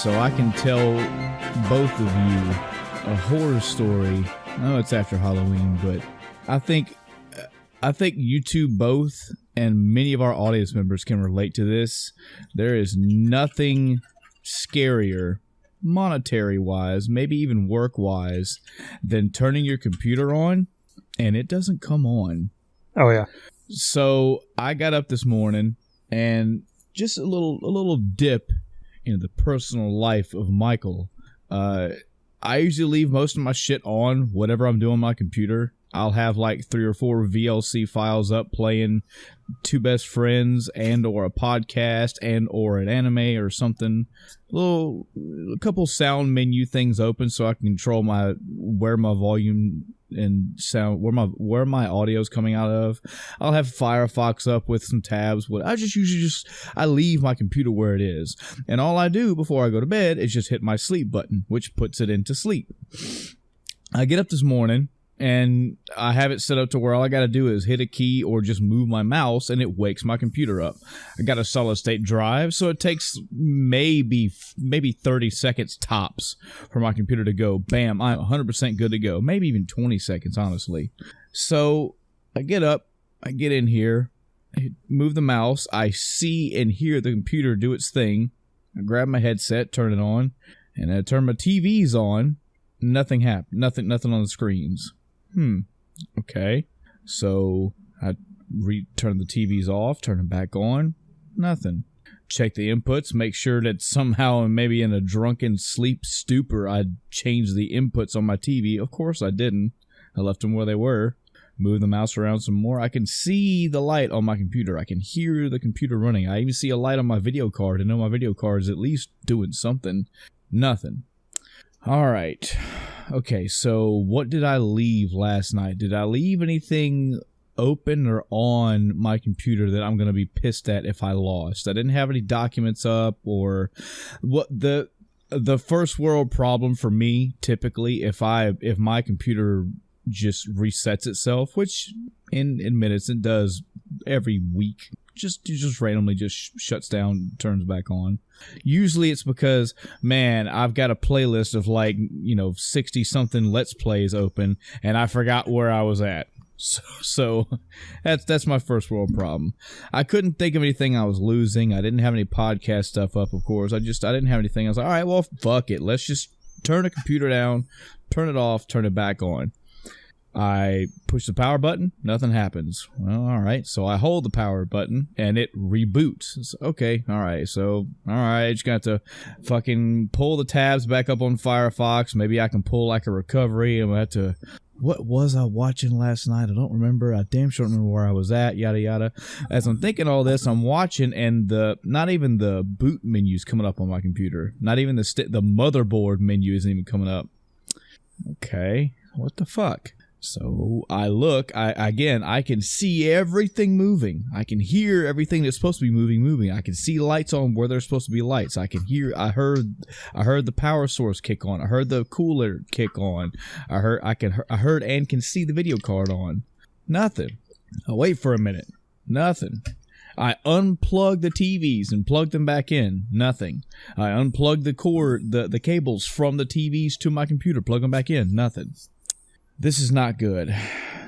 so I can tell both of you a horror story. I know it's after Halloween, but I think you two both and many of our audience members can relate to this. There is nothing scarier, monetary-wise, maybe even work-wise, than turning your computer on and it doesn't come on. Oh, yeah. So I got up this morning and just a little dip into the personal life of Michael. I usually leave most of my shit on, whatever I'm doing on my computer. I'll have like 3 or 4 VLC files up playing Two Best Friends and or a podcast and or an anime or something. A couple sound menu things open so I can control where my volume and sound, where my audio is coming out of. I'll have Firefox up with some tabs. I I leave my computer where it is, and all I do before I go to bed is just hit my sleep button, which puts it into sleep. I get up this morning and I have it set up to where all I got to do is hit a key or just move my mouse and it wakes my computer up. I got a solid state drive, so it takes maybe 30 seconds tops for my computer to go, bam, I'm 100% good to go. Maybe even 20 seconds, honestly. So I get up, I get in here, I move the mouse, I see and hear the computer do its thing. I grab my headset, turn it on, and I turn my TVs on. Nothing happened. Nothing on the screens. Okay. So I turn the TVs off, turn them back on. Nothing. Check the inputs, make sure that somehow, maybe in a drunken sleep stupor, I'd changed the inputs on my TV. Of course I didn't. I left them where they were. Move the mouse around some more. I can see the light on my computer. I can hear the computer running. I even see a light on my video card. I know my video card is at least doing something. Nothing. All right. Okay, so what did I leave last night? Did I leave anything open or on my computer that I'm going to be pissed at if I lost? I didn't have any documents up or what the first world problem for me typically if my computer just resets itself, which in minutes it does every week. Just randomly just shuts down, turns back on. Usually it's because, man, I've got a playlist of 60 something Let's Plays open and I forgot where I was at. So that's my first world problem. I couldn't think of anything I was losing. I didn't have any podcast stuff up, of course. I didn't have anything. I was like, all right, well, fuck it. Let's just turn the computer down, turn it off, turn it back on. I push the power button, nothing happens. Well, all right, so I hold the power button and it reboots. It's okay, all right, just got to fucking pull the tabs back up on Firefox. Maybe I can pull like a recovery. I'm gonna have to. What was I watching last night? I don't remember. I damn sure don't remember where I was at. Yada yada. As I'm thinking all this, I'm watching, and not even the boot menu's coming up on my computer. Not even the motherboard menu isn't even coming up. Okay, what the fuck? So I look, I can see everything moving. I can hear everything that's supposed to be moving. I can see lights on where there's supposed to be lights. I heard the power source kick on. I heard the cooler kick on. I heard and can see the video card on. Nothing. I wait for a minute. Nothing. I unplug the TVs and plug them back in. Nothing. I unplug the cables from the TVs to my computer, plug them back in. Nothing. This is not good.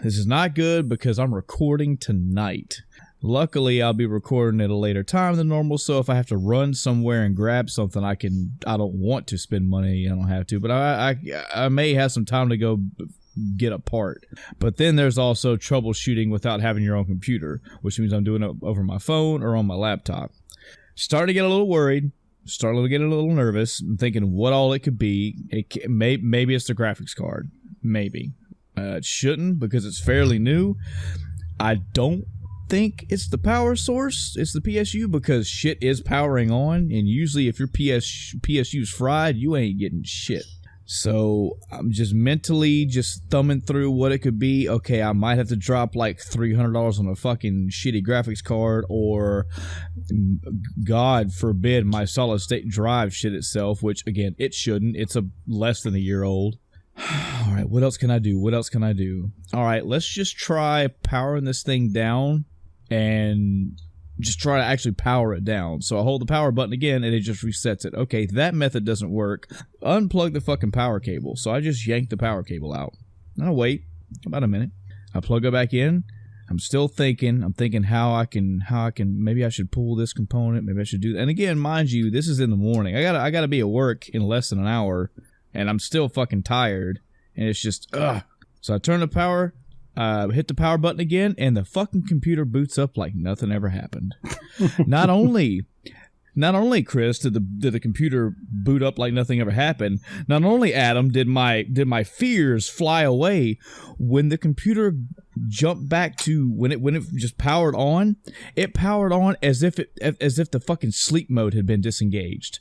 This is not good because I'm recording tonight. Luckily, I'll be recording at a later time than normal, so if I have to run somewhere and grab something, I don't want to spend money, I don't have to, but I may have some time to go get a part. But then there's also troubleshooting without having your own computer, which means I'm doing it over my phone or on my laptop. Starting to get a little worried. Starting to get a little nervous. I'm thinking what all it could be. Maybe it's the graphics card. Maybe. It shouldn't because it's fairly new. I don't think it's the power source. It's the PSU because shit is powering on. And usually if your PSU's fried, you ain't getting shit. So I'm just mentally just thumbing through what it could be. Okay, I might have to drop like $300 on a fucking shitty graphics card, or God forbid my solid state drive shit itself, which again, it shouldn't. It's less than a year old. All right, what else can I do? All right, let's just try powering this thing down and just try to actually power it down. So I hold the power button again and it just resets it. Okay, that method doesn't work. Unplug the fucking power cable. So I just yank the power cable out. And I wait about a minute. I plug it back in. I'm still thinking. I'm thinking how I can maybe I should pull this component. Maybe I should do that. And again, mind you, this is in the morning. I gotta be at work in less than an hour, and I'm still fucking tired. And it's just ugh. So I turn the power. Hit the power button again, and the fucking computer boots up like nothing ever happened. Not only, Chris, did the computer boot up like nothing ever happened. Not only, Adam, did my fears fly away when the computer jumped back to when it just powered on. It powered on as if the fucking sleep mode had been disengaged.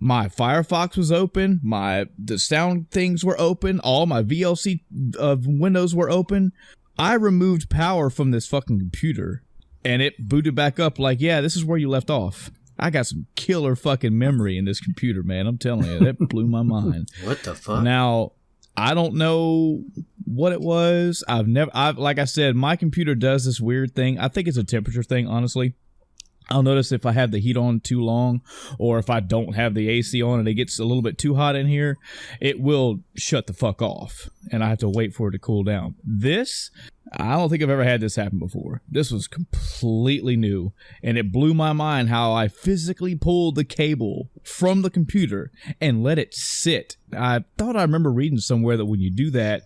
My Firefox was open. The sound things were open. All my VLC windows were open. I removed power from this fucking computer, and it booted back up like, yeah, this is where you left off. I got some killer fucking memory in this computer, man. I'm telling you, that blew my mind. What the fuck? Now, I don't know what it was. Like I said, my computer does this weird thing. I think it's a temperature thing, honestly. I'll notice if I have the heat on too long, or if I don't have the AC on and it gets a little bit too hot in here, it will shut the fuck off, and I have to wait for it to cool down. This, I don't think I've ever had this happen before. This was completely new, and it blew my mind how I physically pulled the cable from the computer and let it sit. I thought I remember reading somewhere that when you do that,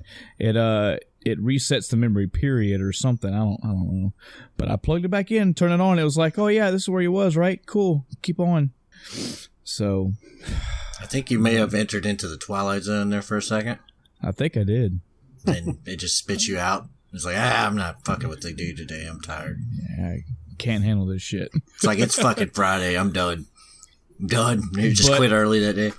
it resets the memory period or something. I don't know. But I plugged it back in, turned it on. It was like, oh yeah, this is where you was, right? Cool. Keep on. So I think you may have entered into the Twilight Zone there for a second. I think I did. And it just spits you out. It's like, I'm not fucking with the dude today. I'm tired. Yeah, I can't handle this shit. It's like, it's fucking Friday. I'm done. You just quit early that day.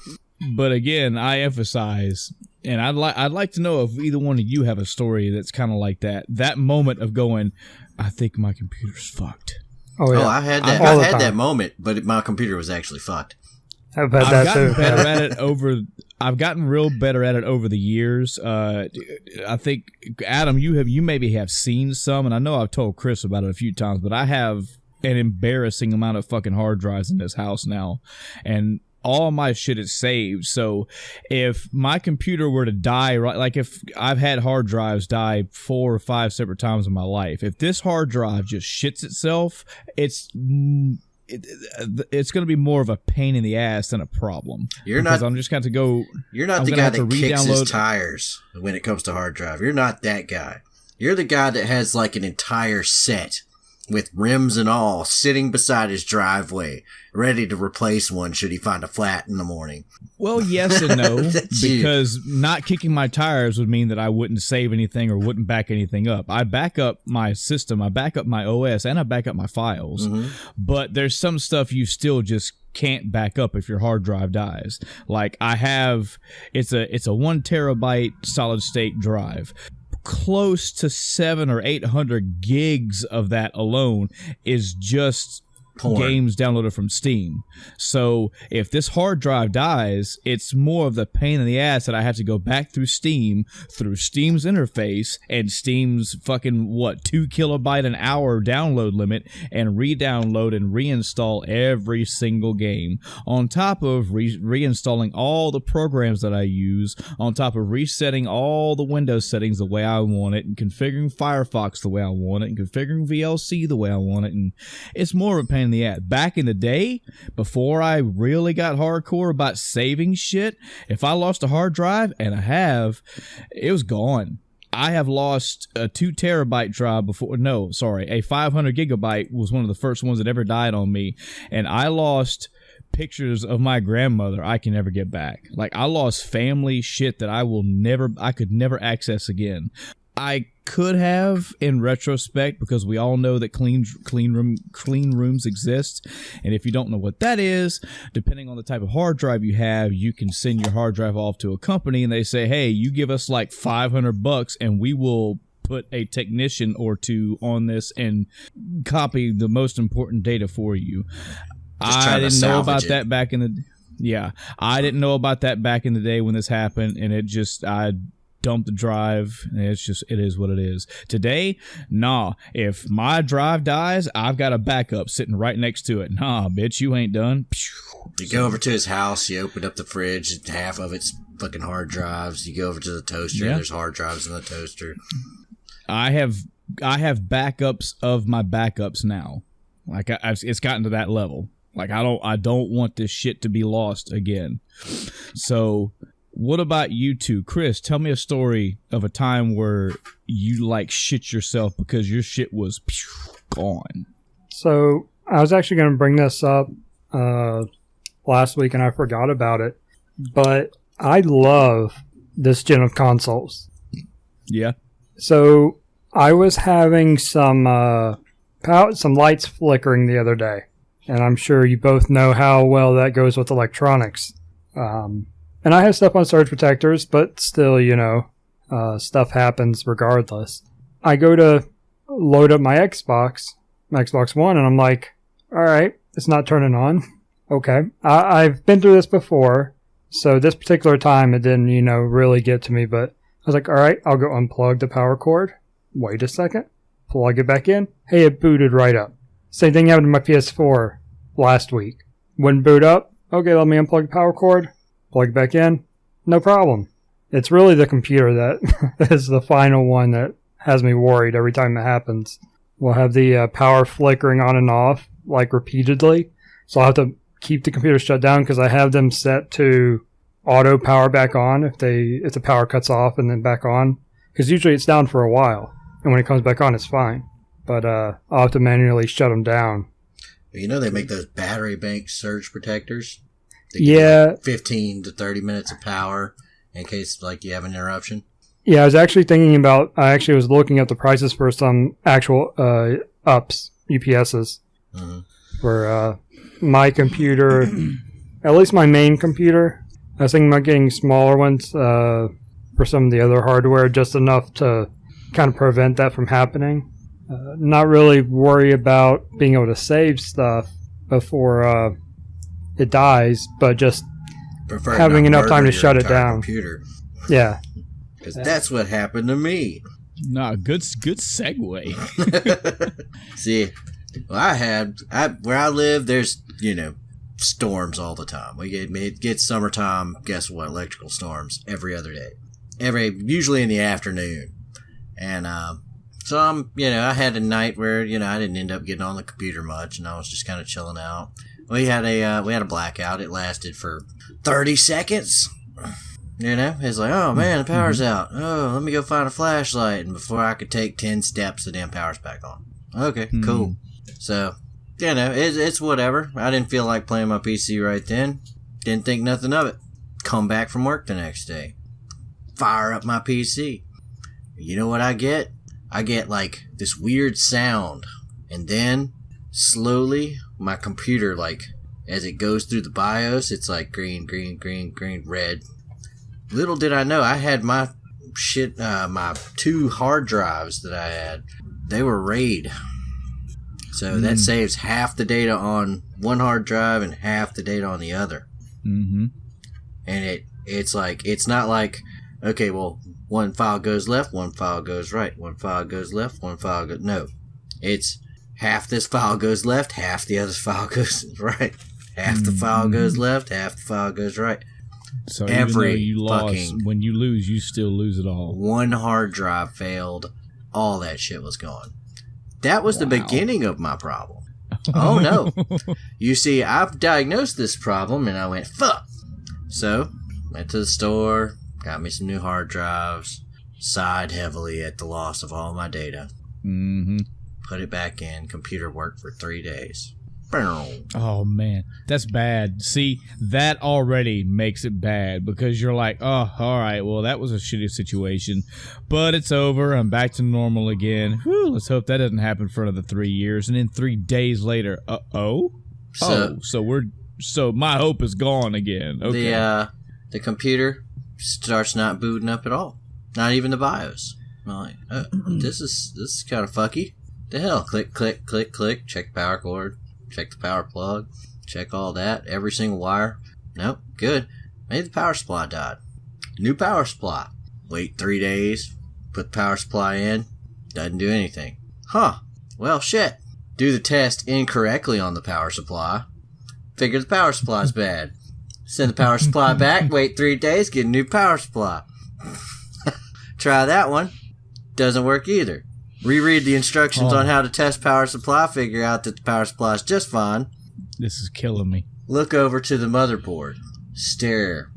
But again, I emphasize, and I'd like to know if either one of you have a story that's kind of like that. That moment of going, I think my computer's fucked. Oh yeah, I had that. I've had that moment, but my computer was actually fucked. I've had that gotten too. better at it over. I've gotten real better at it over the years. I think Adam, you maybe have seen some, and I know I've told Chris about it a few times, but I have an embarrassing amount of fucking hard drives in this house now, and all my shit is saved. So if my computer were to die, right, like if I've had hard drives die 4 or 5 separate times in my life, if this hard drive just shits itself, it's going to be more of a pain in the ass than a problem. I'm just going to go. You're not the guy that kicks his tires when it comes to hard drive. You're not that guy. You're the guy that has like an entire set with rims and all sitting beside his driveway, ready to replace one should he find a flat in the morning. Well, yes and no, because not kicking my tires would mean that I wouldn't save anything or wouldn't back anything up. I back up my system, I back up my OS, and I back up my files. Mm-hmm. But there's some stuff you still just can't back up if your hard drive dies. Like I have, it's a 1 terabyte solid state drive. Close to 700 or 800 gigs of that alone is just games downloaded from Steam. So if this hard drive dies, it's more of the pain in the ass that I have to go back through Steam's interface and Steam's fucking 2 kilobyte an hour download limit and re-download and reinstall every single game, on top of reinstalling all the programs that I use, on top of resetting all the Windows settings the way I want it, and configuring Firefox the way I want it, and configuring VLC the way I want it. And it's more of a pain in the ass. Back in the day, before I really got hardcore about saving shit, if I lost a hard drive, and I have, it was gone. I have lost a 2 terabyte drive before. No, sorry, a 500 gigabyte was one of the first ones that ever died on me, and I lost pictures of my grandmother I can never get back. Like I lost family shit that I could never access again. I could have in retrospect, because we all know that clean rooms exist, and if you don't know what that is, depending on the type of hard drive you have, you can send your hard drive off to a company and they say, hey, you give us like $500 and we will put a technician or two on this and copy the most important data for you. I didn't know about that back in the I didn't know about that back in the day when this happened, and it just dump the drive. It's just, it is what it is. Today, nah. If my drive dies, I've got a backup sitting right next to it. Nah, bitch, you ain't done. You go over to his house, you open up the fridge, and half of it's fucking hard drives. You go over to the toaster, there's hard drives in the toaster. I have backups of my backups now. Like it's gotten to that level. Like I don't want this shit to be lost again. So, what about you two? Chris, tell me a story of a time where you like shit yourself because your shit was gone. So, I was actually going to bring this up last week and I forgot about it. But I love this gen of consoles. Yeah. So, I was having some lights flickering the other day. And I'm sure you both know how well that goes with electronics. And I have stuff on surge protectors, but still, stuff happens regardless. I go to load up my Xbox One, and I'm like, all right, it's not turning on. Okay. I've been through this before, so this particular time it didn't, really get to me, but I was like, all right, I'll go unplug the power cord. Wait a second. Plug it back in. Hey, it booted right up. Same thing happened to my PS4 last week. Wouldn't boot up. Okay, let me unplug the power cord. Plug it back in. No problem. It's really the computer that is the final one that has me worried every time it happens. We'll have the power flickering on and off, like repeatedly. So I'll have to keep the computer shut down because I have them set to auto power back on if the power cuts off and then back on. Because usually it's down for a while. And when it comes back on, it's fine. But I'll have to manually shut them down. They make those battery bank surge protectors. Yeah. 15 to 30 minutes of power in case you have an interruption. Yeah, I was actually I actually was looking at the prices for some actual UPSs. Mm-hmm. For my computer, at least my main computer. I was thinking about getting smaller ones for some of the other hardware, just enough to kind of prevent that from happening. Not really worry about being able to save stuff before it dies, but just having enough time to shut it down. Computer. Yeah. Because that's what happened to me. Nah, good segue. See, where I live, there's, storms all the time. It gets summertime, guess what, electrical storms every other day. Usually in the afternoon. And, so I had a night where, I didn't end up getting on the computer much and I was just kind of chilling out. We had a blackout. It lasted for 30 seconds. It's like, oh man, the power's out. Oh, let me go find a flashlight. And before I could take 10 steps, the damn power's back on. Okay, cool. So, it's whatever. I didn't feel like playing my PC right then. Didn't think nothing of it. Come back from work the next day. Fire up my PC. You know what I get? I get this weird sound. And then, slowly, my computer, as it goes through the BIOS, it's green, green, green, green, red. Little did I know, I had my 2 hard drives that I had. They were RAID. So that saves half the data on one hard drive and half the data on the other. Mm-hmm. And it's not like, okay, well, one file goes left, one file goes right, one file goes left, one file goes... No. It's half this file goes left, half the other file goes right. Half the file goes left, half the file goes right. So even though you lost, when you lose, you still lose it all. One hard drive failed. All that shit was gone. That was the beginning of my problem. Oh, no. You see, I've diagnosed this problem, and I went, fuck. So, went to the store... Got me some new hard drives. Sighed heavily at the loss of all my data. Mm-hmm. Put it back in. Computer worked for 3 days. Oh, man. That's bad. See, that already makes it bad because you're like, oh, all right, well, that was a shitty situation. But it's over. I'm back to normal again. Whew, let's hope that doesn't happen for another 3 years. And then 3 days later, So my hope is gone again. Okay. The computer starts not booting up at all. Not even the BIOS. I'm like, this is kind of fucky. The hell? Click, click, click, click. Check the power cord. Check the power plug. Check all that. Every single wire. Nope. Good. Maybe the power supply died. New power supply. Wait 3 days. Put the power supply in. Doesn't do anything. Huh. Well, shit. Do the test incorrectly on the power supply. Figure the power supply's bad. Send the power supply back. Wait 3 days. Get a new power supply. Try that one. Doesn't work either. Reread the instructions on how to test power supply. Figure out that the power supply is just fine. This is killing me. Look over to the motherboard. Stare.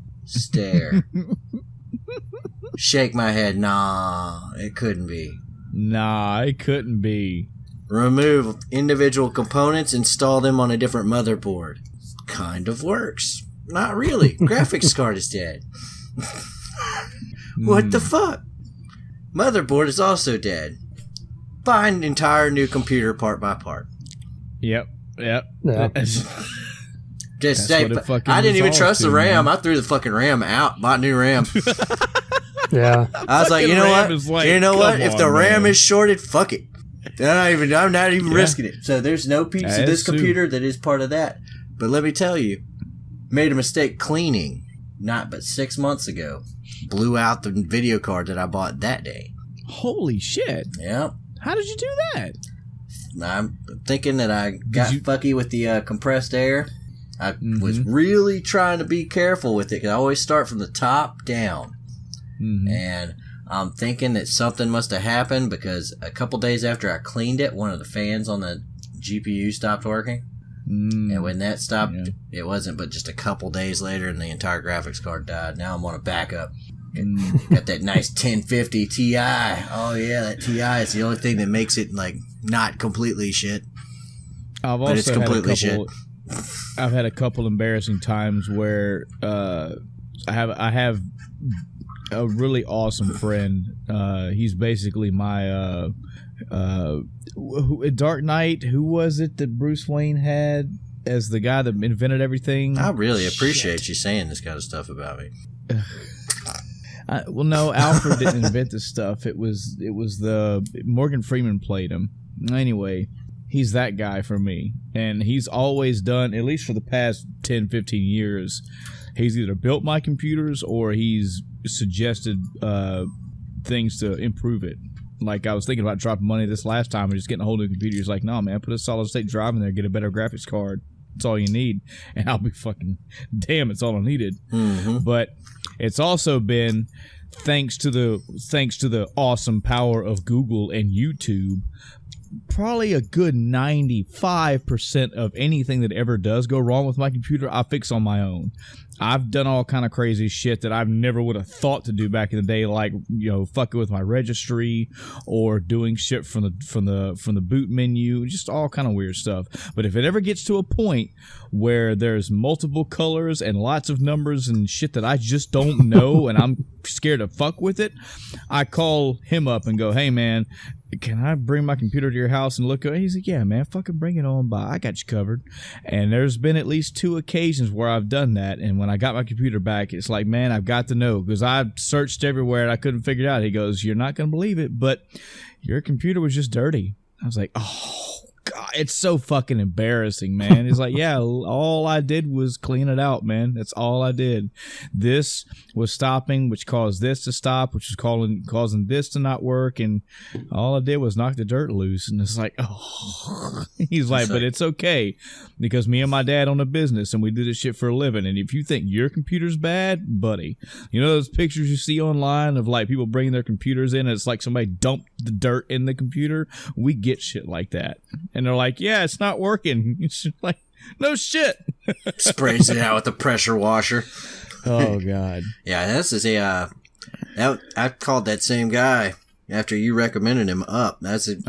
Shake my head. Nah, it couldn't be. Nah, it couldn't be. Remove individual components. Install them on a different motherboard. Kind of works. Not really. Graphics card is dead. What the fuck? Motherboard is also dead. Buy an entire new computer part by part. Yep. Yeah. Just say, I didn't even trust the RAM. Man. I threw the fucking RAM out. Bought new RAM. Yeah. I was like, you know what? Like, you know what? If the RAM is shorted, fuck it. I'm not even risking it. So there's no piece of this computer that is part of that. But let me tell you, made a mistake cleaning. Not but 6 months ago. Blew out the video card that I bought that day. Holy shit. Yep. How did you do that? I'm thinking that I got fucky with the compressed air. I was really trying to be careful with it because I always start from the top down. And I'm thinking that something must have happened because a couple days after I cleaned it, one of the fans on the GPU stopped working. And when that stopped, it wasn't but just a couple days later and the entire graphics card died. Now I'm on a backup. Got that nice 1050 Ti. Oh yeah, that Ti is the only thing that makes it like not completely shit. But it's completely shit. I've had a couple embarrassing times where I have a really awesome friend. He's basically my Dark Knight. Who was it that Bruce Wayne had as the guy that invented everything? I really appreciate you saying this kind of stuff about me. Well, no, Alfred didn't invent this stuff. It was the Morgan Freeman played him. Anyway, he's that guy for me. And he's always done, at least for the past 10, 15 years, he's either built my computers or he's suggested things to improve it. Like, I was thinking about dropping money this last time and just getting a whole new computer. He's like, no, man, put a solid-state drive in there, get a better graphics card. That's all you need. And I'll be fucking, damn, it's all I needed. But it's also been thanks to the awesome power of Google and YouTube. Probably a good 95% of anything that ever does go wrong with my computer, I fix on my own. I've done all kind of crazy shit that I never would have thought to do back in the day, like, you know, fucking with my registry or doing shit from the boot menu, just all kind of weird stuff. But if it ever gets to a point where there's multiple colors and lots of numbers and shit that I just don't know and I'm scared to fuck with it, I call him up and go, hey man, can I bring my computer to your house and look at it? He's like, yeah, man, fucking bring it on by. I got you covered. And there's been at least 2 occasions where I've done that. And when I got my computer back, it's like, man, I've got to know because I searched everywhere and I couldn't figure it out. He goes, you're not going to believe it, but your computer was just dirty. I was like, oh, God, it's so fucking embarrassing, man. He's like, yeah, all I did was clean it out, man. That's all I did. This was stopping, which caused this to stop, which was causing this to not work, and all I did was knock the dirt loose. And it's like, oh. He's like, but it's okay because me and my dad own a business and we do this shit for a living. And if you think your computer's bad, buddy, you know those pictures you see online of like people bringing their computers in and it's like somebody dumped the dirt in the computer? We get shit like that. And they're like, yeah, it's not working. It's just like, no shit. Sprays it out with a pressure washer. Oh, God. Yeah, this is I called that same guy after you recommended him up. That's in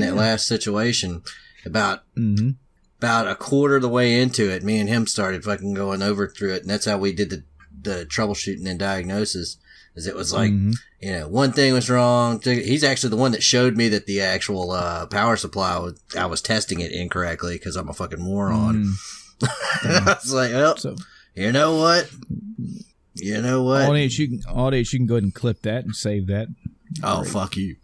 that last situation. About a quarter of the way into it, me and him started fucking going over through it. And that's how we did the troubleshooting and diagnosis. Is it was like, you know, one thing was wrong. He's actually the one that showed me that the actual power supply, I was testing it incorrectly because I'm a fucking moron. I was like, well, you know what? Audience, you can go ahead and clip that and save that. Oh, fuck you.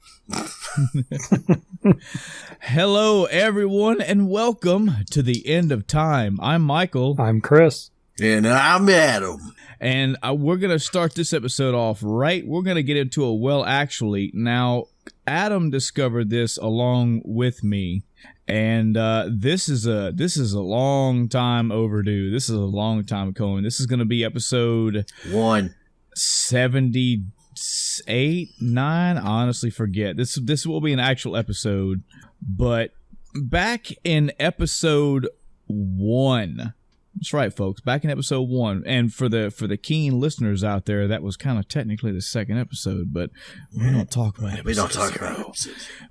Hello, everyone, and welcome to the end of time. I'm Michael. I'm Chris. And I'm Adam. And we're going to start this episode off right. We're going to get into a well, actually. Now, Adam discovered this along with me. And this is a long time overdue. This is a long time coming. This is going to be episode 178, 9. I honestly forget. This will be an actual episode. But back in episode 1. That's right, folks. Back in episode 1, and for the keen listeners out there, that was kind of technically the second episode, but we don't talk about episode 0.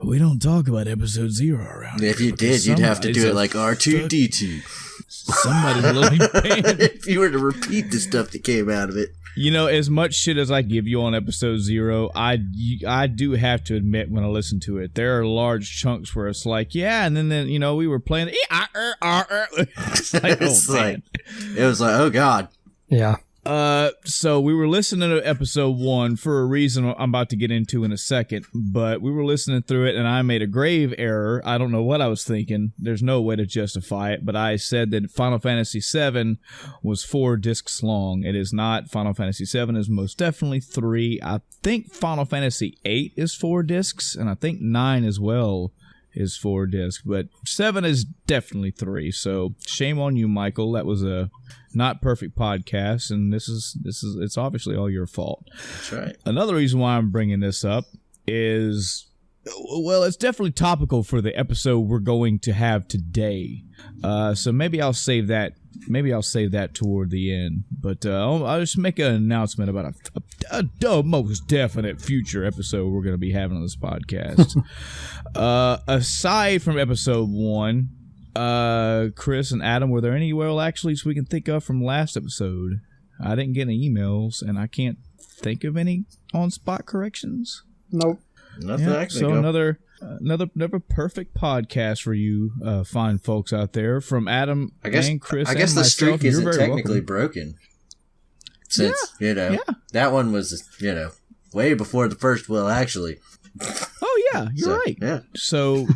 We don't talk about episode 0 around here. If you did, you'd have to do it like R2-D2. Somebody's a little banned. If you were to repeat the stuff that came out of it. You know, as much shit as I give you on episode 0, I do have to admit when I listen to it, there are large chunks where it's like, yeah, and then you know, we were playing it's like, it was like, oh god. Yeah. So we were listening to episode 1 for a reason I'm about to get into in a second, but we were listening through it and I made a grave error. I don't know what I was thinking. There's no way to justify it, but I said that Final Fantasy VII was 4 discs long. It is not. Final Fantasy VII is most definitely 3. I think Final Fantasy VIII is 4 discs, and I think 9 as well is 4 discs, but 7 is definitely 3. So shame on you, Michael. That was a not perfect podcast, and this is it's obviously all your fault. That's right. Another reason why I'm bringing this up is, well, it's definitely topical for the episode we're going to have today. So maybe I'll save that. Maybe I'll save that toward the end. But I'll just make an announcement about a most definite future episode we're going to be having on this podcast. Aside from episode 1, Chris and Adam, were there any actually so we can think of from last episode? I didn't get any emails, and I can't think of any on-spot corrections. Nope. Nothing. Yeah, so another perfect podcast for you fine folks out there, from Adam and Chris. I guess and the myself. streak isn't technically welcome. Broken, since that one was way before the first. Well, actually. Oh yeah, you're right. Yeah. So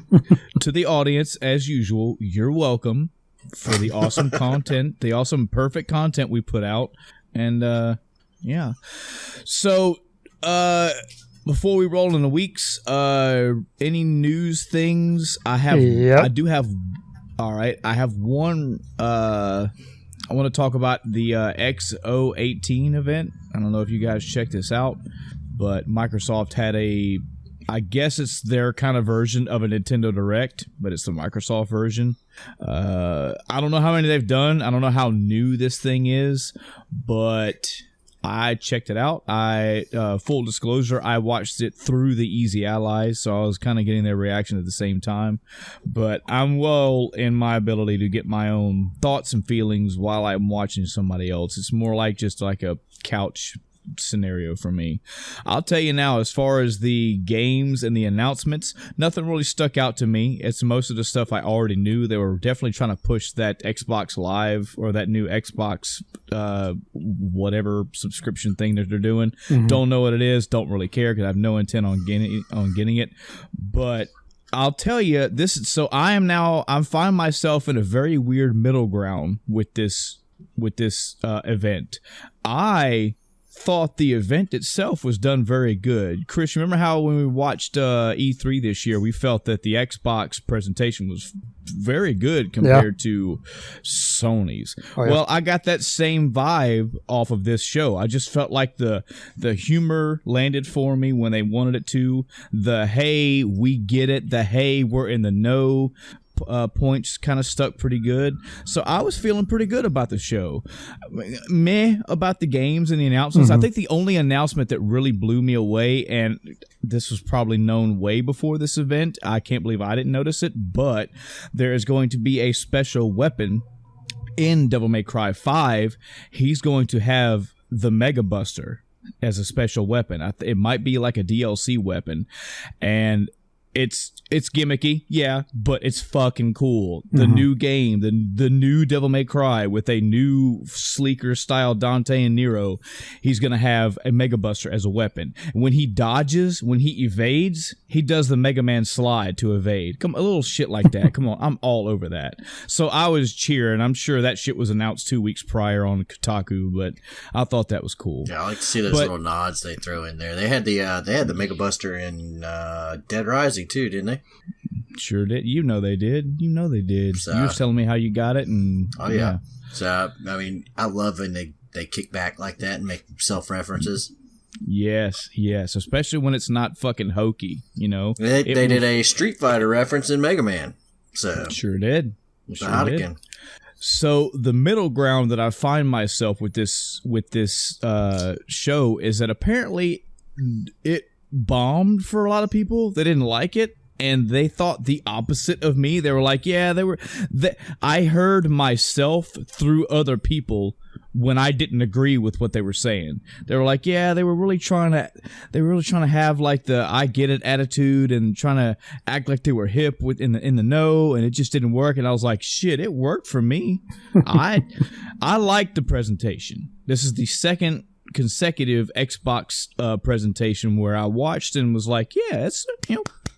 to the audience, as usual, you're welcome for the awesome content, the awesome perfect content we put out, and yeah. So before we roll in the weeks, any news things? I have. Yep. I do have. All right, I have one. I want to talk about the X018 event. I don't know if you guys checked this out, but Microsoft had I guess it's their kind of version of a Nintendo Direct, but it's the Microsoft version. I don't know how many they've done. I don't know how new this thing is, but I checked it out. Full disclosure, I watched it through the Easy Allies, so I was kind of getting their reaction at the same time. But I'm well in my ability to get my own thoughts and feelings while I'm watching somebody else. It's more like just like a couch scenario for me. I'll tell you now, as far as the games and the announcements, nothing really stuck out to me. It's most of the stuff I already knew. They were definitely trying to push that Xbox Live or that new Xbox whatever subscription thing that they're doing. Mm-hmm. Don't know what it is, don't really care because I have no intent on getting it. But I'll tell you this, so I'm finding myself in a very weird middle ground with this event. I thought the event itself was done very good. Chris, remember how when we watched E3 this year, we felt that the Xbox presentation was very good compared to Sony's. Oh, yeah. Well, I got that same vibe off of this show. I just felt like the humor landed for me when they wanted it to. The hey, we get it. The hey, we're in the know. Points kind of stuck pretty good. So I was feeling pretty good about the show. Meh about the games and the announcements. Mm-hmm. I think the only announcement that really blew me away, and this was probably known way before this event, I can't believe I didn't notice it, but there is going to be a special weapon in Devil May Cry 5. He's going to have the Mega Buster as a special weapon. It might be like a DLC weapon, and it's gimmicky, yeah, but it's fucking cool. The new game, the new Devil May Cry with a new sleeker style Dante and Nero, he's gonna have a Mega Buster as a weapon. When he dodges, when he evades, he does the Mega Man slide to evade. Come a little shit like that. Come on, I'm all over that. So I was cheering. I'm sure that shit was announced 2 weeks prior on Kotaku, but I thought that was cool. Yeah, I like to see those little nods they throw in there. They had the Mega Buster in Dead Rising too, didn't they? Sure did. You know they did. So, you were telling me how you got it, and yeah. So I mean, I love when they kick back like that and make self references. Yes, especially when it's not fucking hokey. You know, they did a Street Fighter reference in Mega Man. So sure did. Hadouken. So the middle ground that I find myself with this show is that apparently it bombed for a lot of people. They didn't like it. And they thought the opposite of me. They were like, yeah, I heard myself through other people when I didn't agree with what they were saying. They were like, yeah, they were really trying to have like the I get it attitude and trying to act like they were hip in the know, and it just didn't work. And I was like, shit, it worked for me. I liked the presentation. This is the second consecutive Xbox presentation where I watched and was like, yeah, it's,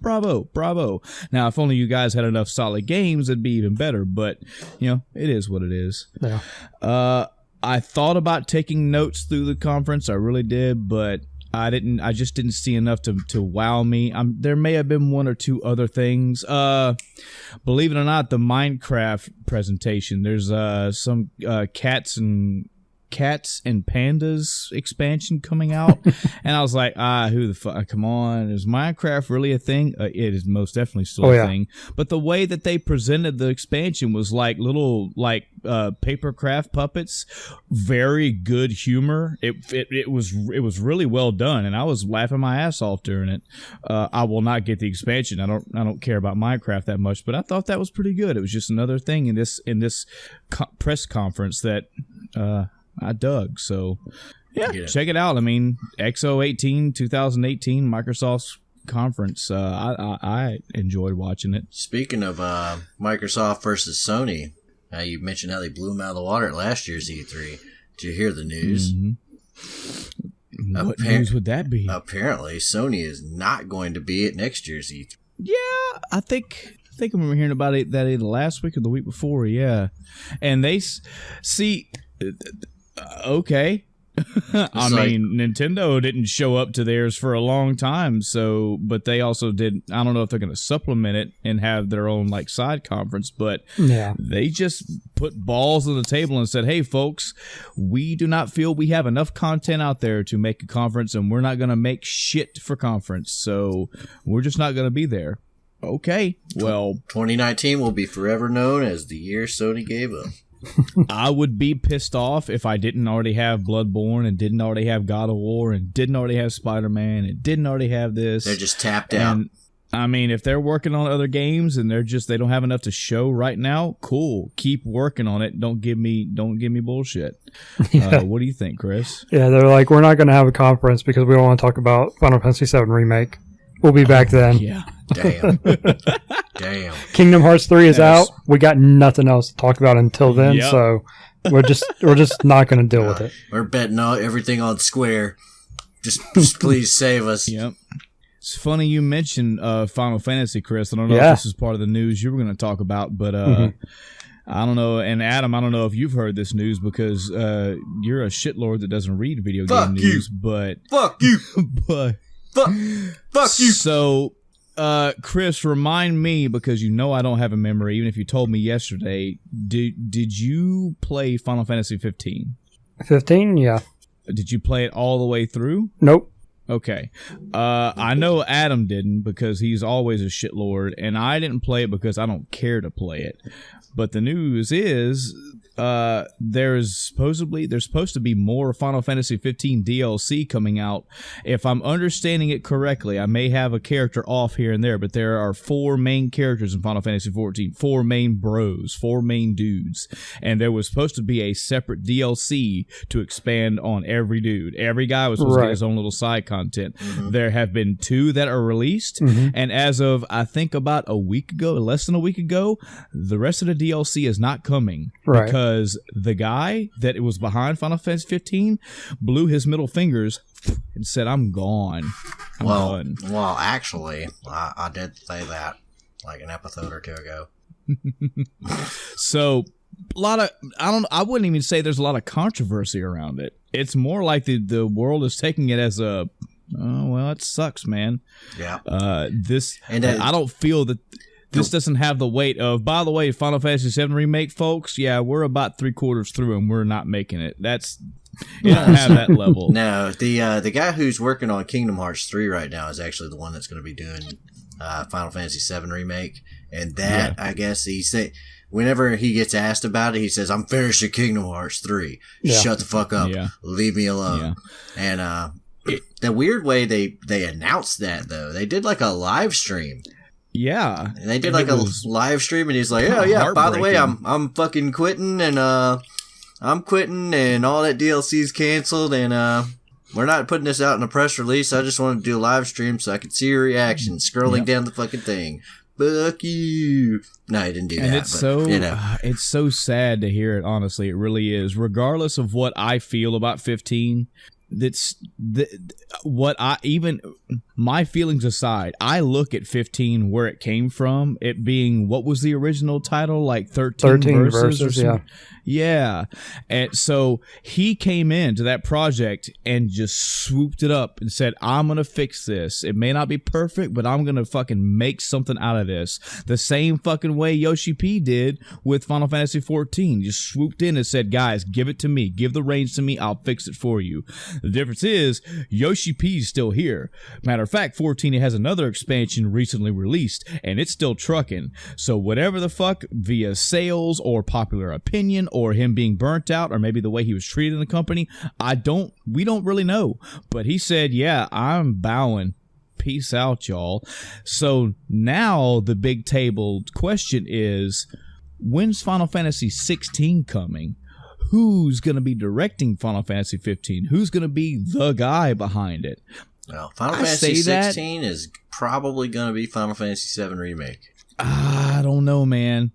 bravo. Now, if only you guys had enough solid games, it'd be even better, but it is what it is. Yeah. I thought about taking notes through the conference. I really did, but I just didn't see enough to wow me. There may have been one or two other things. Believe it or not, the Minecraft presentation, there's some Cats and Pandas expansion coming out, and I was like, who the fuck? Come on, is Minecraft really a thing? It is most definitely still a thing. But the way that they presented the expansion was like little paper craft puppets, very good humor. It was really well done, and I was laughing my ass off during it. I will not get the expansion. I don't care about Minecraft that much, but I thought that was pretty good. It was just another thing in this press conference that I dug. So yeah, check it out. I mean, XO18 2018 Microsoft's conference. I enjoyed watching it. Speaking of Microsoft versus Sony, you mentioned how they blew them out of the water at last year's E3. Did you hear the news? Mm-hmm. What news would that be? Apparently, Sony is not going to be at next year's E3. Yeah, I think I remember hearing about it that either last week or the week before. Yeah, and they see. Okay. I mean, Nintendo didn't show up to theirs for a long time, but they also did. I don't know if they're going to supplement it and have their own side conference, but they just put balls on the table and said, hey folks, we do not feel we have enough content out there to make a conference, and we're not going to make shit for conference, so we're just not going to be there. Okay, well, 2019 will be forever known as the year Sony gave up. I would be pissed off if I didn't already have Bloodborne and didn't already have God of War and didn't already have Spider-Man and didn't already have this. They're just tapped out. I mean, if they're working on other games and they don't have enough to show right now, cool. Keep working on it. Don't give me bullshit. Yeah. What do you think, Chris? Yeah, they're like, we're not going to have a conference because we don't want to talk about Final Fantasy VII Remake. We'll be back then. Yeah. Damn. Kingdom Hearts 3 is out. We got nothing else to talk about until then, so we're just not going to deal with it. We're betting everything on Square. Just please save us. Yep. It's funny you mentioned Final Fantasy, Chris. I don't know if this is part of the news you were going to talk about, but I don't know. And Adam, I don't know if you've heard this news because you're a shitlord that doesn't read video game news. But fuck you. But fuck you. So, Chris, remind me, because I don't have a memory, even if you told me yesterday, did you play Final Fantasy 15? 15, yeah. Did you play it all the way through? Nope. Okay. I know Adam didn't because he's always a shitlord, and I didn't play it because I don't care to play it. But the news is there's supposed to be more Final Fantasy 15 DLC coming out. If I'm understanding it correctly, I may have a character off here and there, but there are 4 main characters in Final Fantasy 14, 4 main bros, 4 main dudes, and there was supposed to be a separate DLC to expand on every dude. Every guy was supposed to get his own little side content. content. There have been 2 that are released, and as of I think about a week ago, less than a week ago, the rest of the DLC is not coming because the guy that was behind Final Fantasy 15 blew his middle fingers and said, "I'm gone. I'm done." Well, actually, I did say that like an episode or 2 ago. So a lot of I wouldn't even say there's a lot of controversy around it. It's more like the world is taking it as a it sucks, man. Yeah. I don't feel that this doesn't have the weight of, by the way, Final Fantasy VII Remake, folks. Yeah, we're about 3/4 through and we're not making it. It don't have that level. No, the guy who's working on Kingdom Hearts 3 right now is actually the one that's going to be doing Final Fantasy VII Remake, and that I guess he said whenever he gets asked about it, he says, "I'm finishing Kingdom Hearts 3. Shut the fuck up. Leave me alone." And the weird way they announced that though, they did like a live stream. Yeah, and they did like a live stream, and he's like, "Oh yeah, by the way, I'm fucking quitting, and I'm quitting, and all that DLC's canceled, and we're not putting this out in a press release. I just wanted to do a live stream so I could see your reaction, scrolling down the fucking thing. Fuck you." No, he didn't do that. And it's so sad to hear it, honestly. It really is. Regardless of what I feel about 15, my feelings aside, I look at 15 where it came from, it being, what was the original title, like 13 verses yeah, and so he came into that project and just swooped it up and said, "I'm gonna fix this. It may not be perfect, but I'm gonna fucking make something out of this." The same fucking way Yoshi P did with Final Fantasy 14, just swooped in and said, "Guys, give it to me, give the reins to me, I'll fix it for you." The difference is Yoshi P's still here. Matter of fact, 14 has another expansion recently released, and it's still trucking. So whatever the fuck, via sales or popular opinion or him being burnt out or maybe the way he was treated in the company, we don't really know. But he said, "Yeah, I'm bowing. Peace out, y'all." So now the big table question is, when's Final Fantasy 16 coming? Who's going to be directing Final Fantasy 15? Who's going to be the guy behind it? Well, Final Fantasy 16 is probably going to be Final Fantasy 7 Remake. I don't know, man.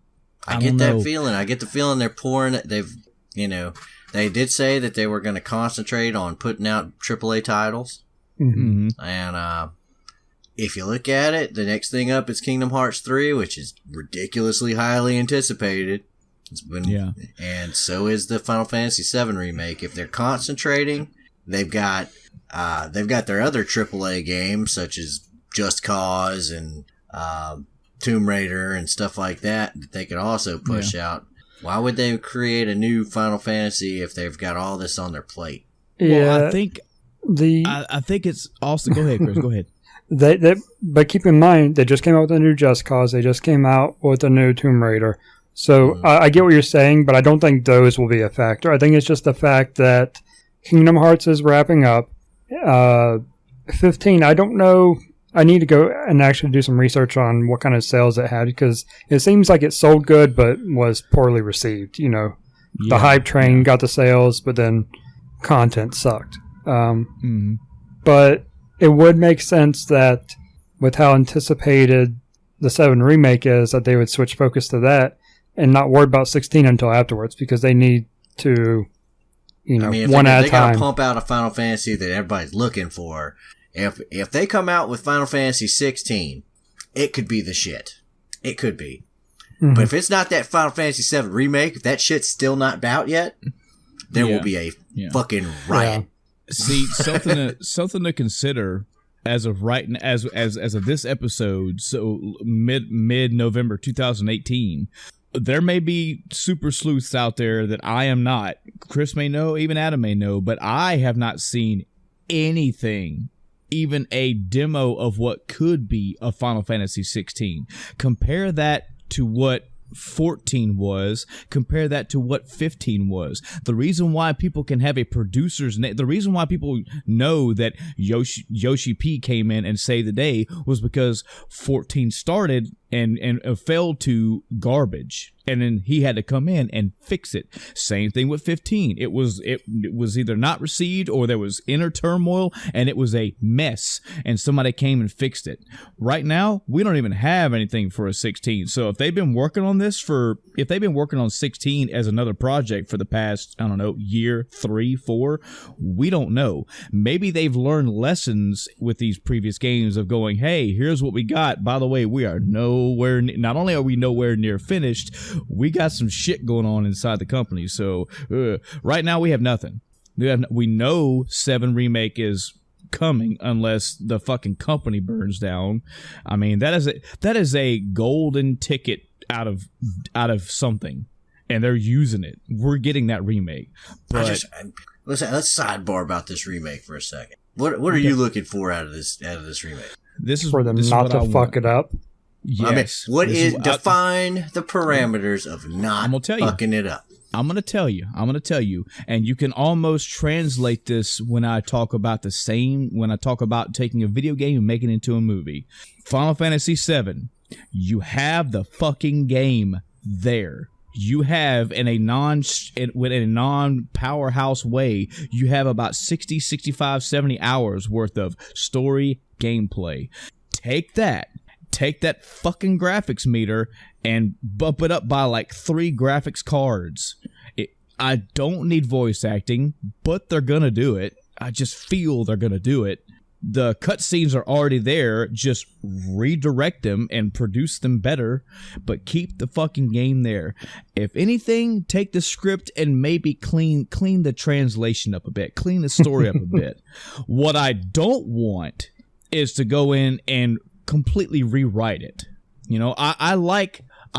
I get that feeling. I get the feeling they're pouring it. They did say that they were going to concentrate on putting out AAA titles. And if you look at it, the next thing up is Kingdom Hearts 3, which is ridiculously highly anticipated. And so is the Final Fantasy 7 Remake. If they're concentrating, they've got their other AAA games such as Just Cause and Tomb Raider and stuff like that they could also push out. Why would they create a new Final Fantasy if they've got all this on their plate? Well, I think it's also. Go ahead, Chris. Go ahead. But keep in mind, they just came out with a new Just Cause. They just came out with a new Tomb Raider. So I get what you're saying, but I don't think those will be a factor. I think it's just the fact that Kingdom Hearts is wrapping up. 15, I don't know. I need to go and actually do some research on what kind of sales it had, because it seems like it sold good but was poorly received. The hype train got the sales, but then content sucked. But it would make sense that with how anticipated the 7 Remake is, that they would switch focus to that and not worry about 16 until afterwards, because they need to, one at a time. They got to pump out a Final Fantasy that everybody's looking for. If they come out with Final Fantasy 16, it could be the shit. It could be. But if it's not that Final Fantasy 7 Remake, if that shit's still not out yet, there will be a fucking riot. See, something to consider as of as of this episode, so mid November 2018. There may be super sleuths out there that I am not. Chris may know, even Adam may know, but I have not seen anything, even a demo of what could be a Final Fantasy 16. Compare that to what 14 was, compare that to what 15 was. The reason why people can have a producer's name, the reason why people know that Yoshi P came in and saved the day was because 14 started and fell to garbage, and then he had to come in and fix it. Same thing with 15. It was either not received or there was inner turmoil and it was a mess, and somebody came and fixed it. Right now, we don't even have anything for a 16. So if they've been working on 16 as another project for the past, I don't know, year, 3, 4, we don't know. Maybe they've learned lessons with these previous games of going, hey, here's what we got. By the way, we are not only are we nowhere near finished, we got some shit going on inside the company. So right now we have nothing. We know 7 Remake is coming unless the fucking company burns down. I mean, that is a golden ticket out of something, and they're using it. We're getting that remake. But let's sidebar about this remake for a second. What are you looking for out of this remake? This is for them not to fuck it up. Yes. I mean, define the parameters of not fucking it up. I'm going to tell you, and you can almost translate this when I talk about taking a video game and making it into a movie. Final Fantasy VII, you have the fucking game there. You have in a non-powerhouse way, you have about 60, 65, 70 hours worth of story gameplay. Take that fucking graphics meter and bump it up by like 3 graphics cards. I don't need voice acting, but they're gonna do it. I just feel they're gonna do it. The cutscenes are already there. Just redirect them and produce them better, but keep the fucking game there. If anything, take the script and maybe clean the translation up a bit, clean the story up a bit. What I don't want is to go in and completely rewrite it. You know, I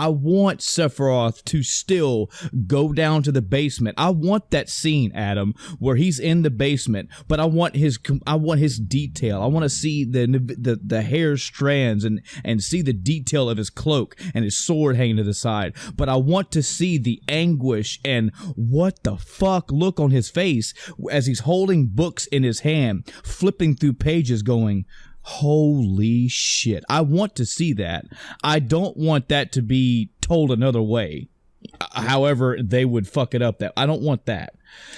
want Sephiroth to still go down to the basement. I want that scene, Adam, where he's in the basement, but I want his detail. I want to see the hair strands and see the detail of his cloak and his sword hanging to the side. But I want to see the anguish and what the fuck look on his face as he's holding books in his hand, flipping through pages going, holy shit. I want to see that. I don't want that to be told another way. However, they would fuck it up. I don't want that.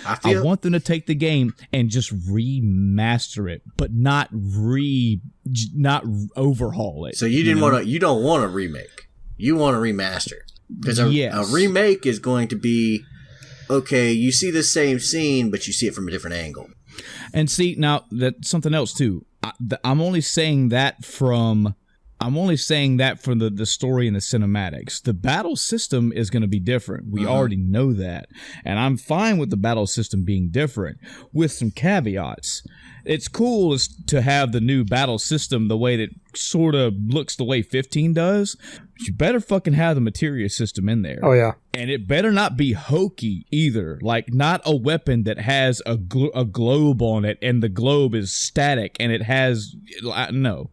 I want them to take the game and just remaster it, but not overhaul it. So you don't want a remake. You want a remaster. Because a remake is going to be, okay, you see the same scene, but you see it from a different angle. And see, now that's something else too. I'm only saying that from the story and the cinematics. The battle system is going to be different. We already know that. And I'm fine with the battle system being different with some caveats. It's cool to have the new battle system the way that sort of looks the way 15 does. But you better fucking have the materia system in there. Oh, yeah. And it better not be hokey either. Like, not a weapon that has a globe on it and the globe is static and it has... No.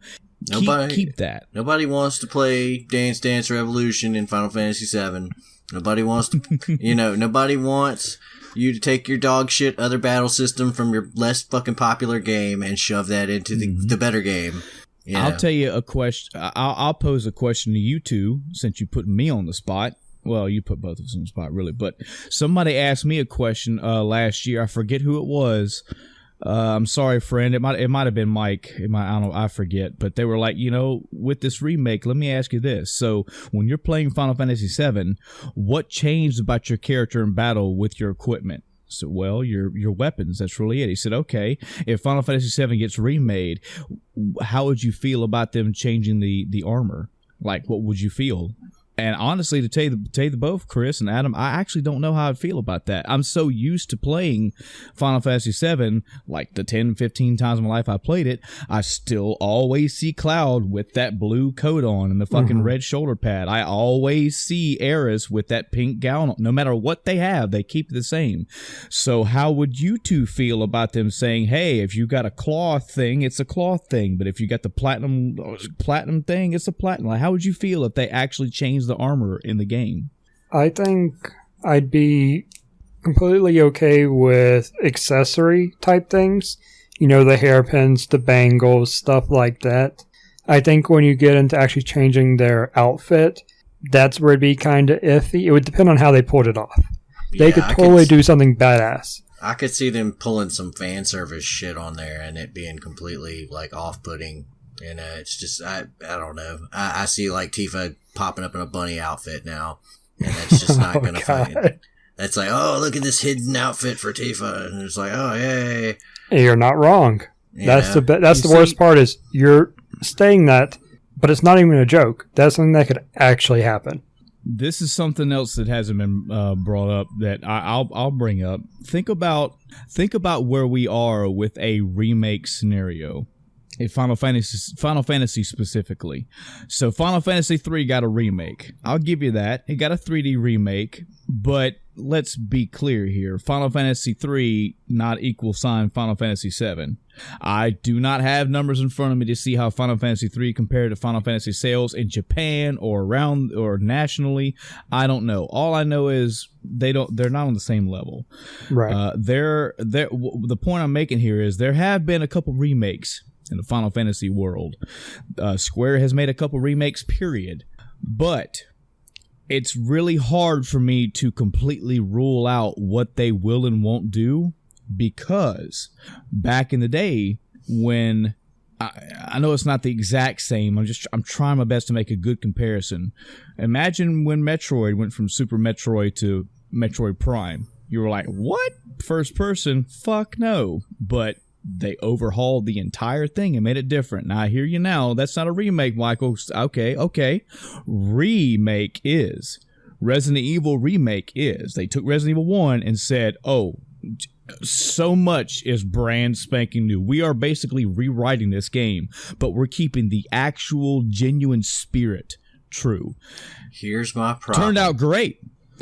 Keep that. Nobody wants to play Dance Dance Revolution in Final Fantasy VII. Nobody wants to... nobody wants... you to take your dog shit other battle system from your less fucking popular game and shove that into the better game. I'll tell you a question. I'll pose a question to you two, since you put me on the spot. Well, you put both of us on the spot, really. But somebody asked me a question last year. I forget who it was. I'm sorry, friend. It might have been Mike. I forget. But they were like, with this remake, let me ask you this. So when you're playing Final Fantasy VII, what changed about your character in battle with your equipment? So, well, your weapons. That's really it. He said, okay, if Final Fantasy VII gets remade, how would you feel about them changing the armor? Like, what would you feel? And honestly, to tell you both, Chris and Adam, I actually don't know how I'd feel about that. I'm so used to playing Final Fantasy VII, like the 10, 15 times in my life I played it, I still always see Cloud with that blue coat on and the fucking red shoulder pad. I always see Aeris with that pink gown on. No matter what they have, they keep it the same. So how would you two feel about them saying, hey, if you got a cloth thing, it's a cloth thing, but if you got the platinum thing, it's a platinum? Like, how would you feel if they actually changed the armor in the game? I think I'd be completely okay with accessory type things. The hairpins, the bangles, stuff like that. I think when you get into actually changing their outfit, that's where it'd be kind of iffy. It would depend on how they pulled it off. They could totally do something badass. I could see them pulling some fan service shit on there and it being completely like off-putting. And it's just, I don't know. I see like Tifa popping up in a bunny outfit now, and that's just not going to find. That's like, oh, look at this hidden outfit for Tifa, and it's like, oh, yay. You're not wrong. That's the worst part is you're saying that, but it's not even a joke. That's something that could actually happen. This is something else that hasn't been brought up that I'll bring up. Think about where we are with a remake scenario. In Final Fantasy specifically. So Final Fantasy 3 got a remake. I'll give you that. It got a 3D remake, but let's be clear here. Final Fantasy 3 not equal sign Final Fantasy 7. I do not have numbers in front of me to see how Final Fantasy 3 compared to Final Fantasy sales in Japan or around or nationally. I don't know. All I know is they're not on the same level. Right. The point I'm making here is there have been a couple remakes in the Final Fantasy world. Square has made a couple remakes, period. But it's really hard for me to completely rule out what they will and won't do, because back in the day when I know it's not the exact same, I'm trying my best to make a good comparison. Imagine when Metroid went from Super Metroid to Metroid Prime. You were like, what? First person? Fuck no. But they overhauled the entire thing and made it different. Now, I hear you now. That's not a remake, Michael. Okay. Remake is. Resident Evil Remake is. They took Resident Evil 1 and said, oh, so much is brand spanking new. We are basically rewriting this game, but we're keeping the actual genuine spirit true. Here's my problem. Turned out great.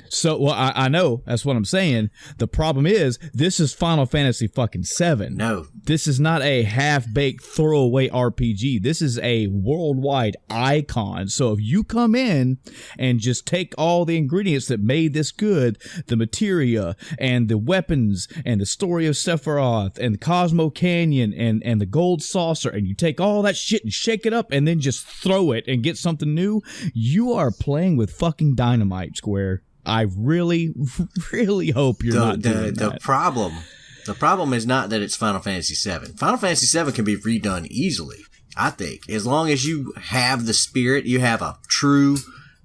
So, well, I know that's what I'm saying. The problem is, this is Final Fantasy fucking 7. No. This is not a half-baked throwaway RPG. This is a worldwide icon. So if you come in and just take all the ingredients that made this good, the materia and the weapons and the story of Sephiroth and the Cosmo Canyon and the gold saucer, and you take all that shit and shake it up and then just throw it and get something new, you are playing with fucking dynamite, Square. I really, really hope you're not doing that. The problem is not that it's Final Fantasy VII. Final Fantasy VII can be redone easily, I think. As long as you have the spirit, you have a true,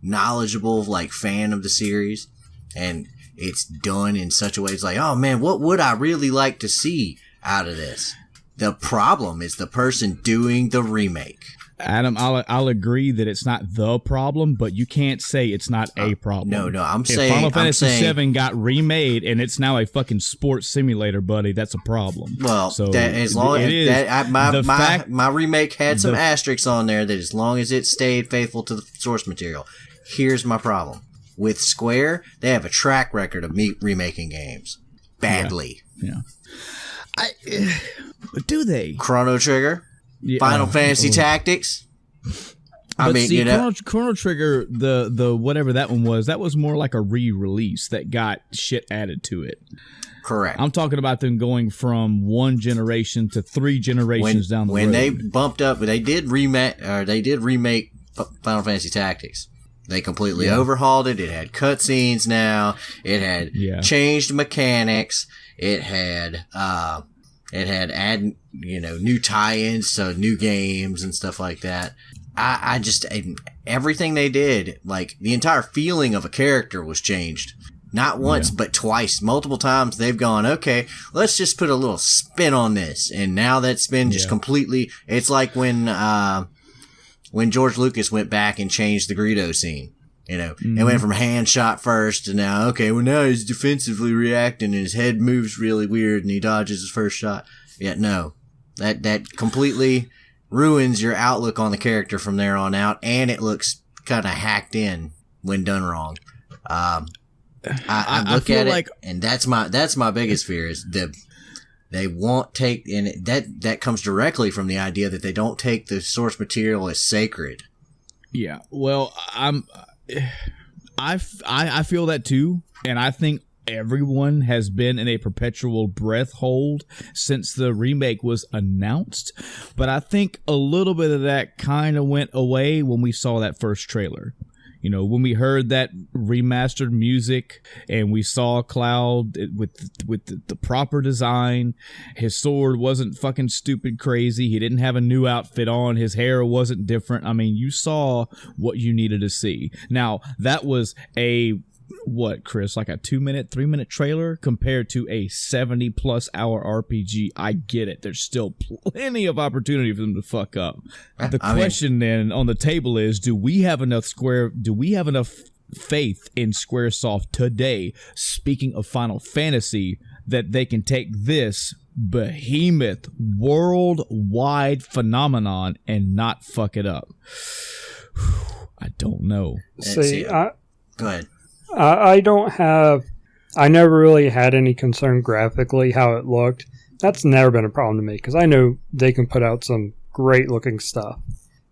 knowledgeable, like, fan of the series, and it's done in such a way, it's like, oh man, what would I really like to see out of this? The problem is the person doing the remake. Adam, I'll agree that it's not the problem, but you can't say it's not a problem. No, I'm if saying Final Fantasy VII got remade and it's now a fucking sports simulator, buddy, that's a problem. Well, so that, as long as that, my remake had some asterisks on there that as long as it stayed faithful to the source material. Here's my problem with Square: they have a track record of remaking games badly. Yeah. Do they? Chrono Trigger. Yeah, Final Fantasy Tactics. Chrono Trigger, the whatever that one was, that was more like a re-release that got shit added to it. Correct. I'm talking about them going from one generation to 3 generations down the road. When they bumped up, they did remake Final Fantasy Tactics. They completely overhauled it. It had cutscenes now. It had changed mechanics. It had add, new tie-ins to new games and stuff like that. I just, everything they did, like, the entire feeling of a character was changed. Not once, but twice. Multiple times they've gone, okay, let's just put a little spin on this. And now that spin just completely, it's like when George Lucas went back and changed the Greedo scene. It went from hand shot first to now he's defensively reacting and his head moves really weird and he dodges his first shot. Yeah, no. That completely ruins your outlook on the character from there on out, and it looks kind of hacked in when done wrong. I look at it, and that's my biggest fear is they won't take, and that comes directly from the idea that they don't take the source material as sacred. Yeah, well, I feel that too, and I think everyone has been in a perpetual breath hold since the remake was announced. But I think a little bit of that kind of went away when we saw that first trailer. You know, when we heard that remastered music and we saw Cloud with the proper design, his sword wasn't fucking stupid crazy. He didn't have a new outfit on. His hair wasn't different. I mean, you saw what you needed to see. Now, that was what, Chris, like a 2-minute, 3-minute trailer compared to a 70+ hour RPG. I get it. There's still plenty of opportunity for them to fuck up. The question then on the table is, do we have enough faith in Squaresoft today, speaking of Final Fantasy, that they can take this behemoth worldwide phenomenon and not fuck it up? I don't know. See, go ahead. I never really had any concern graphically how it looked. That's never been a problem to me because I know they can put out some great looking stuff.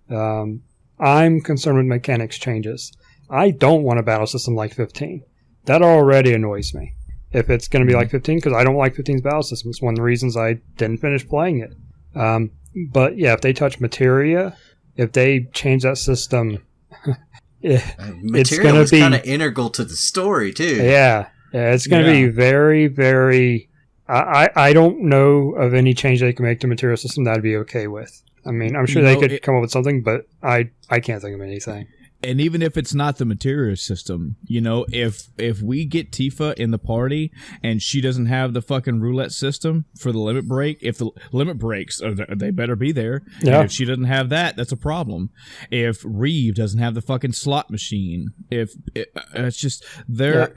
I'm concerned with mechanics changes. I don't want a battle system like 15. That already annoys me. If it's going to be like 15, because I don't like 15's battle system. It's one of the reasons I didn't finish playing it. But yeah, if they touch materia, if they change that system... Material is kind of integral to the story too. Yeah, it's going to be very, very. I don't know of any change they can make to material system that I'd be okay with. I mean, I'm sure they could come up with something, but I can't think of anything. And even if it's not the material system, you know, if we get Tifa in the party and she doesn't have the fucking roulette system for the limit break, if the limit breaks, they better be there. Yeah. And if she doesn't have that, that's a problem. If Reeve doesn't have the fucking slot machine, it's just there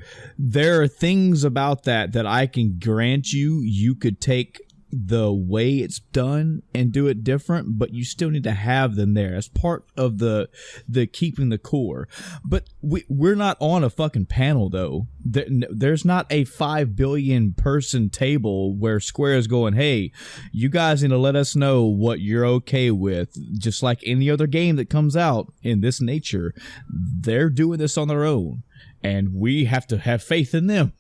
are things about that I can grant you could take the way it's done and do it different, but you still need to have them there as part of the keeping the core. But we're not on a fucking panel though. There's not a 5 billion person table where Square is going, hey, you guys need to let us know what you're okay with. Just like any other game that comes out in this nature, they're doing this on their own. And we have to have faith in them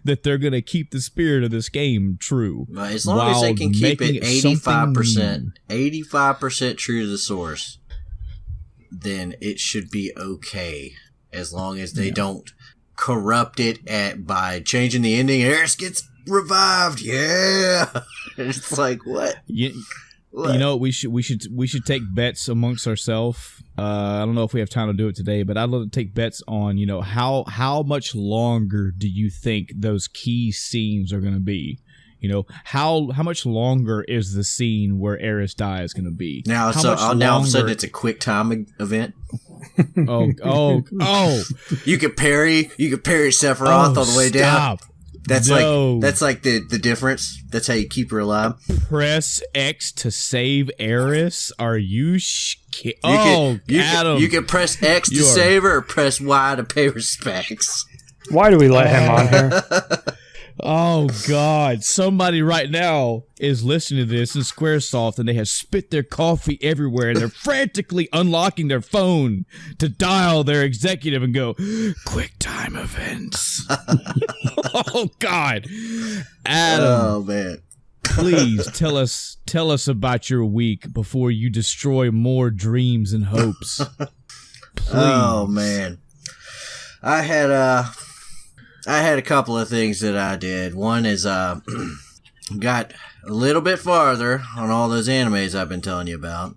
that they're going to keep the spirit of this game true. As long as they can keep it 85% true to the source, then it should be okay. As long as they don't corrupt it by changing the ending. Aeris gets revived. Yeah. It's like, what? You know, we should take bets amongst ourselves. I don't know if we have time to do it today, but I'd love to take bets on, you know, how much longer do you think those key scenes are going to be? You know, how much longer is the scene where Aeris dies going to be? Now, now all of a sudden it's a quick time event. Oh! You could parry Sephiroth all the way down. That's like the difference. That's how you keep her alive. Press X to save Aeris. Are you Adam. You can press X to save her or press Y to pay respects. Why do we let him on here? Oh, God. Somebody right now is listening to this in Squaresoft and they have spit their coffee everywhere and they're frantically unlocking their phone to dial their executive and go, quick time events. Oh, God. Adam. Oh, man. Please tell us about your week before you destroy more dreams and hopes. Please. Oh, man. I had a couple of things that I did. One is got a little bit farther on all those animes I've been telling you about.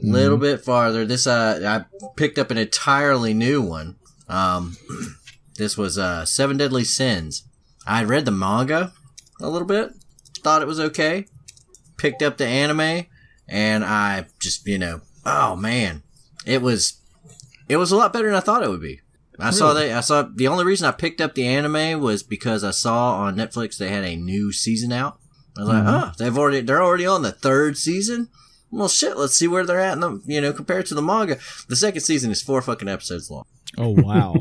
A little bit farther. This I picked up an entirely new one. This was 7 Deadly Sins. I read the manga a little bit. Thought it was okay. Picked up the anime, and I just, oh man, it was a lot better than I thought it would be. I saw the only reason I picked up the anime was because I saw on Netflix they had a new season out. I was like, they're already on the 3rd season? Well, shit, let's see where they're at compared to the manga. The 2nd season is 4 fucking episodes long. Oh, wow.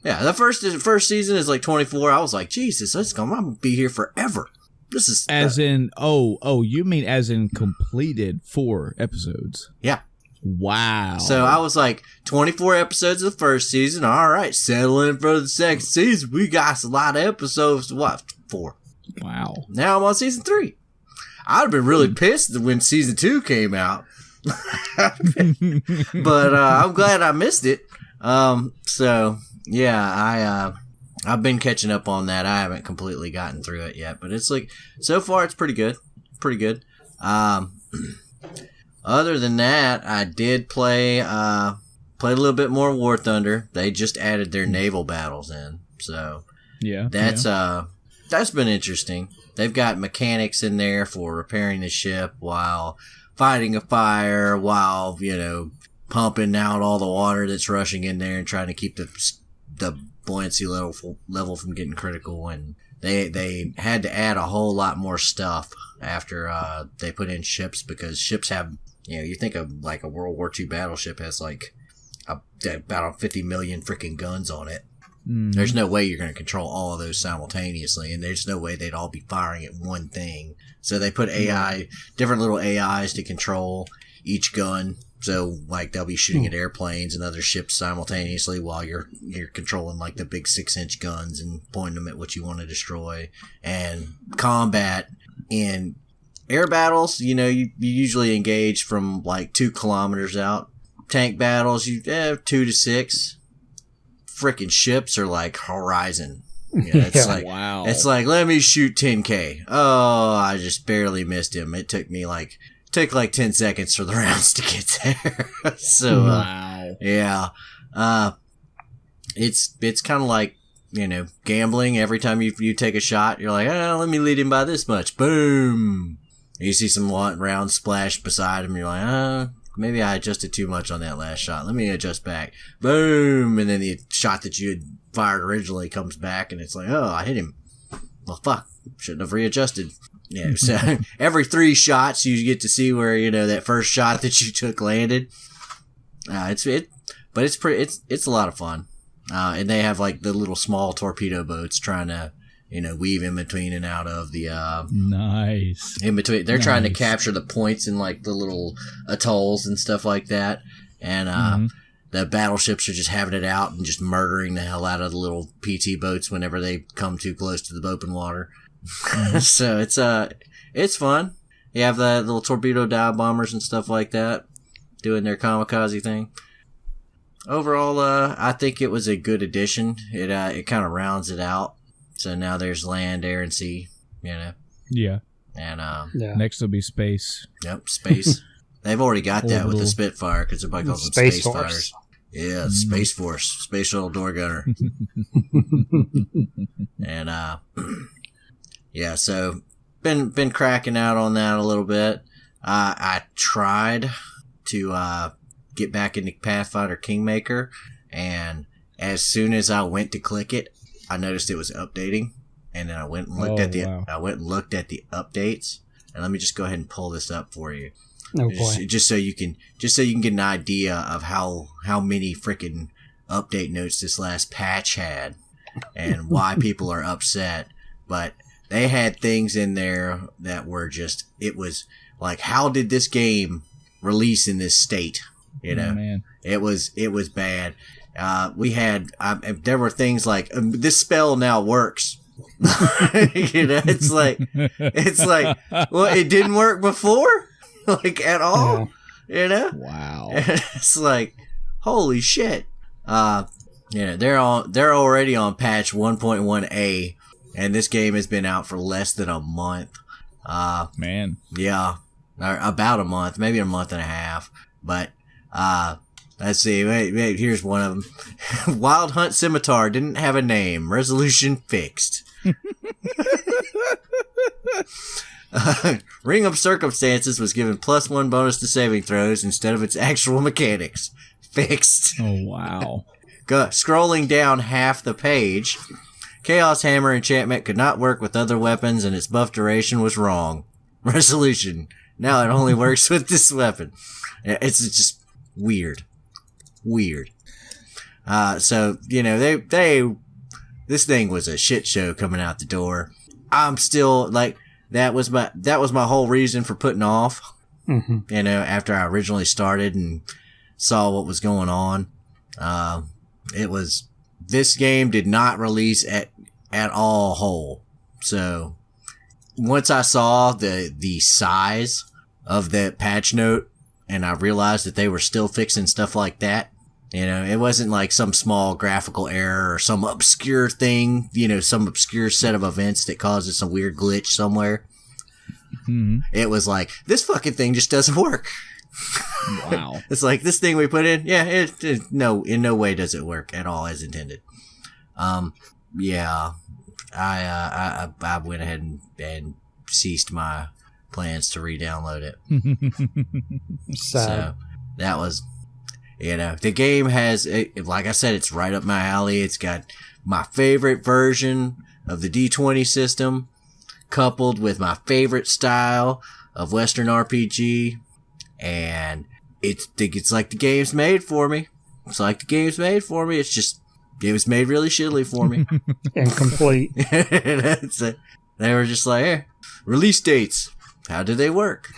Yeah, the first season is like 24. I was like, Jesus, I'm going to be here forever. This is... you mean as in completed 4 episodes? Yeah. Wow. So I was like, 24 episodes of the first season. All right, settle in for the second season. We got a lot of episodes to watch for. Wow. Now I'm on season 3. I'd have been really pissed when season 2 came out. But I'm glad I missed it. So yeah, I've been catching up on that. I haven't completely gotten through it yet, but it's like, so far it's pretty good. Pretty good. Other than that, I did play a little bit more War Thunder. They just added their naval battles in. So yeah, that's been interesting. They've got mechanics in there for repairing the ship while fighting a fire, while, pumping out all the water that's rushing in there and trying to keep the buoyancy level from getting critical. And they had to add a whole lot more stuff after they put in ships, because ships have, you think of like a World War II battleship has like about 50 million freaking guns on it. Mm. There's no way you're going to control all of those simultaneously, and there's no way they'd all be firing at one thing. So they put different little AIs to control each gun. So like they'll be shooting at airplanes and other ships simultaneously while you're controlling like the big 6-inch guns and pointing them at what you want to destroy. And combat in air battles, you usually engage from like 2 kilometers out. Tank battles, 2 to 6. Freaking ships are like horizon. It's like, wow. It's like, let me shoot 10K. Oh, I just barely missed him. It took me like 10 seconds for the rounds to get there. So, wow. Yeah. It's kind of like, gambling. Every time you take a shot, you're like, let me lead him by this much. Boom. You see some rounds splash beside him. You're like, maybe I adjusted too much on that last shot. Let me adjust back. Boom. And then the shot that you had fired originally comes back, and it's like, oh, I hit him. Well, fuck. Shouldn't have readjusted. Yeah. So every 3 shots, you get to see where, that first shot that you took landed. But it's a lot of fun. And they have like the little small torpedo boats trying to, weave in between and out of the, nice. In between. They're trying to capture the points in like the little atolls and stuff like that. And, the battleships are just having it out and just murdering the hell out of the little PT boats whenever they come too close to the open water. So it's fun. You have the little torpedo dive bombers and stuff like that doing their kamikaze thing. Overall, I think it was a good addition. It kind of rounds it out. So now there's land, air, and sea, Yeah. And, Next will be space. Yep, space. They've already got that with the Spitfire, because everybody calls them Space Fires. Yeah, Space Force, Space Shuttle Door Gunner. And, yeah, so been cracking out on that a little bit. I tried to get back into Pathfinder Kingmaker, and as soon as I went to click it, I noticed it was updating, and then I went and looked at the updates. And let me just go ahead and pull this up for you. Oh boy. Just so you can get an idea of how many freaking update notes this last patch had and why people are upset. But they had things in there that were just, it was like, how did this game release in this state? Oh, man. It was bad. There were things like, this spell now works. It's like, well, it didn't work before, like at all. Wow. It's like, holy shit. They're already on patch 1.1a, and this game has been out for less than a month. Man. Yeah, or about a month, maybe a month and a half. But let's see. Wait, here's one of them. Wild Hunt Scimitar didn't have a name. Resolution fixed. Ring of Circumstances was given +1 bonus to saving throws instead of its actual mechanics. Fixed. Oh, wow. Scrolling down half the page, Chaos Hammer enchantment could not work with other weapons, and its buff duration was wrong. Resolution. Now it only works with this weapon. It's just weird. So, this thing was a shit show coming out the door. I'm still like, that was my whole reason for putting off You know, after I originally started and saw what was going on, this game did not release at all whole. So once I saw the size of that patch note and I realized that they were still fixing stuff like that, you know, it wasn't like some small graphical error or some obscure thing, you know, some obscure set of events that causes some weird glitch somewhere. Mm-hmm. It was like, this fucking thing just doesn't work. Wow. It's like, this thing we put in, no, in no way does it work at all as intended. Yeah, I went ahead and ceased my plans to re-download it. So that was, you know, the game has, like I said, it's right up my alley. It's got my favorite version of the D20 system, coupled with my favorite style of Western RPG, and it's like the game's made for me. It's like the game's made for me. It's just, it was made really shittily for me. Incomplete. That's it. They were just like, hey, release dates. How do they work?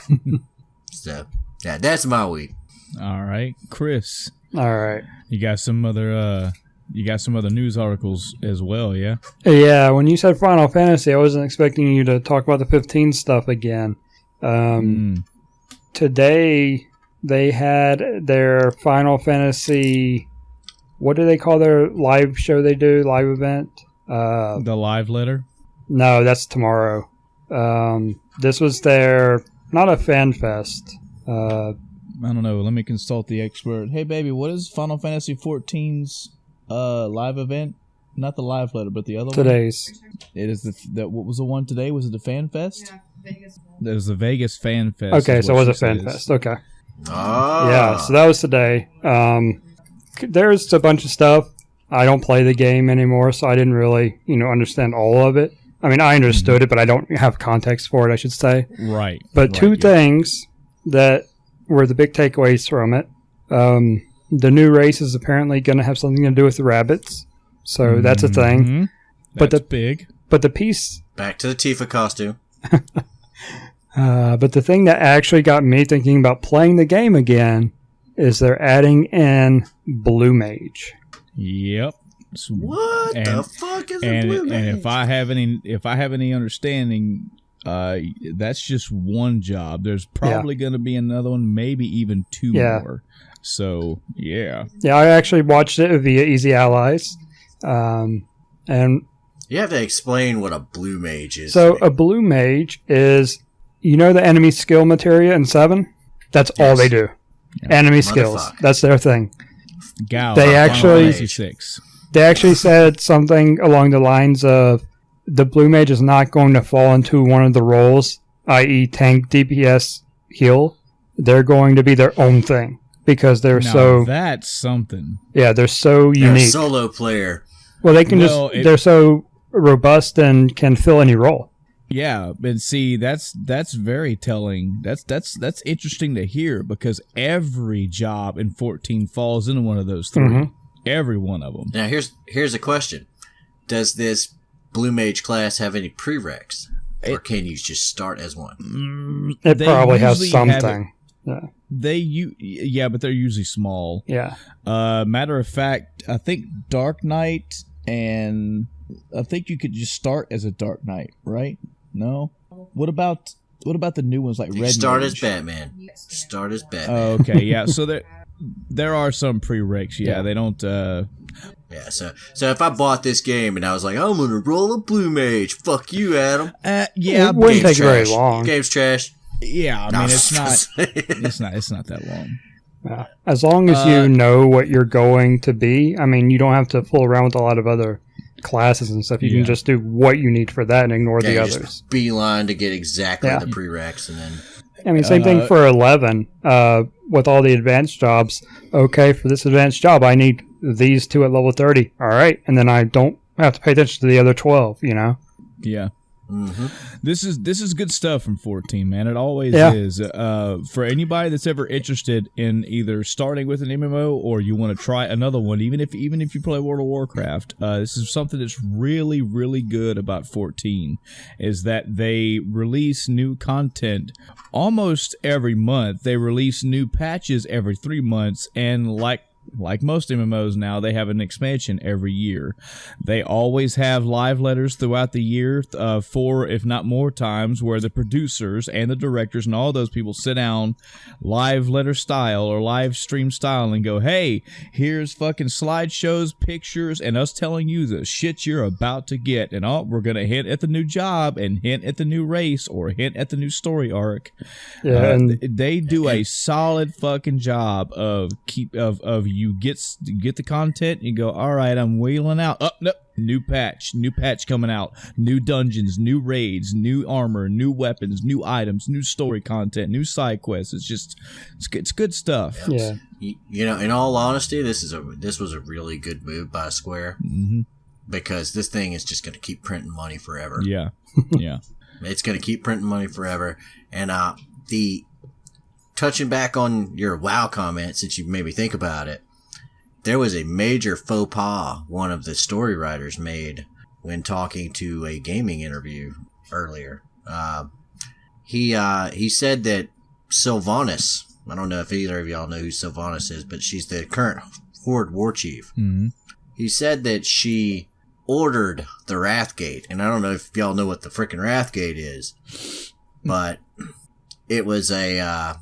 So, yeah, that's my week. All right, Chris. All right. You got some other news articles as well, yeah? Yeah, when you said Final Fantasy, I wasn't expecting you to talk about the 15 stuff again. Today, they had their Final Fantasy, what do they call their live show they do, live event? The live letter? No, that's tomorrow. This was their, not a fan fest. I don't know. Let me consult the expert. Hey, baby, what is Final Fantasy 14's live event? Not the live letter, but the other Today's. one? It is what was the one today? Was it the Fan Fest? Yeah, Vegas. It was the Vegas Fan Fest. Okay, so it was a Fan Fest. Okay. Oh. Yeah, so that was today. There's a bunch of stuff. I don't play the game anymore, so I didn't really, understand all of it. I mean, I understood it, but I don't have context for it, I should say. Right. But two things that were the big takeaways from it. The new race is apparently going to have something to do with the rabbits. So that's a thing. That's big. But the piece... Back to the Tifa costume. But the thing that actually got me thinking about playing the game again is they're adding in Blue Mage. Yep. What the fuck is a Blue Mage? And if I have any understanding, that's just one job. There's probably going to be another one, maybe even two more. So, yeah. Yeah, I actually watched it via Easy Allies. And you have to explain what a Blue Mage is. So, a Blue Mage is, the enemy skill materia in 7? That's all they do. Yeah. Enemy skills. That's their thing. They actually said something along the lines of the Blue Mage is not going to fall into one of the roles, i.e. tank, DPS, heal. They're going to be their own thing because they're that's something. Yeah, they're so unique. They're a solo player. Well, they can they're so robust and can fill any role. Yeah, and see, that's very telling. That's interesting to hear because every job in 14 falls into one of those three. Mm-hmm. Every one of them. Now, here's a question: does this Blue Mage class have any prereqs, or can you just start as one? It probably has something. Yeah, but they're usually small. Yeah. Matter of fact, I think Dark Knight, and I think you could just start as a Dark Knight, right? No. What about the new ones like Red Start Mage? As Batman. Start as Batman. Oh, okay, yeah. So there are some prereqs. Yeah, they don't. Yeah. So if I bought this game and I was like, I'm gonna roll a Blue Mage, fuck you, Adam. Yeah, it wouldn't take very long. Game's trash. Yeah, I mean it's not. It's not that long. Yeah. As long as you know what you're going to be. I mean, you don't have to fool around with a lot of other classes and stuff. You can just do what you need for that and ignore the others. Just beeline to get exactly the prereqs, and then. I mean, same thing for 11. With all the advanced jobs. Okay, for this advanced job, I need these 2 at level 30. All right, and then I don't have to pay attention to the other 12. Yeah. Mm-hmm. This is good stuff from 14, man. It always is. For anybody that's ever interested in either starting with an MMO or you want to try another one, even if you play World of Warcraft, this is something that's really, really good about 14, is that they release new content almost every month. They release new patches every 3 months, and like most MMOs now, they have an expansion every year. They always have live letters throughout the year, 4, if not more times, where the producers and the directors and all those people sit down live letter style or live stream style and go, hey, here's fucking slideshows, pictures, and us telling you the shit you're about to get. And we're going to hint at the new job and hint at the new race or hint at the new story arc. Yeah, and they do a solid fucking job of you get the content and you go, all right, I'm wheeling out. Oh, no, new patch coming out, new dungeons, new raids, new armor, new weapons, new items, new story content, new side quests. It's good stuff. Yeah. You know, in all honesty, this was a really good move by Square, because this thing is just going to keep printing money forever. Yeah. Yeah. It's going to keep printing money forever. And touching back on your WoW comment, since you made me think about it, there was a major faux pas one of the story writers made when talking to a gaming interview earlier. He said that Sylvanas, I don't know if either of y'all know who Sylvanas is, but she's the current Horde war chief. Mm-hmm. He said that she ordered the Wrathgate, and I don't know if y'all know what the frickin' Wrathgate is, but it was a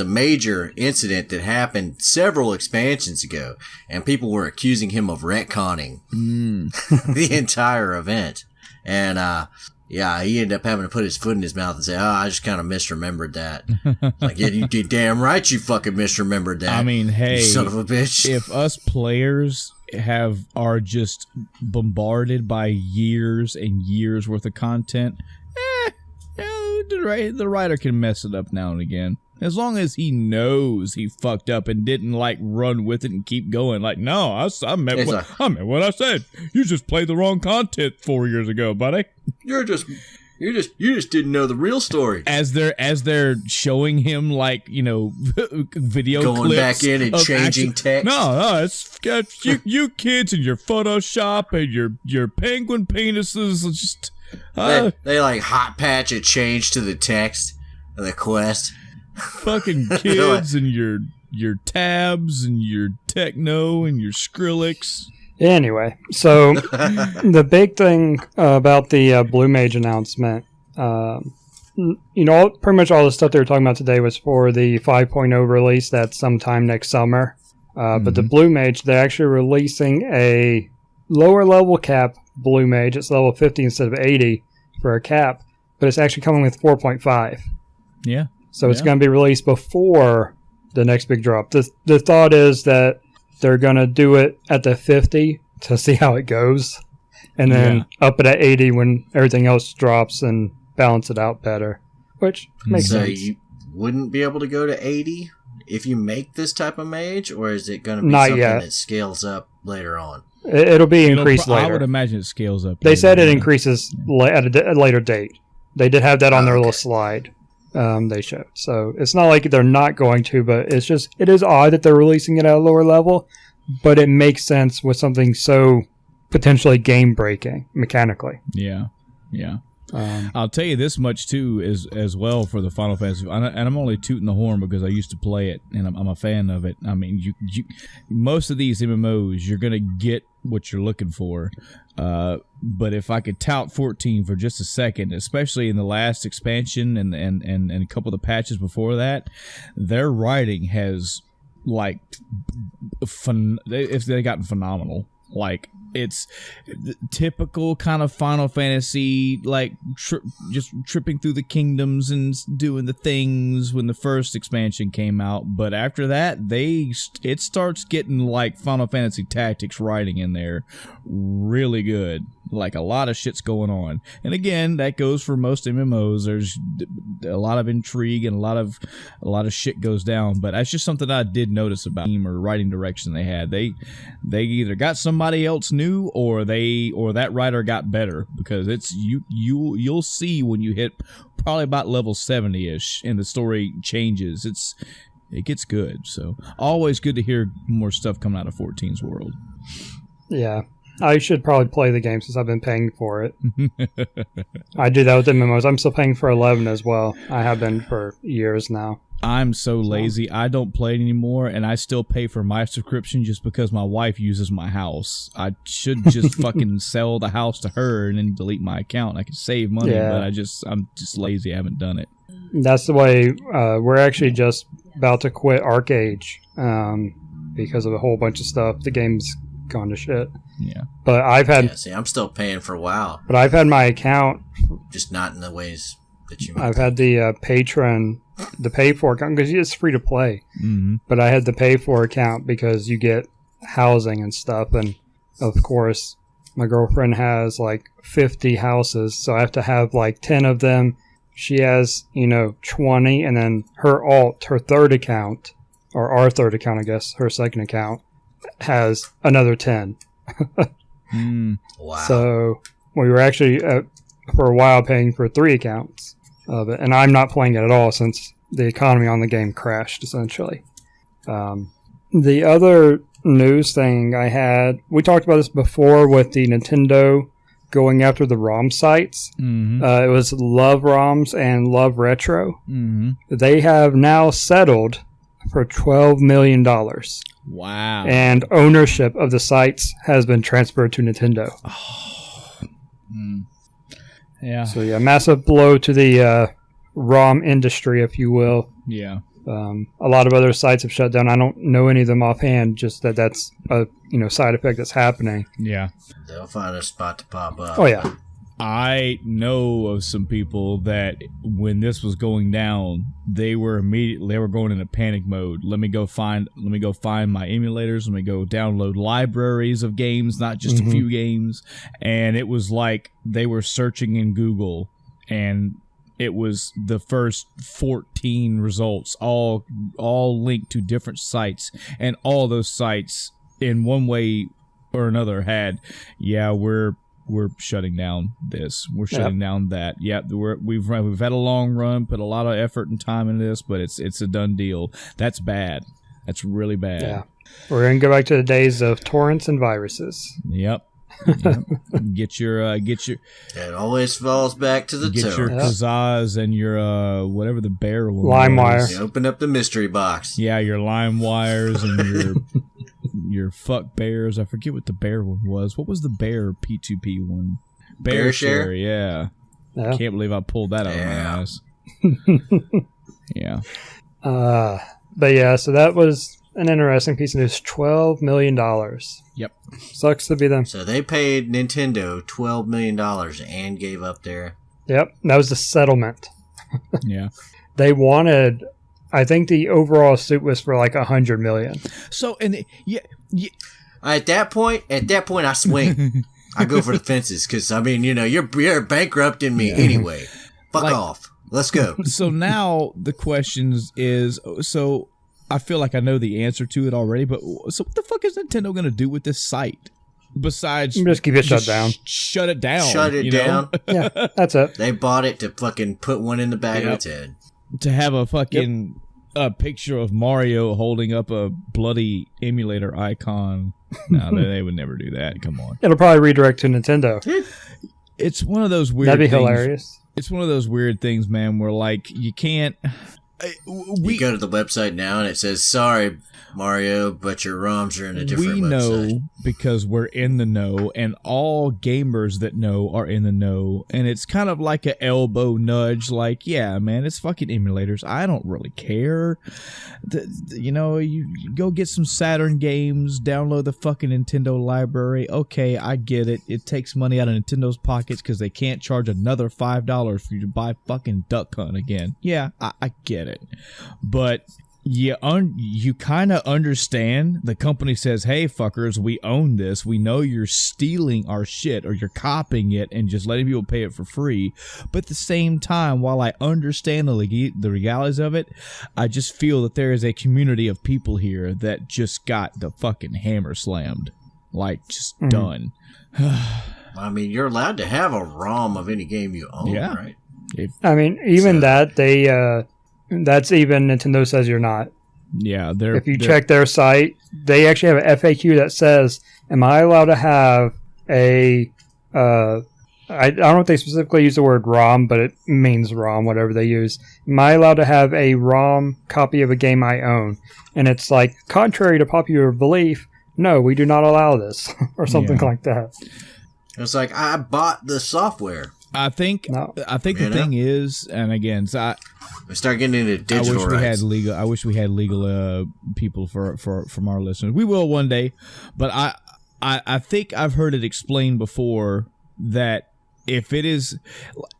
major incident that happened several expansions ago, and people were accusing him of retconning the entire event. And he ended up having to put his foot in his mouth and say, I just kind of misremembered that. Like, yeah, you did damn right you fucking misremembered that. I mean, hey, you son of a bitch. If us players are just bombarded by years and years worth of content, the writer can mess it up now and again. As long as he knows he fucked up and didn't like run with it and keep going. Like, no, I meant what I said. You just played the wrong content 4 years ago, buddy. You just didn't know the real story. As they're showing him, like, you know, video going clips back in and changing text. No, it's you kids and your Photoshop and your penguin penises. Just they like hot patch a change to the text of the quest. Fucking kids and your tabs and your techno and your Skrillex. Anyway, so the big thing about the Blue Mage announcement, pretty much all the stuff they were talking about today was for the 5.0 release that's sometime next summer. But the Blue Mage, they're actually releasing a lower level cap Blue Mage. It's level 50 instead of 80 for a cap, but it's actually coming with 4.5. Yeah. So it's going to be released before the next big drop. The thought is that they're going to do it at the 50 to see how it goes, and then up it at 80 when everything else drops and balance it out better, which makes sense. So you wouldn't be able to go to 80 if you make this type of mage, or is it going to be something that scales up later on? It'll be increased later. I would imagine it scales up. They said it increases at a later date. They did have that on their little slide. They showed. So it's not like they're not going to, but it is odd that they're releasing it at a lower level, but it makes sense with something so potentially game breaking mechanically. Yeah. I'll tell you this much too, as well for the Final Fantasy, and I'm only tooting the horn because I used to play it and I'm a fan of it. I mean, you most of these MMOs, you're gonna get what you're looking for. But if I could tout 14 for just a second, especially in the last expansion and a couple of the patches before that, their writing has they've gotten phenomenal. Like, it's typical kind of Final Fantasy, like just tripping through the kingdoms and doing the things when the first expansion came out. But after that, it starts getting like Final Fantasy Tactics writing in there, really good. Like a lot of shit's going on. And again, that goes for most MMOs. There's a lot of intrigue and a lot of shit goes down. But that's just something I did notice about them or writing direction they had. They either got somebody else new or that writer got better, because it's you'll see when you hit probably about level 70-ish and the story changes. It gets good. So always good to hear more stuff coming out of 14's world. Yeah. I should probably play the game since I've been paying for it. I do that with MMOs. I'm still paying for 11 as well. I have been for years now. I'm so lazy. I don't play it anymore, and I still pay for my subscription just because my wife uses my house. I should just fucking sell the house to her and then delete my account. I could save money, but I'm just lazy. I haven't done it. That's the way. We're actually just about to quit ArcAge because of a whole bunch of stuff. The game's gone to shit. Yeah. But I've had... Yeah, see, I'm still paying for WoW. But I've had my account... Just not in the ways that you... I've had the Patreon, the pay-for account, because it's free to play. Mm-hmm. But I had the pay-for account because you get housing and stuff. And, of course, my girlfriend has, 50 houses. So I have to have, 10 of them. She has, 20. And then her third account, or our third account, I guess, her second account, has another 10. Wow. So we were actually for a while paying for 3 accounts of it, and I'm not playing it at all since the economy on the game crashed essentially. The other news thing I had, we talked about this before with the Nintendo going after the ROM sites. Mm-hmm. It was Love ROMs and Love Retro. Mm-hmm. They have now settled for $12 million. Wow. And ownership of the sites has been transferred to Nintendo. Yeah. So, yeah, massive blow to the ROM industry, if you will. Yeah. A lot of other sites have shut down. I don't know any of them offhand, just that's a side effect that's happening. Yeah. They'll find a spot to pop up. Oh, yeah. I know of some people that when this was going down, they were going into panic mode. Let me go find my emulators. Let me go download libraries of games, not just a few games. And it was like they were searching in Google, and it was the first 14 results, all linked to different sites, and all those sites in one way or another had, we're shutting down this. We're shutting down that. Yeah, we've had a long run, put a lot of effort and time into this, but it's a done deal. That's bad. That's really bad. Yeah, we're gonna go back to the days of torrents and viruses. Yep. Get your. It always falls back to the Get your Kazaz and your whatever the bear one. LimeWire. You open up the mystery box. Yeah, your LimeWires and your fuck bears. I forget what the bear one was. What was the bear P2P one? Bear share. Yeah. Can't believe I pulled that out of my ass. Yeah. But yeah, so that was an interesting piece of news. $12 million. Yep. Sucks to be them. So they paid Nintendo $12 million and gave up their... Yep. That was the settlement. Yeah. They wanted... I think the overall suit was for $100 million. So, and at that point, I swing. I go for the fences because you're bankrupting me anyway. Fuck off. Let's go. So now the question is, so I feel like I know the answer to it already, but so what the fuck is Nintendo going to do with this site? Besides, just keep it shut down. Shut it down. Shut it down. Yeah, that's it. They bought it to fucking put one in the back of its head. To have a fucking picture of Mario holding up a bloody emulator icon. No, they would never do that. Come on. It'll probably redirect to Nintendo. It's one of those weird That'd be things. Hilarious. It's one of those weird things, man, where you can't... You go to the website now and it says, sorry, Mario, but your ROMs are in a different website. We know because we're in the know, and all gamers that know are in the know, and it's kind of like an elbow nudge, yeah, man, it's fucking emulators. I don't really care. You go get some Saturn games, download the fucking Nintendo library. Okay, I get it. It takes money out of Nintendo's pockets because they can't charge another $5 for you to buy fucking Duck Hunt again. Yeah, I get it. But you kind of understand. The company says, hey, fuckers, we own this. We know you're stealing our shit or you're copying it and just letting people pay it for free. But at the same time, while I understand the realities of it, I just feel that there is a community of people here that just got the fucking hammer slammed. Like, just done. I mean, you're allowed to have a ROM of any game you own, right? I mean, even that's even Nintendo says you're not. Yeah, if you check their site, they actually have an FAQ that says, "Am I allowed to have a?" I don't know if they specifically use the word ROM, but it means ROM, whatever they use. Am I allowed to have a ROM copy of a game I own? And it's like, contrary to popular belief, no, we do not allow this, or something like that. It's like, I bought the software. I think the thing is, and again, so we start getting into digital rights. I wish we had legal people from our listeners. We will one day, but I think I've heard it explained before that if it is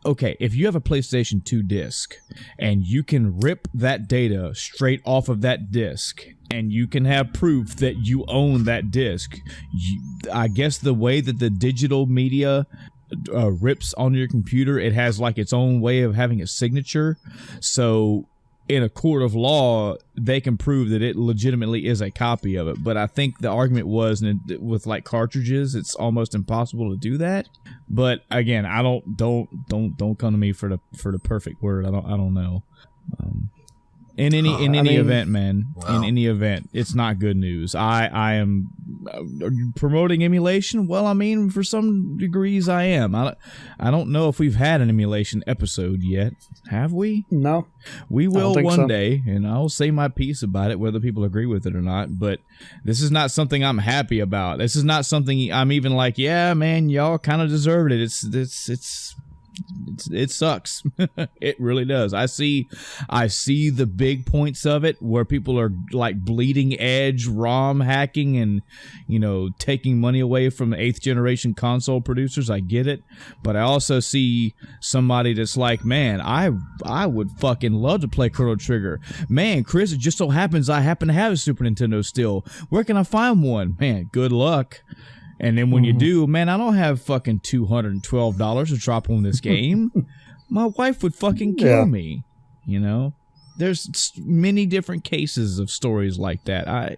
okay, if you have a PlayStation 2 disc and you can rip that data straight off of that disc and you can have proof that you own that disc, I guess the way that the digital media rips on your computer, it has like its own way of having a signature. So in a court of law, they can prove that it legitimately is a copy of it. But I think the argument was with like cartridges, it's almost impossible to do that. But again, I don't come to me for the perfect word. I don't know. In any event, man. Wow. In any event, it's not good news. I am promoting emulation. Well, I mean, for some degrees, I am. I don't know if we've had an emulation episode yet. Have we? No. We will one day, and I'll say my piece about it, whether people agree with it or not. But this is not something I'm happy about. This is not something I'm even like, yeah, man, y'all kind of deserved it. It sucks. It really does. I see the big points of it where people are like bleeding edge ROM hacking and, taking money away from 8th generation console producers. I get it. But I also see somebody that's like, man, I would fucking love to play Chrono Trigger. Man, Chris, it just so happens I happen to have a Super Nintendo still. Where can I find one? Man, good luck. And then when you do, man, I don't have fucking $212 to drop on this game. My wife would fucking kill me, There's many different cases of stories like that.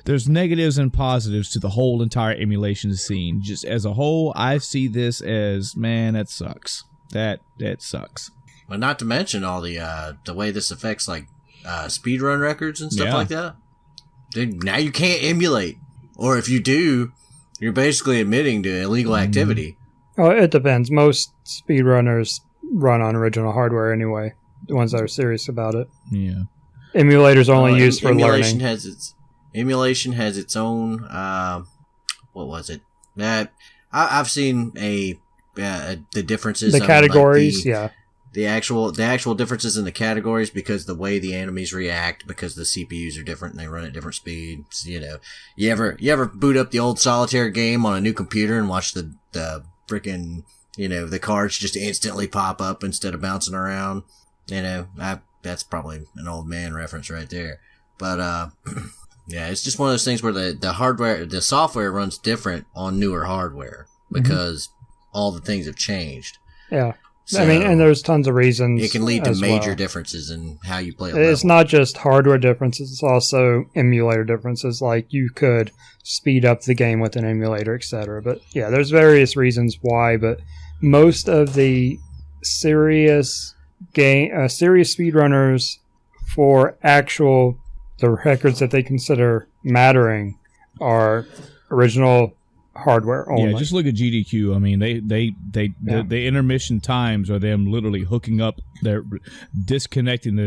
There's negatives and positives to the whole entire emulation scene. Just as a whole, I see this as, man, that sucks. That sucks. But not to mention all the way this affects like speedrun records and stuff like that. Dude, now you can't emulate, or if you do, you're basically admitting to illegal activity. Oh, it depends. Most speedrunners run on original hardware anyway. The ones that are serious about it. Yeah. Emulators only used for learning. Emulation has its own. What was it? I've seen the differences. The categories, The actual differences in the categories, because the way the enemies react, because the CPUs are different and they run at different speeds. You ever boot up the old solitaire game on a new computer and watch the freaking the cards just instantly pop up instead of bouncing around? That's probably an old man reference right there. But it's just one of those things where the software runs different on newer hardware because all the things have changed. Yeah. So I mean, and there's tons of reasons. It can lead to major differences in how you play a level. It's not just hardware differences, it's also emulator differences. Like, you could speed up the game with an emulator, etc. But yeah, there's various reasons why, but most of the serious speedrunners for the records that they consider mattering are original hardware only. Yeah, just look at GDQ. I mean, the intermission times are them literally hooking up, they're disconnecting the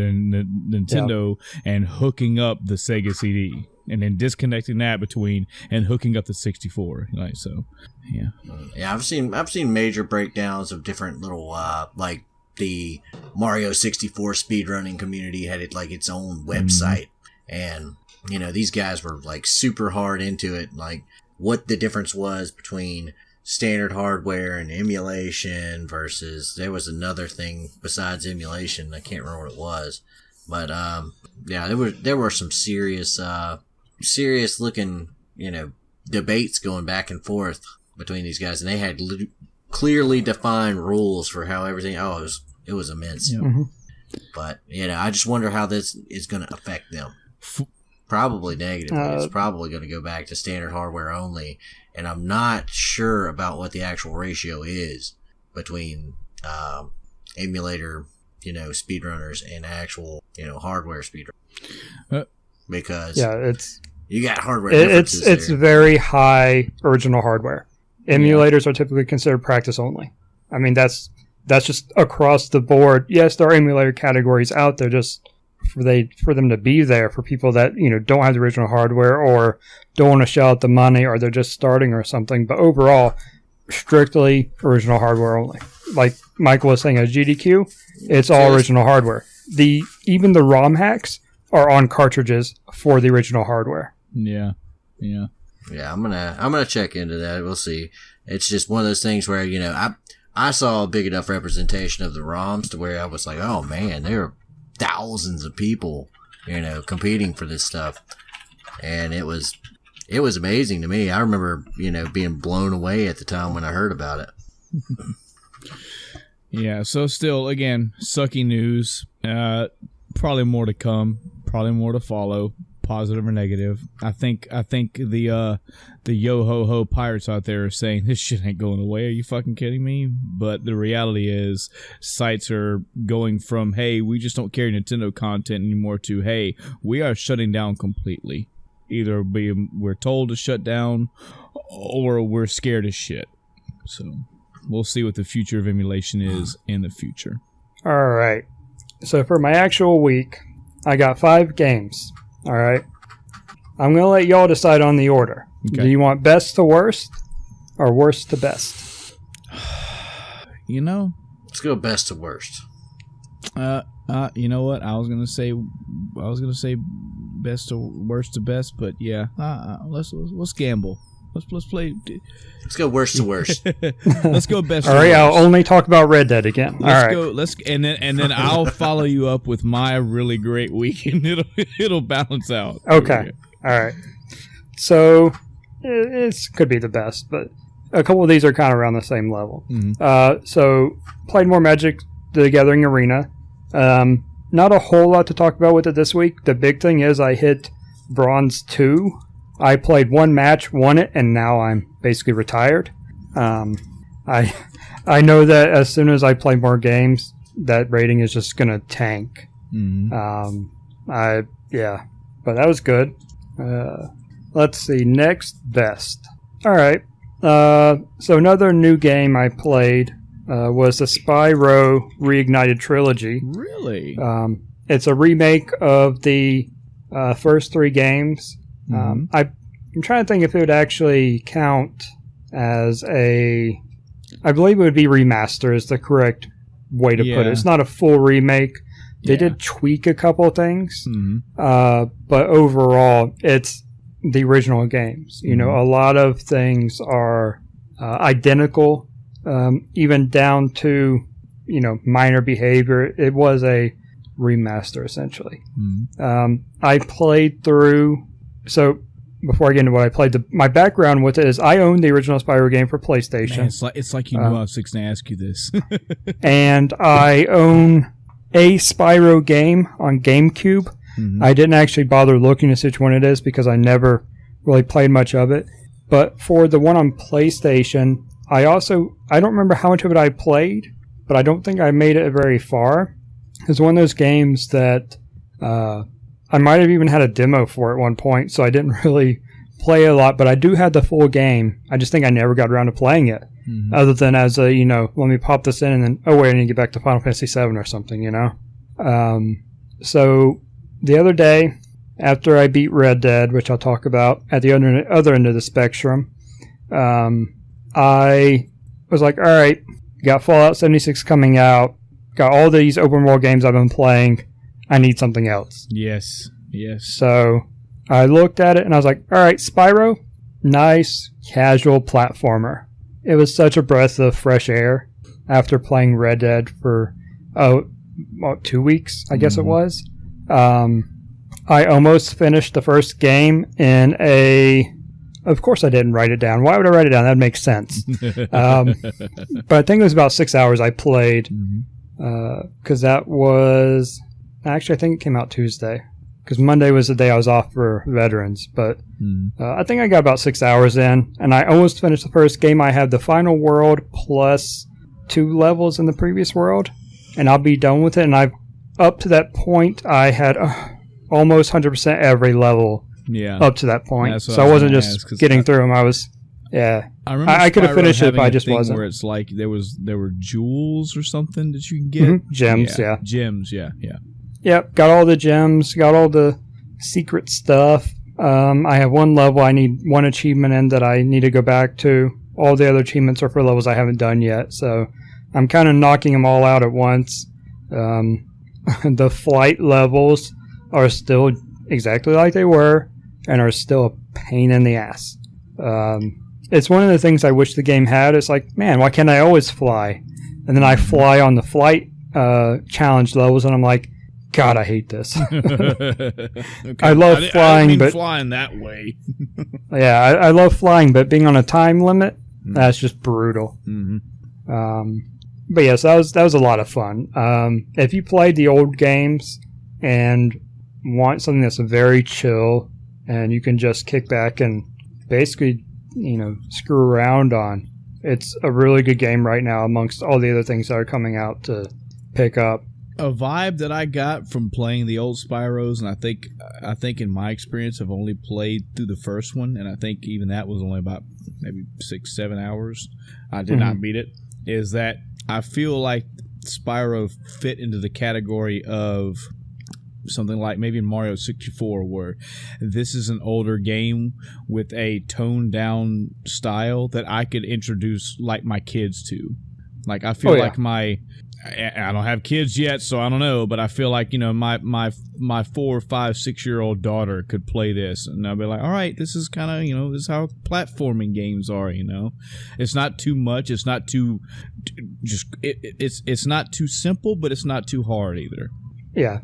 Nintendo and hooking up the Sega CD, and then disconnecting that between and hooking up the 64. Yeah, I've seen major breakdowns of different little like the Mario 64 speedrunning community had its own website, and these guys were like super hard into it, like what the difference was between standard hardware and emulation versus, there was another thing besides emulation. I can't remember what it was, but Yeah, there were some serious looking, debates going back and forth between these guys, and they had clearly defined rules for how everything. Oh, it was immense. Yeah. Mm-hmm. But I just wonder how this is going to affect them. Probably negatively. It's probably going to go back to standard hardware only, and I'm not sure about what the actual ratio is between emulator, speedrunners and actual, hardware speedrunners. Because you got hardware differences. It's very high original hardware. Emulators are typically considered practice only. I mean, that's just across the board. Yes, there are emulator categories out there just for them to be there for people that, don't have the original hardware or don't want to shell out the money or they're just starting or something. But overall, strictly original hardware only. Like Michael was saying, a GDQ, it's all original hardware. Even the ROM hacks are on cartridges for the original hardware. Yeah. I'm gonna check into that. We'll see. It's just one of those things where I saw a big enough representation of the ROMs to where I was like, oh man, there are thousands of people, competing for this stuff, and it was amazing to me. I remember being blown away at the time when I heard about it. Yeah. So still, again, sucky news. Probably more to come. Probably more to follow. Positive or negative. I think the yo ho ho pirates out there are saying this shit ain't going away. Are you fucking kidding me? But the reality is, sites are going from, hey, we just don't carry Nintendo content anymore, to, hey, we are shutting down completely. Either we're told to shut down, or we're scared as shit. So we'll see what the future of emulation is in the future. All right. So for my actual week, I got 5 games. All right. I'm going to let y'all decide on the order. Okay. Do you want best to worst or worst to best? Let's go best to worst. You know what? I was going to say best to worst to best, but yeah. Let's gamble. Let's play. Let's go worst to worst. Let's go best. All right, I'll only talk about Red Dead again. And then I'll follow you up with my really great week, and it'll balance out. Okay. All right. So it could be the best, but a couple of these are kind of around the same level. Mm-hmm. So played more Magic: The Gathering Arena. Not a whole lot to talk about with it this week. The big thing is I hit Bronze 2. I played one match, won it, and now I'm basically retired. I know that as soon as I play more games, that rating is just gonna tank. Mm-hmm. But that was good. Let's see, next best. All right. So another new game I played was the Spyro Reignited Trilogy. Really? It's a remake of the first 3 games. Mm-hmm. I'm trying to think if it would actually count as I believe it would be remaster is the correct way to put it. It's not a full remake. They did tweak a couple things, but overall, it's the original games. A lot of things are identical, even down to minor behavior. It was a remaster essentially. I played through. So before I get into what I played, my background with it is I own the original Spyro game for PlayStation. Man, it's like you knew I was going to ask you this. And I own a Spyro game on GameCube. Mm-hmm. I didn't actually bother looking to see which one it is because I never really played much of it. But for the one on PlayStation, I don't remember how much of it I played, but I don't think I made it very far. It's one of those games that I might have even had a demo for at one point, so I didn't really play a lot, but I do have the full game. I just think I never got around to playing it, other than as a, let me pop this in and then, oh wait, I need to get back to Final Fantasy VII or something, So the other day, after I beat Red Dead, which I'll talk about at the other end of the spectrum, I was like, all right, got Fallout 76 coming out, got all these open world games I've been playing, I need something else. Yes. So I looked at it and I was like, all right, Spyro, nice, casual platformer. It was such a breath of fresh air after playing Red Dead for 2 weeks, I guess it was. I almost finished the first game in a... Of course I didn't write it down. Why would I write it down? That makes sense. But I think it was about 6 hours I played. Because that was... Actually, I think it came out Tuesday. Because Monday was the day I was off for veterans. But I think I got about 6 hours in. And I almost finished the first game. I have the final world plus 2 levels in the previous world. And I'll be done with it. And up to that point, I had almost 100% every level up to that point. So I wasn't just getting through them. I was... Yeah, I could have finished it, but I just wasn't. Where it's like there were jewels or something that you can get. Gems, yeah. Gems, yeah. Yep, got all the gems, got all the secret stuff. I have one level I need one achievement in that I need to go back to. All the other achievements are for levels I haven't done yet, so I'm kind of knocking them all out at once. The flight levels are still exactly like they were and are still a pain in the ass. It's one of the things I wish the game had. It's like, man, why can't I always fly? And then I fly on the flight challenge levels, and I'm like, God, I hate this. I love flying, but flying that way. Yeah, I love flying, but being on a time limit, that's just brutal. But yes, that was a lot of fun. If you played the old games and want something that's very chill, and you can just kick back and basically, screw around on, it's a really good game right now amongst all the other things that are coming out to pick up. A vibe that I got from playing the old Spyros, and I think in my experience I've only played through the first one, and I think even that was only about maybe 6-7 hours. I did not beat it. Is that I feel like Spyro fit into the category of something like maybe in Mario 64, where this is an older game with a toned down style that I could introduce like my kids to. Like I feel like I don't have kids yet, so I don't know, but I feel like, my 4, 5, 6-year-old daughter could play this, and I'll be like, all right, this is kind of, this is how platforming games are, It's not too much, it's not too, it's not too simple, but it's not too hard either. Yeah,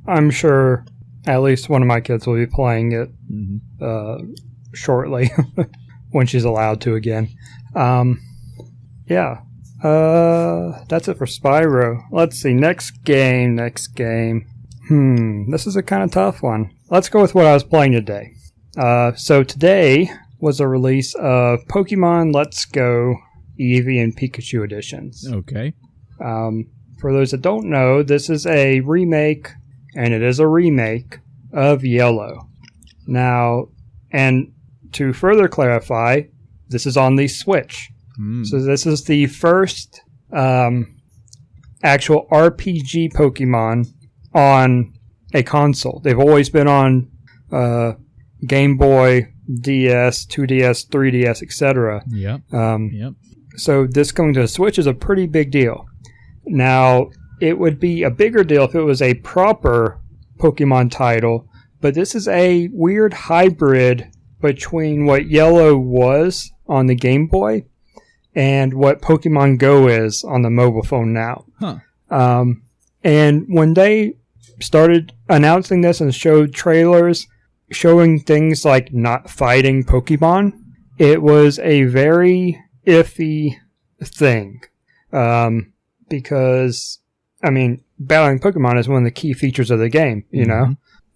I'm sure at least one of my kids will be playing it shortly, when she's allowed to again. Yeah. That's it for Spyro. Let's see. Next game. This is a kind of tough one. Let's go with what I was playing today. So today was a release of Pokemon Let's Go Eevee and Pikachu editions. Okay. For those that don't know, this is a remake, and it is a remake of Yellow. Now, and to further clarify, this is on the Switch. So this is the first actual RPG Pokemon on a console. They've always been on Game Boy, DS, 2DS, 3DS, etc. Yep. So this coming to the Switch is a pretty big deal. Now, it would be a bigger deal if it was a proper Pokemon title, but this is a weird hybrid between what Yellow was on the Game Boy and what Pokemon Go is on the mobile phone now. And when they started announcing this and showed trailers showing things like not fighting Pokemon, it was a very iffy thing. Because, battling Pokemon is one of the key features of the game,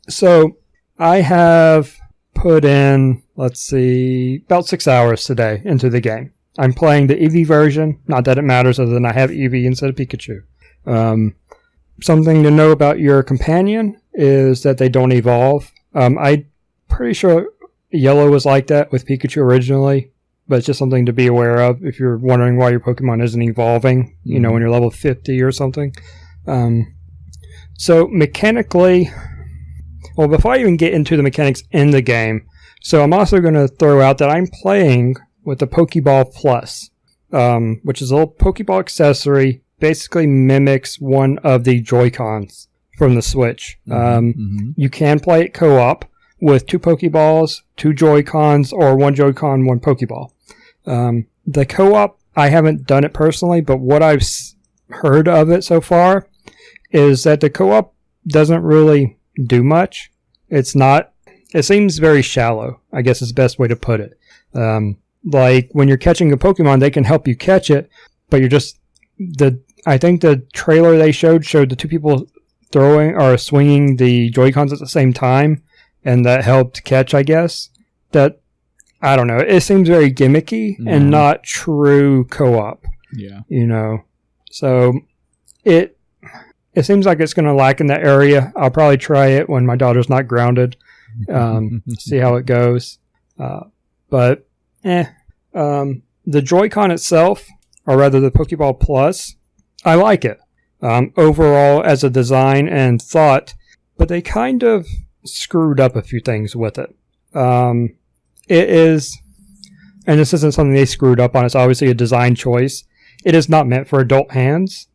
So I have put in, about 6 hours today into the game. I'm playing the Eevee version. Not that it matters, other than I have Eevee instead of Pikachu. Something to know about your companion is that they don't evolve. I'm pretty sure Yellow was like that with Pikachu originally, but it's just something to be aware of if you're wondering why your Pokemon isn't evolving, when you're level 50 or something. So mechanically, well, before I even get into the mechanics in the game, so I'm also going to throw out that I'm playing with the Pokeball Plus, which is a little Pokeball accessory, basically mimics one of the Joy-Cons from the Switch. You can play it co-op with 2 Pokeballs, 2 Joy-Cons, or 1 Joy-Con, 1 Pokeball. The co-op, I haven't done it personally, but what I've heard of it so far is that the co-op doesn't really do much. It seems very shallow, I guess is the best way to put it. Like when you're catching a Pokemon, they can help you catch it, but I think the trailer they showed the two people throwing or swinging the Joy-Cons at the same time, and that helped catch, I guess. That, I don't know, it seems very gimmicky and not true co-op. Yeah. So it seems like it's going to lack in that area. I'll probably try it when my daughter's not grounded, see how it goes. But the Joy-Con itself, or rather the Pokeball Plus, I like it. Overall as a design and thought, but they kind of screwed up a few things with it. It is, and this isn't something they screwed up on, it's obviously a design choice. It is not meant for adult hands.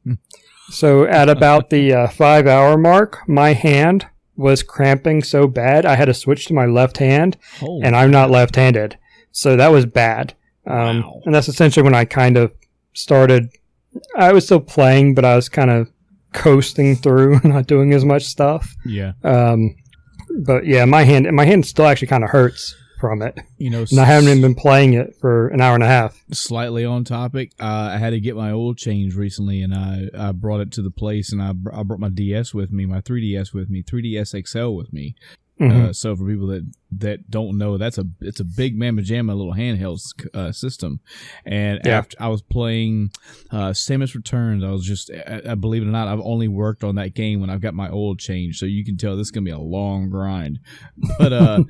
So at about the 5-hour mark, my hand was cramping so bad I had to switch to my left hand, and I'm not left-handed. So that was bad. Wow. And that's essentially when I kind of started. I was still playing, but I was kind of coasting through, not doing as much stuff. Yeah. But yeah, my hand still actually kind of hurts from it. And I haven't even been playing it for an hour and a half. Slightly on topic, I had to get my oil changed recently, and I brought it to the place, and I brought my DS with me, my 3DS with me, 3DS XL with me. So for people that don't know, it's a big mamma jamma little handheld system. And after I was playing Samus Returns, I believe it or not, I've only worked on that game when I've got my oil changed. So you can tell this is gonna be a long grind. But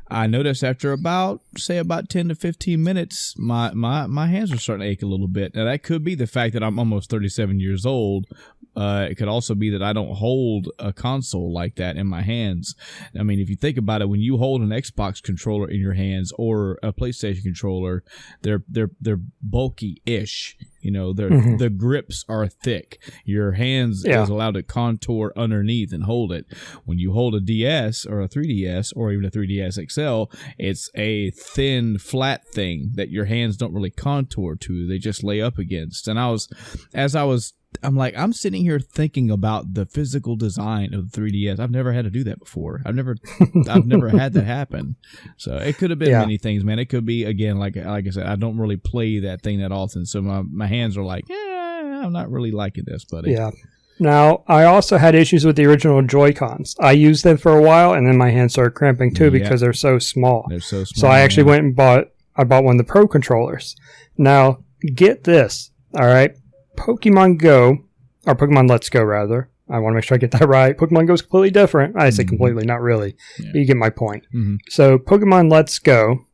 I noticed after about 10 to 15 minutes, my hands are starting to ache a little bit. Now that could be the fact that I'm almost 37 years old. It could also be that I don't hold a console like that in my hands. I mean, if you think about it, when you hold an Xbox controller in your hands or a PlayStation controller, they're bulky-ish. The grips are thick. Your hands is allowed to contour underneath and hold it. When you hold a DS or a 3DS or even a 3DS XL, it's a thin, flat thing that your hands don't really contour to. They just lay up against. And I'm sitting here thinking about the physical design of the 3DS. I've never had to do that before. I've never had that happen. So it could have been many things, man. It could be, again, like I said, I don't really play that thing that often. So my hands are like, I'm not really liking this, buddy. Yeah. Now, I also had issues with the original Joy-Cons. I used them for a while, and then my hands started cramping too because they're so small. They're so small. So I actually went and bought one of the Pro controllers. Now, get this, all right? Pokemon Go, or Pokemon Let's Go, rather. I want to make sure I get that right. Pokemon Go is completely different. I say completely, not really. But you get my point. So Pokemon Let's Go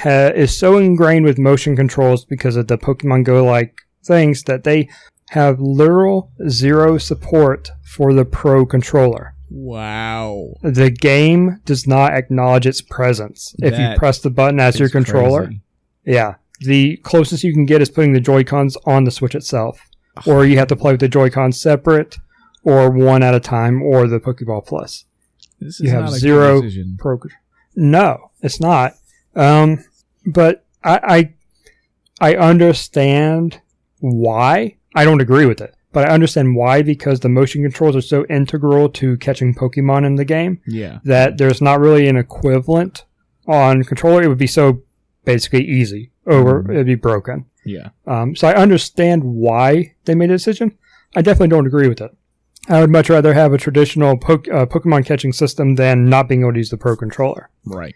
is so ingrained with motion controls because of the Pokemon Go-like things that they have literal zero support for the Pro controller. Wow. The game does not acknowledge its presence. If you press the button as your controller. Crazy. Yeah. The closest you can get is putting the Joy-Cons on the Switch itself. Or you have to play with the Joy-Cons separate, or one at a time, or the Pokeball Plus. This is not a good decision. No, it's not. But I understand why. I don't agree with it, but I understand why, because the motion controls are so integral to catching Pokemon in the game. Yeah. That there's not really an equivalent on controller. It would be so basically easy. It'd be broken. Yeah. So I understand why they made a decision. I definitely don't agree with it. I would much rather have a traditional Pokemon catching system than not being able to use the Pro controller. Right.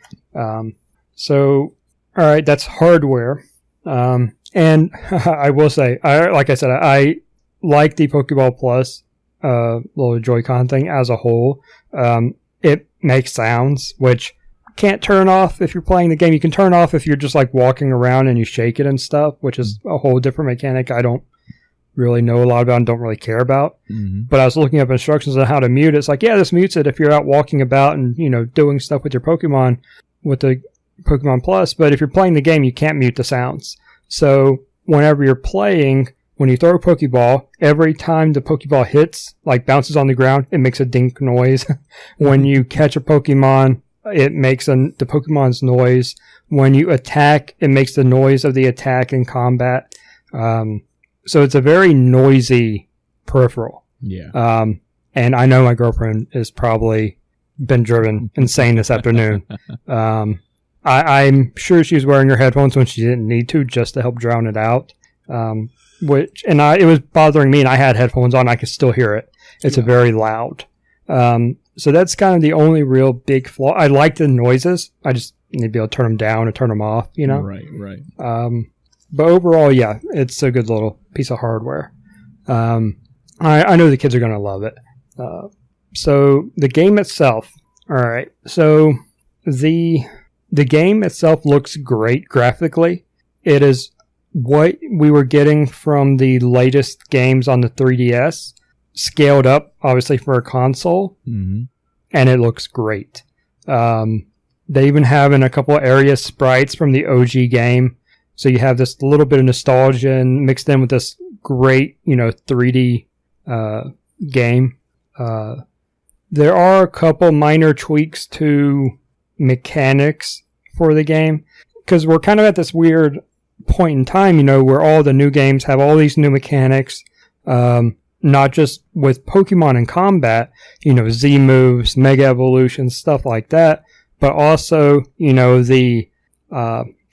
So, all right, that's hardware. And I will say, like I said, I like the Pokeball Plus little Joy-Con thing as a whole. It makes sounds, which can't turn off if you're playing the game. You can turn off if you're just like walking around and you shake it and stuff, which is a whole different mechanic I don't really know a lot about and don't really care about. But I was looking up instructions on how to mute it. It's like, yeah, this mutes it if you're out walking about and, doing stuff with your Pokemon with the Pokemon Plus. But if you're playing the game, you can't mute the sounds. So whenever you're playing, when you throw a Pokeball, every time the Pokeball hits, like bounces on the ground, it makes a dink noise. When you catch a Pokemon, it makes the Pokemon's noise. When you attack, it makes the noise of the attack in combat. So it's a very noisy peripheral. Yeah. And I know my girlfriend is probably been driven insane this afternoon. I'm sure she was wearing her headphones when she didn't need to, just to help drown it out. It was bothering me, and I had headphones on. I could still hear it. It's very loud. So that's kind of the only real big flaw. I like the noises. I just need to be able to turn them down or turn them off, you know? Right. But overall, yeah, it's a good little piece of hardware. I know the kids are going to love it. So the game itself. All right. So the game itself looks great graphically. It is what we were getting from the latest games on the 3DS, scaled up, obviously, for a console, and it looks great. They even have in a couple of areas sprites from the OG game, so you have this little bit of nostalgia and mixed in with this great, 3D game. There are a couple minor tweaks to mechanics for the game, because we're kind of at this weird point in time, where all the new games have all these new mechanics, not just with Pokemon and combat, Z moves, Mega Evolutions, stuff like that, but also, the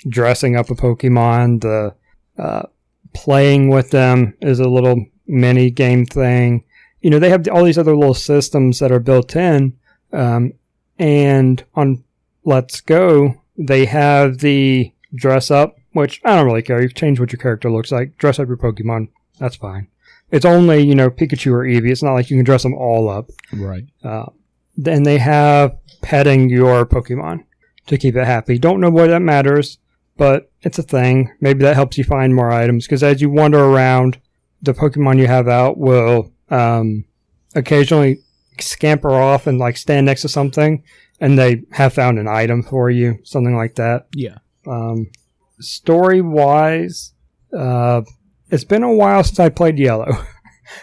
dressing up a Pokemon, the playing with them is a little mini game thing. They have all these other little systems that are built in, and on Let's Go, they have the dress up, which I don't really care. You change what your character looks like. Dress up your Pokemon. That's fine. It's only, Pikachu or Eevee. It's not like you can dress them all up. Right. Then they have petting your Pokemon to keep it happy. Don't know why that matters, but it's a thing. Maybe that helps you find more items, because as you wander around, the Pokemon you have out will occasionally scamper off and stand next to something, and they have found an item for you, something like that. Yeah. Story-wise, it's been a while since I played Yellow.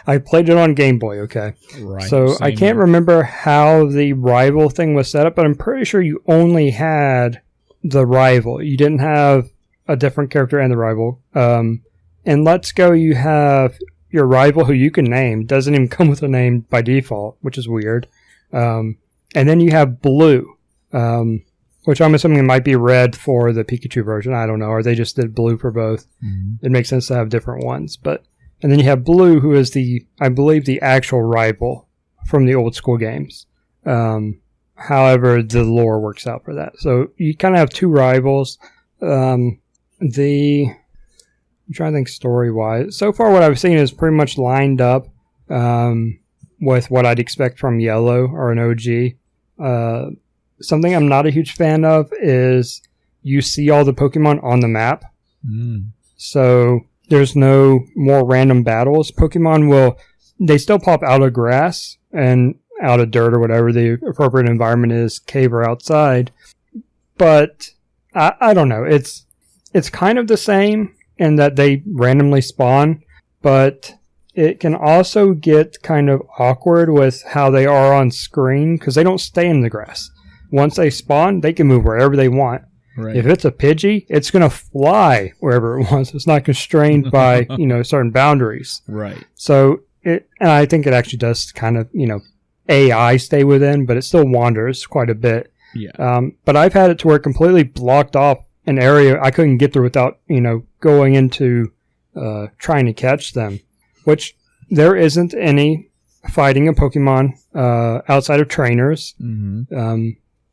I played it on Game Boy, okay? Right. So I can't remember how the rival thing was set up, but I'm pretty sure you only had the rival. You didn't have a different character and the rival. In Let's Go, you have your rival who you can name. Doesn't even come with a name by default, which is weird. And then you have Blue, which I'm assuming might be red for the Pikachu version. I don't know. Or they just did blue for both. It makes sense to have different ones. And then you have Blue, who is I believe, the actual rival from the old school games. However, the lore works out for that. So you kind of have two rivals. I'm trying to think story-wise. So far, what I've seen is pretty much lined up with what I'd expect from Yellow or an OG. Something I'm not a huge fan of is you see all the Pokemon on the map. So there's no more random battles. Pokemon they still pop out of grass and out of dirt or whatever the appropriate environment is, cave or outside. But I don't know. It's kind of the same in that they randomly spawn, but it can also get kind of awkward with how they are on screen, because they don't stay in the grass. Once they spawn, they can move wherever they want. Right. If it's a Pidgey, it's going to fly wherever it wants. It's not constrained by, certain boundaries. Right. So, and I think it actually does kind of, AI stay within, but it still wanders quite a bit. Yeah. But I've had it to where it completely blocked off an area I couldn't get through without, going into trying to catch them. Which there isn't any fighting a Pokemon outside of trainers.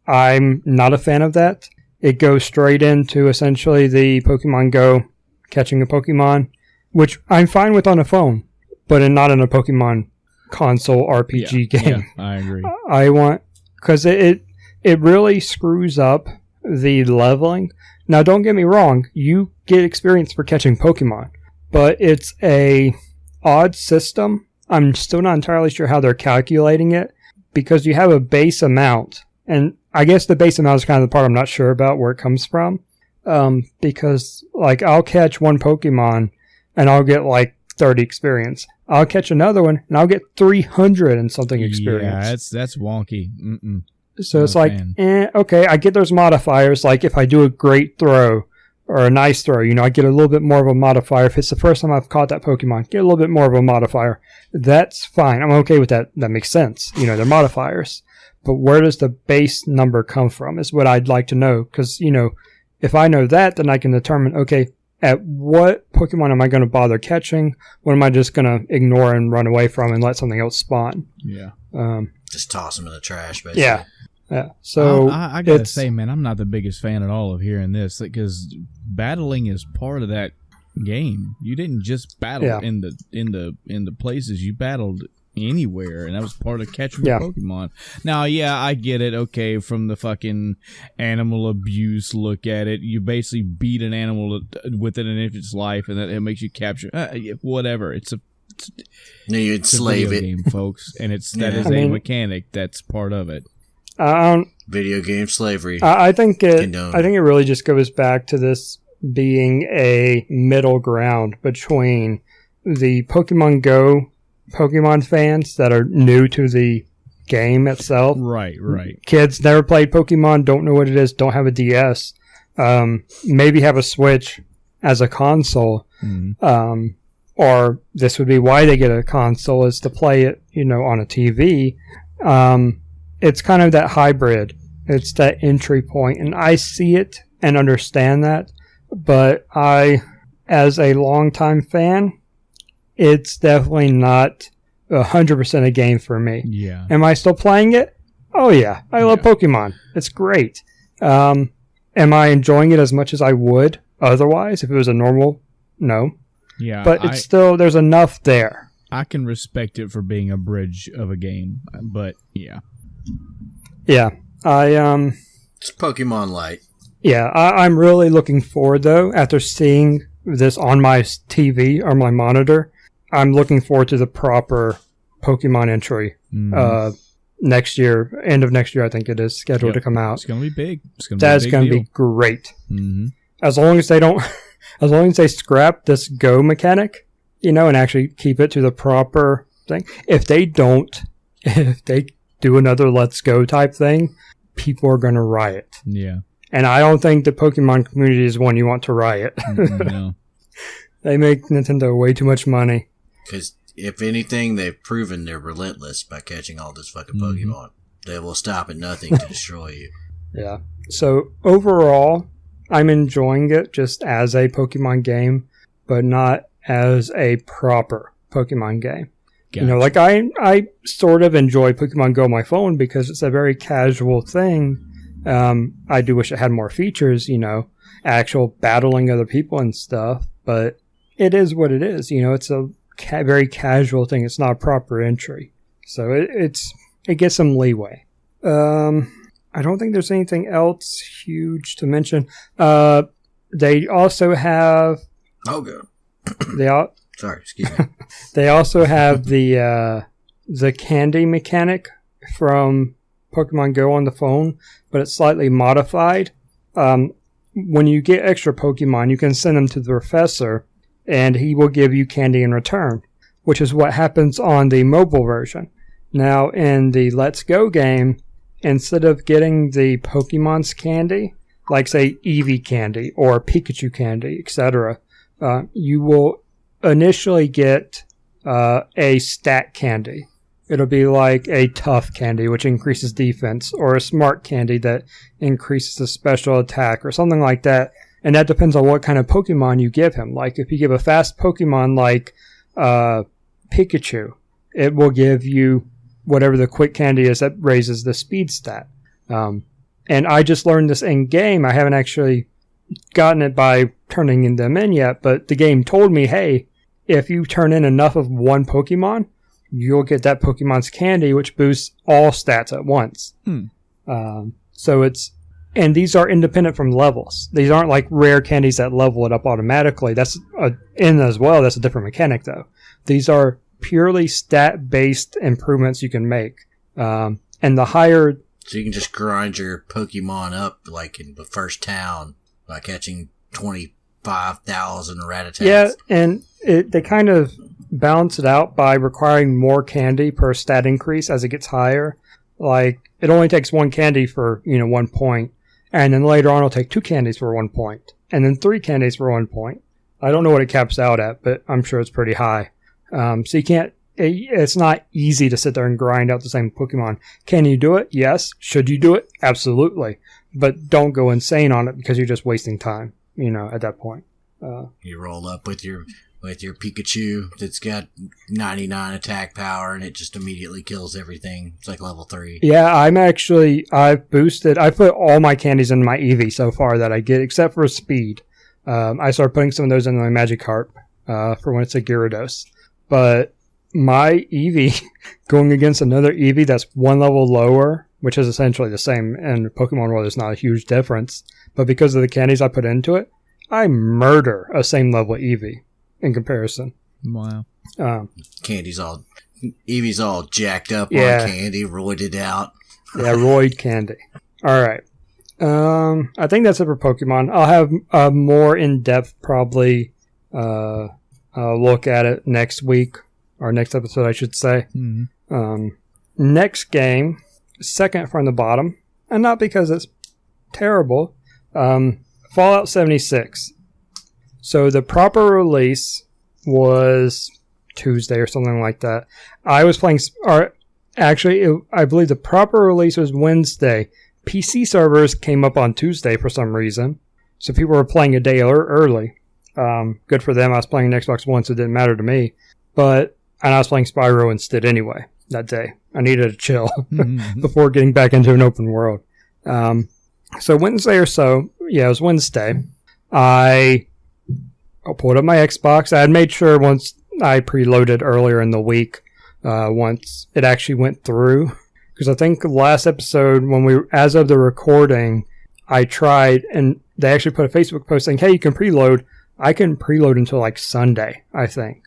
I'm not a fan of that. It goes straight into essentially the Pokemon Go catching a Pokemon, which I'm fine with on a phone, but not in a Pokemon console RPG game. Yeah, I agree. I want, because it really screws up the leveling. Now, don't get me wrong, you get experience for catching Pokemon, but it's a odd system. I'm still not entirely sure how they're calculating it, because you have a base amount, and I guess the base amount is kind of the part I'm not sure about where it comes from, because I'll catch one Pokemon and I'll get 30 experience. I'll catch another one and I'll get 300 and something experience. Yeah, that's wonky. So it's okay, I get those modifiers. If I do a great throw or a nice throw, I get a little bit more of a modifier. If it's the first time I've caught that Pokemon, get a little bit more of a modifier. That's fine. I'm okay with that. That makes sense. They're modifiers. but where does the base number come from is what I'd like to know. Because, if I know that, then I can determine, okay, at what Pokemon am I going to bother catching? What am I just going to ignore and run away from and let something else spawn? Yeah. Just toss them in the trash, basically. Yeah. Yeah. So I gotta say, man, I'm not the biggest fan at all of hearing this because battling is part of that game. You didn't just battle in the places, you battled anywhere, and that was part of catching Pokemon. Now, I get it. Okay, from the fucking animal abuse look at it, you basically beat an animal within an infant's life, and that it makes you capture whatever. It's a enslave it, game, folks, and that is a mechanic that's part of it. Video game slavery. I think it really just goes back to this being a middle ground between the Pokemon Go Pokemon fans that are new to the game itself. Right. Kids never played Pokemon, don't know what it is, don't have a DS, maybe have a Switch as a console, or this would be why they get a console, is to play it, on a TV. It's kind of that hybrid. It's that entry point, and I see it and understand that, but as a longtime fan, it's definitely not 100% a game for me. Yeah. Am I still playing it? Oh yeah. I love Pokemon. It's great. Am I enjoying it as much as I would otherwise if it was a normal? No. Yeah. But it's still, there's enough there. I can respect it for being a bridge of a game, but yeah. Yeah. It's Pokemon Light. Yeah. I'm really looking forward, though, after seeing this on my TV or my monitor, I'm looking forward to the proper Pokemon entry next year. End of next year, I think it is scheduled to come out. It's going to be big. That's going to be great. Mm-hmm. As long as they scrap this Go mechanic, and actually keep it to the proper thing. If they do another Let's Go type thing, people are going to riot. Yeah. And I don't think the Pokemon community is one you want to riot. No. They make Nintendo way too much money. Because if anything, they've proven they're relentless by catching all this fucking Pokemon. They will stop at nothing to destroy you. Yeah. So overall, I'm enjoying it just as a Pokemon game, but not as a proper Pokemon game. Gotcha. I sort of enjoy Pokemon Go on my phone because it's a very casual thing. I do wish it had more features, actual battling other people and stuff, but it is what it is. It's a very casual thing. It's not a proper entry. So it gets some leeway. I don't think there's anything else huge to mention. They also have... Oh, good. Sorry, excuse me. They also have the candy mechanic from Pokemon Go on the phone, but it's slightly modified. When you get extra Pokemon, you can send them to the professor, and he will give you candy in return, which is what happens on the mobile version. Now, in the Let's Go game, instead of getting the Pokemon's candy, like, say, Eevee candy or Pikachu candy, etc., you will initially get a stat candy. It'll be like a tough candy, which increases defense, or a smart candy that increases the special attack, or something like that. And that depends on what kind of Pokemon you give him. Like, if you give a fast Pokemon like Pikachu, it will give you whatever the quick candy is that raises the speed stat. And I just learned this in game. I haven't actually gotten it by turning them in yet, but the game told me, hey, if you turn in enough of one Pokemon, you'll get that Pokemon's candy, which boosts all stats at once. So and these are independent from levels. These aren't like rare candies that level it up automatically. That's as well. That's a different mechanic, though. These are purely stat-based improvements you can make. And the higher... So you can just grind your Pokemon up, like in the first town, by catching 25,000 Rattatas. Yeah, and they kind of balance it out by requiring more candy per stat increase as it gets higher. Like, it only takes one candy for, 1 point. And then later on it'll take 2 candies for 1 point. And then 3 candies for 1 point. I don't know what it caps out at, but I'm sure it's pretty high. So you can't it's not easy to sit there and grind out the same Pokemon. Can you do it? Yes. Should you do it? Absolutely. But don't go insane on it because you're just wasting time, at that point. You roll up with your Pikachu that's got 99 attack power and it just immediately kills everything. It's like level 3. Yeah, I put all my candies in my Eevee so far that I get, except for speed. I started putting some of those in my Magikarp for when it's a Gyarados. But my Eevee going against another Eevee that's one level lower, which is essentially the same, and Pokemon World is not a huge difference, but because of the candies I put into it, I murder a same level Eevee in comparison. Wow. Eevee's all jacked up on candy, roided out. Yeah, roid candy. All right. I think that's it for Pokemon. I'll have a more in-depth probably look at it next week, or next episode, I should say. Mm-hmm. Next game, second from the bottom, and not because it's terrible, Fallout 76. So the proper release was Tuesday or something like that. I was playing, I believe the proper release was Wednesday. PC servers came up on Tuesday for some reason, so people were playing a day early. Good for them. I was playing an Xbox One, so it didn't matter to me. And I was playing Spyro instead anyway that day. I needed to chill before getting back into an open world. So Wednesday or so, it was Wednesday, I pulled up my Xbox. I had made sure once I preloaded earlier in the week, once it actually went through. Because I think the last episode, as of the recording, I tried, and they actually put a Facebook post saying, hey, you can preload. I couldn't preload until like Sunday, I think.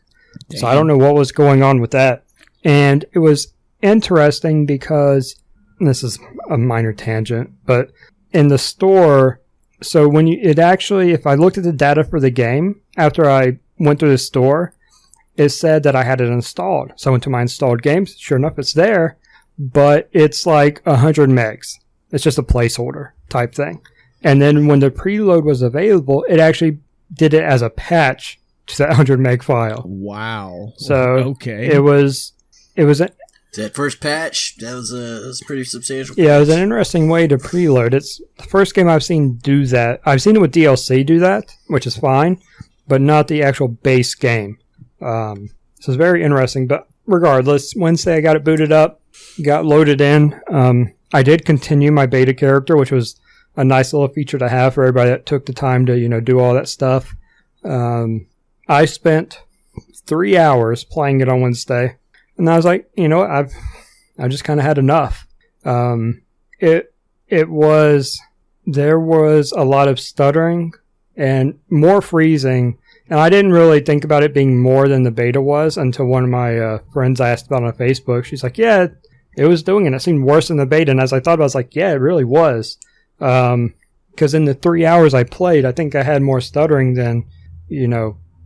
Damn. So I don't know what was going on with that. And it was interesting because, this is a minor tangent, but in the store, so if I looked at the data for the game, after I went through the store, it said that I had it installed. So I went to my installed games. Sure enough, it's there. But it's like 100 megs. It's just a placeholder type thing. And then when the preload was available, it actually did it as a patch to that 100 meg file. Wow. So okay. It was that first patch, that was a pretty substantial patch. Yeah, it was an interesting way to preload. It's the first game I've seen do that. I've seen it with DLC do that, which is fine, but not the actual base game. So it's very interesting. But regardless, Wednesday I got it booted up. Got loaded in. I did continue my beta character, which was a nice little feature to have for everybody that took the time to, do all that stuff. I spent 3 hours playing it on Wednesday, and I was like, I just kind of had enough. There was a lot of stuttering and more freezing, and I didn't really think about it being more than the beta was until one of my friends I asked about on Facebook. She's like, yeah, it was doing it. It seemed worse than the beta. And as I thought about it, I was like, yeah, it really was. Because in the 3 hours I played, I think I had more stuttering than,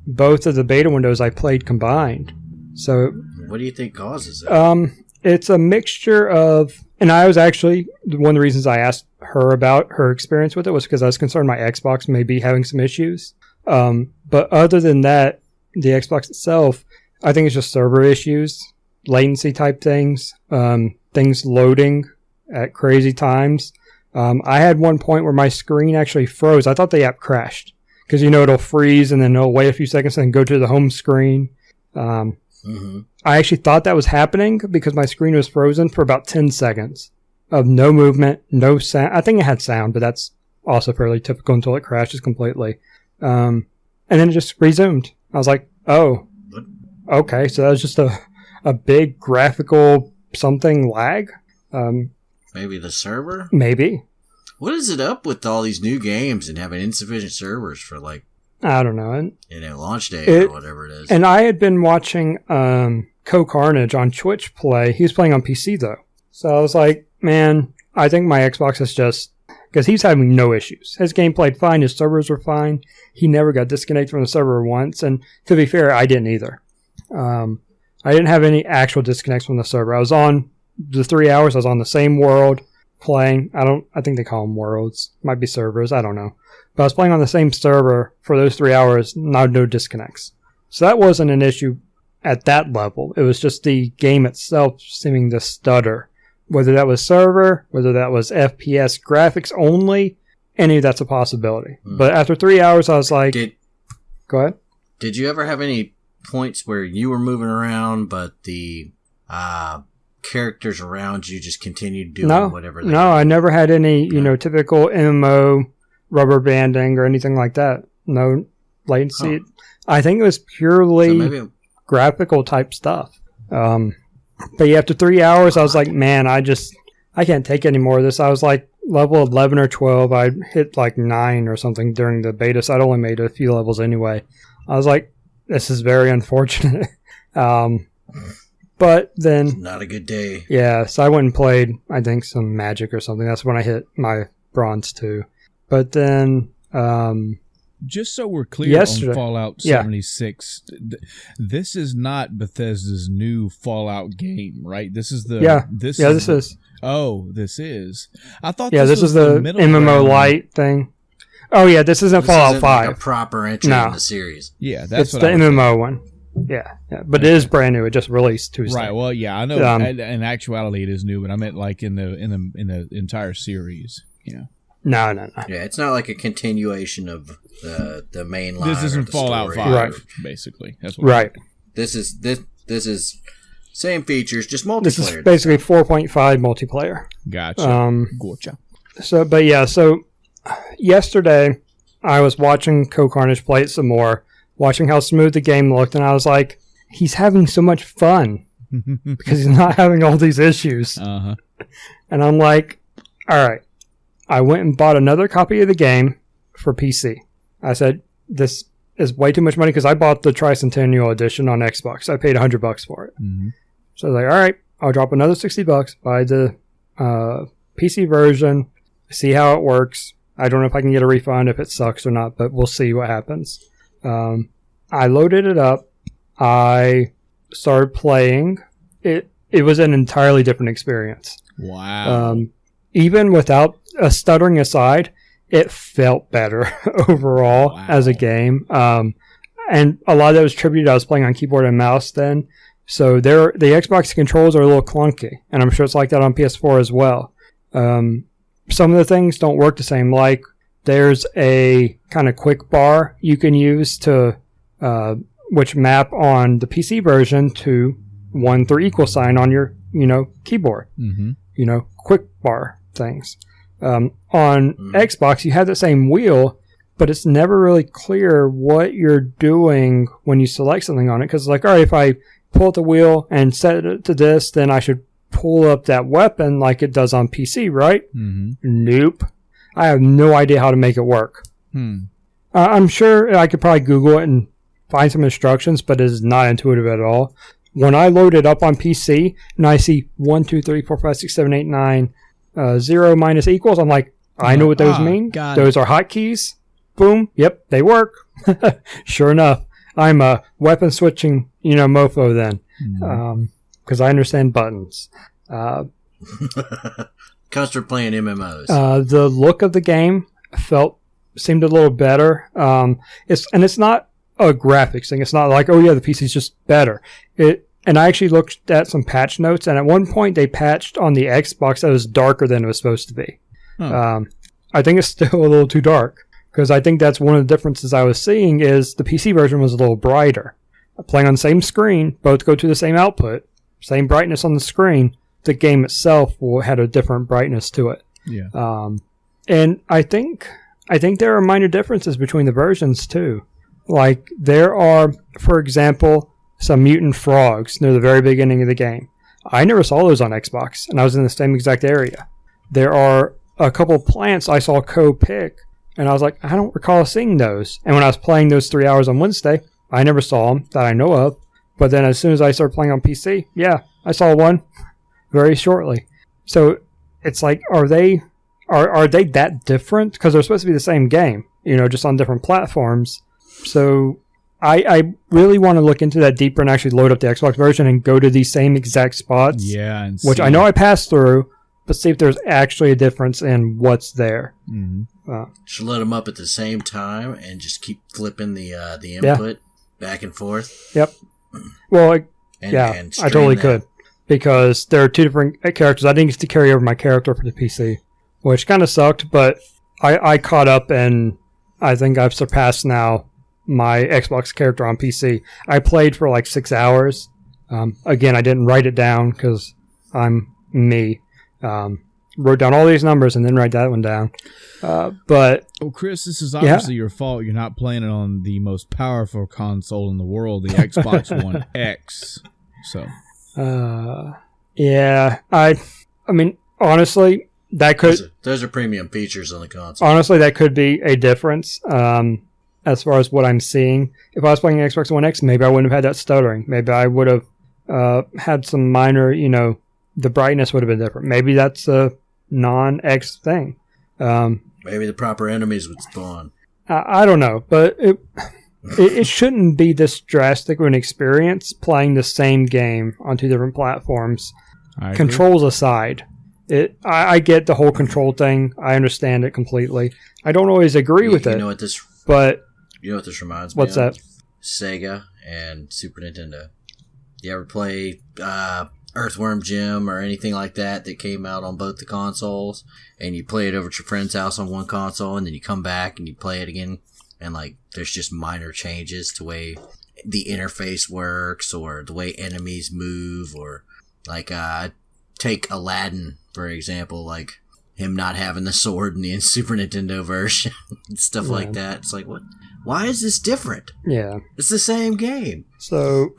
both of the beta windows I played combined. So, what do you think causes it? It's a mixture of, and I was actually, one of the reasons I asked her about her experience with it was because I was concerned my Xbox may be having some issues. But other than that, the Xbox itself, I think it's just server issues, latency type things, things loading at crazy times. I had one point where my screen actually froze. I thought the app crashed because, it'll freeze and then it'll wait a few seconds and then go to the home screen. I actually thought that was happening because my screen was frozen for about 10 seconds of no movement, no sound. I think it had sound, but that's also fairly typical until it crashes completely. And then it just resumed. I was like, oh, okay. So that was just a big graphical something lag. Maybe the server? Maybe. What is it up with all these new games and having insufficient servers for I don't know. Launch day or whatever it is. And I had been watching Co Carnage on Twitch play. He was playing on PC though. So I was like, man, I think my Xbox is just, because he's having no issues. His game played fine. His servers were fine. He never got disconnected from the server once. And to be fair, I didn't either. I didn't have any actual disconnects from the server. I was on the 3 hours. I was on the same world playing. I think they call them worlds. Might be servers. I don't know. But I was playing on the same server for those 3 hours. No disconnects. So that wasn't an issue. at that level. It was just the game itself seeming to stutter. Whether that was server, whether that was FPS graphics only, any of that's a possibility. But after 3 hours, I was like, go ahead. Did you ever have any points where you were moving around, but the characters around you just continued doing whatever they did? I never had any, typical MMO rubber banding or anything like that. No latency. I think it was purely graphical type stuff. But yeah, after 3 hours, I was like, man, I can't take any more of this. I was like level 11 or 12. I hit like 9 or something during the beta, so I'd only made a few levels anyway. I was like, this is very unfortunate. But then... Not a good day. Yeah, so I went and played, I think, some Magic or something. That's when I hit my Bronze 2. But then... just so we're clear on Fallout 76, this is not Bethesda's new Fallout game, right? This is the... This is. Oh, this is. I thought this is the MMO Lite thing. Oh, yeah, this isn't Fallout 5. Like a proper entry in the series. Yeah, that's it's the MMO one. Yeah, but it is brand new. It just released Tuesday. Right. Well, yeah, I know. In actuality, it is new, but I meant like in the entire series. Yeah. No. Yeah, it's not like a continuation of the main line. This isn't Fallout 5, right? Basically, that's what right. This is same features, just multiplayer. This is basically 4.5 multiplayer. Gotcha. Gotcha. So yesterday I was watching Co-Carnage play it some more, watching how smooth the game looked, and I was like, he's having so much fun because he's not having all these issues. Uh-huh. And I'm like, all right. I went and bought another copy of the game for PC. I said, this is way too much money because I bought the Tricentennial Edition on Xbox. I paid $100 for it. Mm-hmm. So I was like, all right, I'll drop another $60, buy the PC version, see how it works. I don't know if I can get a refund if it sucks or not, but we'll see what happens. I loaded it up. I started playing. It was an entirely different experience. Wow. Even without stuttering aside, it felt better overall as a game. And a lot of that was attributed, I was playing on keyboard and mouse then. So the Xbox controls are a little clunky, and I'm sure it's like that on PS4 as well. Some of the things don't work the same. Like there's a kind of quick bar you can use to which map on the PC version to 1-3 equal sign on your keyboard. Mm-hmm. Quick bar things. On Xbox, you have the same wheel, but it's never really clear what you're doing when you select something on it. Because it's like, all right, if I pull up the wheel and set it to this, then I should pull up that weapon like it does on PC, right? Mm-hmm. Nope. I have no idea how to make it work. I'm sure I could probably Google it and find some instructions, but it is not intuitive at all. When I load it up on PC and I see 1, 2, 3, 4, 5, 6, 7, 8, 9, 0 minus equals, I'm like, I know what those mean. Those are hotkeys. Boom. Yep, they work. Sure enough, I'm a weapon switching, mofo then, because I understand buttons. Custard playing MMOs. The look of the game seemed a little better. It's not a graphics thing. It's not like, oh yeah, the PC's just better. And I actually looked at some patch notes, and at one point they patched on the Xbox that was darker than it was supposed to be. I think it's still a little too dark, because I think that's one of the differences I was seeing is the PC version was a little brighter. Playing on the same screen, both go to the same output, same brightness on the screen. The game itself had a different brightness to it. Yeah. And I think there are minor differences between the versions too. Like there are, for example, some mutant frogs near the very beginning of the game. I never saw those on Xbox, and I was in the same exact area. There are a couple plants I saw pick, and I was like, I don't recall seeing those. And when I was playing those 3 hours on Wednesday, I never saw them that I know of. But then as soon as I started playing on PC, yeah, I saw one very shortly. So it's like, are they that different? Because they're supposed to be the same game, just on different platforms. So I really want to look into that deeper and actually load up the Xbox version and go to these same exact spots. Yeah, which I know I passed through, but see if there's actually a difference in what's there. Mm-hmm. Should load them up at the same time and just keep flipping the input back and forth. Yep. Well, And I stream totally that. could. Because there are two different characters. I didn't get to carry over my character for the PC, which kind of sucked, but I caught up, and I think I've surpassed now my Xbox character on PC. I played for like 6 hours. Again, I didn't write it down because I'm me. Wrote down all these numbers and then write that one down. But well, Chris, this is obviously your fault. You're not playing it on the most powerful console in the world, the Xbox One X. So, yeah, I mean, honestly, that could those are premium features on the console. honestly that could be a difference. As far as what I'm seeing, if I was playing Xbox One X, maybe I wouldn't have had that stuttering. Maybe I would have had some minor, the brightness would have been different. Maybe that's a non-X thing. Maybe the proper enemies would spawn. I don't know, but it shouldn't be this drastic of an experience playing the same game on two different platforms. I agree. Controls aside, I get the whole control thing. I understand it completely. I don't always agree with it. You know what this reminds me of? What's that? Sega and Super Nintendo. You ever play Earthworm Jim or anything like that came out on both the consoles, and you play it over at your friend's house on one console, and then you come back and you play it again, and like there's just minor changes to the way the interface works or the way enemies move, or like take Aladdin for example, like him not having the sword in the Super Nintendo version and stuff like that. It's like, what? Why is this different? Yeah. It's the same game. So,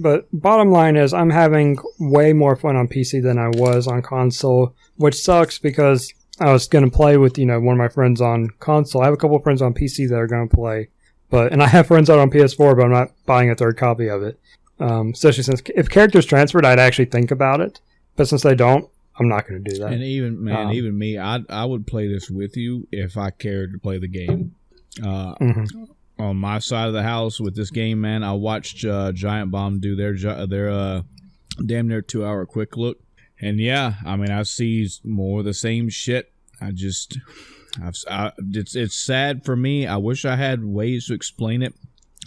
but bottom line is I'm having way more fun on PC than I was on console, which sucks because I was going to play with, one of my friends on console. I have a couple of friends on PC that are going to play, and I have friends out on PS4, but I'm not buying a third copy of it. Especially since if characters transferred, I'd actually think about it. But since they don't, I'm not going to do that. And even me, I would play this with you if I cared to play the game. On my side of the house with this game, man, I watched Giant Bomb do their damn near 2-hour quick look, and yeah, I mean I see more of the same shit. It's sad for me. I wish I had ways to explain it,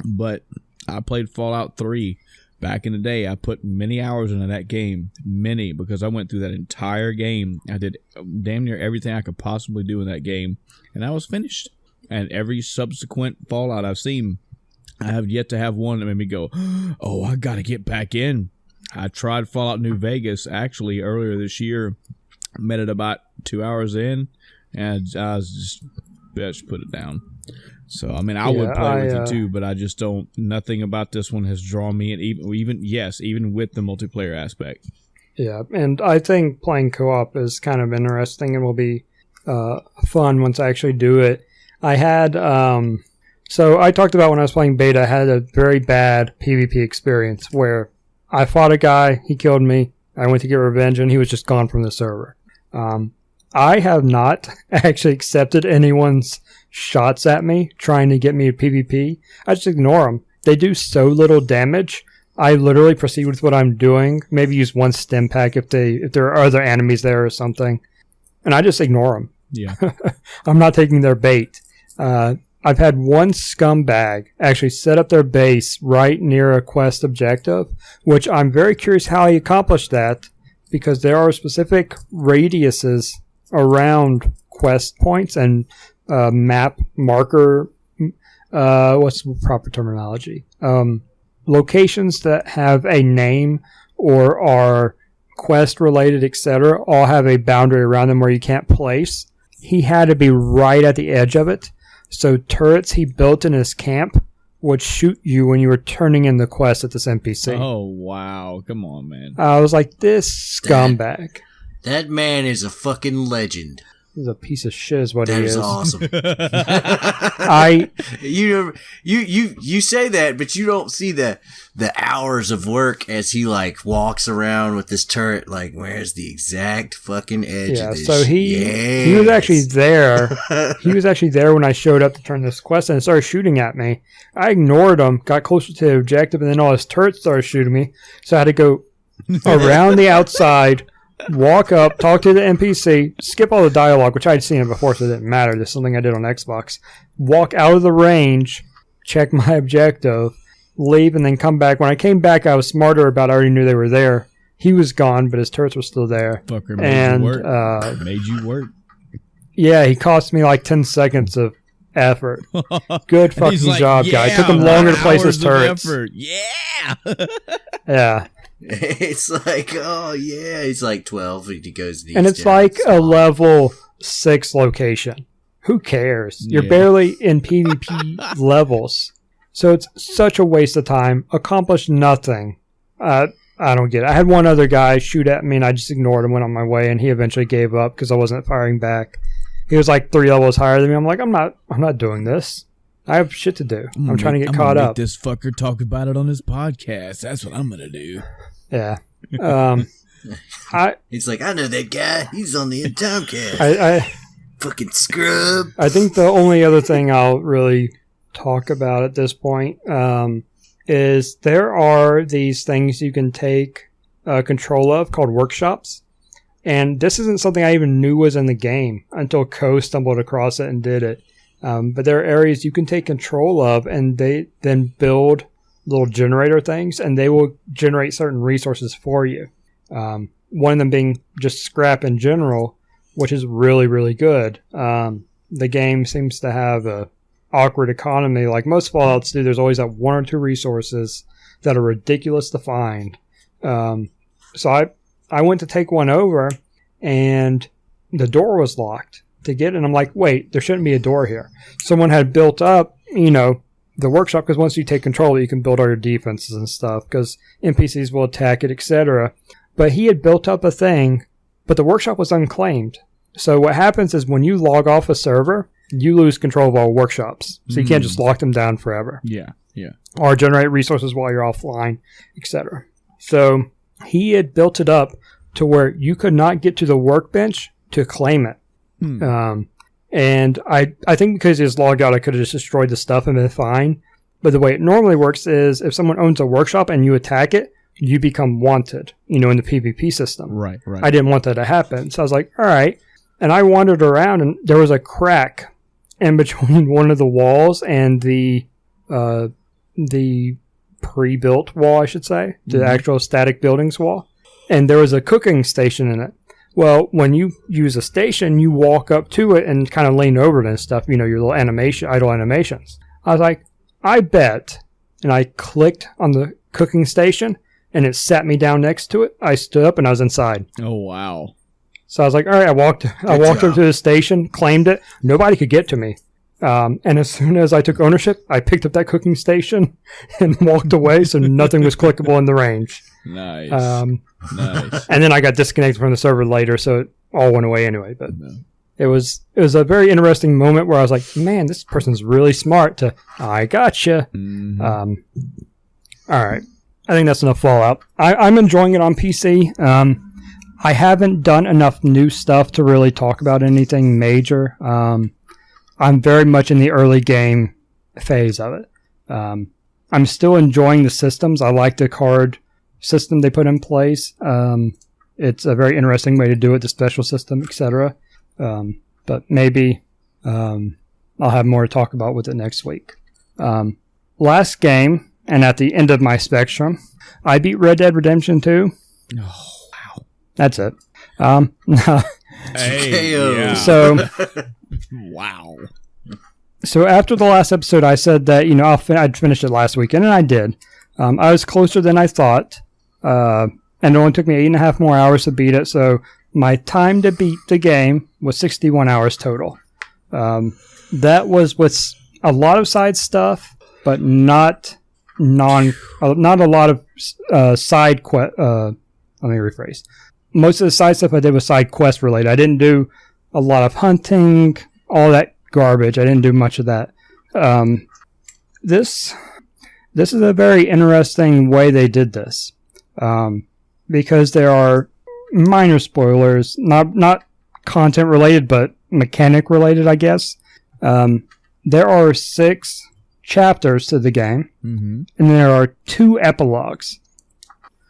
but I played Fallout 3 back in the day. I put many hours into that game, because I went through that entire game. I did damn near everything I could possibly do in that game, and I was finished. And every subsequent Fallout I've seen, I have yet to have one that made me go, oh, I got to get back in. I tried Fallout New Vegas, actually, earlier this year. Met it about 2 hours in, and I was just put it down. So, I mean, I would play with you too, but I just don't. Nothing about this one has drawn me in, even with the multiplayer aspect. Yeah, and I think playing co-op is kind of interesting and will be fun once I actually do it. I had, so I talked about when I was playing beta, I had a very bad PvP experience where I fought a guy, he killed me, I went to get revenge, and he was just gone from the server. I have not actually accepted anyone's shots at me trying to get me to PvP. I just ignore them. They do so little damage. I literally proceed with what I'm doing, maybe use one stim pack if there are other enemies there or something, and I just ignore them. Yeah. I'm not taking their bait. I've had one scumbag actually set up their base right near a quest objective, which I'm very curious how he accomplished that, because there are specific radiuses around quest points and map marker, what's the proper terminology? Locations that have a name or are quest related, etc., all have a boundary around them where you can't place. He had to be right at the edge of it. So turrets he built in his camp would shoot you when you were turning in the quest at this NPC. Oh, wow. Come on, man. I was like, this scumbag. That man is a fucking legend. He's a piece of shit is what he is. That is awesome. You say that, but you don't see the hours of work as he like walks around with this turret. Like, where's the exact fucking edge of this? So he was actually there. He was actually there when I showed up to turn this quest, and it started shooting at me. I ignored him, got closer to the objective, and then all his turrets started shooting me. So I had to go around the outside, walk up, talk to the NPC, skip all the dialogue, which I'd seen it before, so it didn't matter. This is something I did on Xbox. Walk out of the range, check my objective, leave and then come back. When I came back, I was smarter about it. I already knew they were there. He was gone, but his turrets were still there. Fucker made you work. Made you work. Yeah, he cost me like 10 seconds of effort. Good fucking job, guy. It took him longer to place his turrets. Yeah. Yeah. It's like, oh yeah, he's like 12. He goes to and it's like a level 6 location. Who cares? You're barely in PvP levels. So it's such a waste of time. Accomplished nothing. I don't get it. I had one other guy shoot at me and I just ignored him, went on my way, and he eventually gave up because I wasn't firing back. He was like 3 levels higher than me. I'm like, I'm not doing this. I have shit to do. I'm trying to get caught up. This fucker talk about it on his podcast. That's what I'm gonna do. Yeah. He's like, I know that guy. He's on the Tomcast. I fucking scrub. I think the only other thing I'll really talk about at this point is there are these things you can take control of called workshops. And this isn't something I even knew was in the game until Ko stumbled across it and did it. But there are areas you can take control of, and they then build little generator things, and they will generate certain resources for you. One of them being just scrap in general, which is really, really good. The game seems to have a awkward economy. Like most Fallouts do, there's always that 1 or 2 resources that are ridiculous to find. So I went to take one over, and the door was locked to get it. And I'm like, wait, there shouldn't be a door here. Someone had built up, the workshop, because once you take control, you can build all your defenses and stuff, because NPCs will attack it, etc. But he had built up a thing, but the workshop was unclaimed. So what happens is when you log off a server, you lose control of all workshops. So you can't just lock them down forever. Yeah. Or generate resources while you're offline, etc. So he had built it up to where you could not get to the workbench to claim it. And I think because he was logged out, I could have just destroyed the stuff and been fine. But the way it normally works is if someone owns a workshop and you attack it, you become wanted, in the PvP system. Right. I didn't want that to happen. So I was like, all right. And I wandered around, and there was a crack in between one of the walls and the pre-built wall, I should say, the actual static buildings wall. And there was a cooking station in it. Well, when you use a station, you walk up to it and kind of lean over it and stuff, your little idle animations. I was like, I bet. And I clicked on the cooking station, and it sat me down next to it. I stood up, and I was inside. Oh, wow. So I was like, all right, I walked over to the station, claimed it. Nobody could get to me. And as soon as I took ownership, I picked up that cooking station and walked away, so nothing was clickable in the range. Nice. Nice. And then I got disconnected from the server later, so it all went away anyway. But it was a very interesting moment where I was like, man, this person's really smart I gotcha. All right. I think that's enough Fallout. I'm enjoying it on PC. I haven't done enough new stuff to really talk about anything major. I'm very much in the early game phase of it. I'm still enjoying the systems. I like the card system they put in place. It's a very interesting way to do it, the special system, etc. But maybe I'll have more to talk about with it next week. Last game, and at the end of my spectrum, I beat Red Dead Redemption 2. Oh, wow. That's it. Hey, yeah. So, wow. So after the last episode, I said that I'd finished it last weekend, and I did. I was closer than I thought, and it only took me 8.5 more hours to beat it. So my time to beat the game was 61 hours total. That was with a lot of side stuff, but not a lot of side quest. Let me rephrase. Most of the side stuff I did was side quest related. I didn't do a lot of hunting, all that garbage. I didn't do much of that. This is a very interesting way they did this, because there are minor spoilers, not content related, but mechanic related, I guess. There are 6 chapters to the game, and there are 2 epilogues.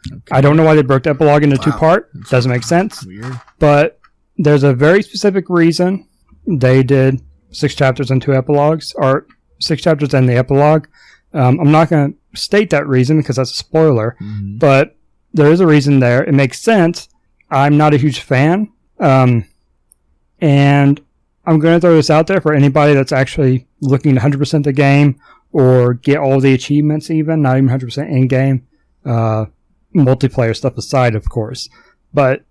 Okay. I don't know why they broke the epilogue into 2 parts. Doesn't make sense. Weird. But there's a very specific reason they did 6 chapters and 2 epilogues, or 6 chapters and the epilogue. I'm not going to state that reason because that's a spoiler, Mhm. but there is a reason there. It makes sense. I'm not a huge fan. And I'm going to throw this out there for anybody that's actually looking to 100% the game or get all the achievements even, not even 100% in-game. Multiplayer stuff aside, of course. But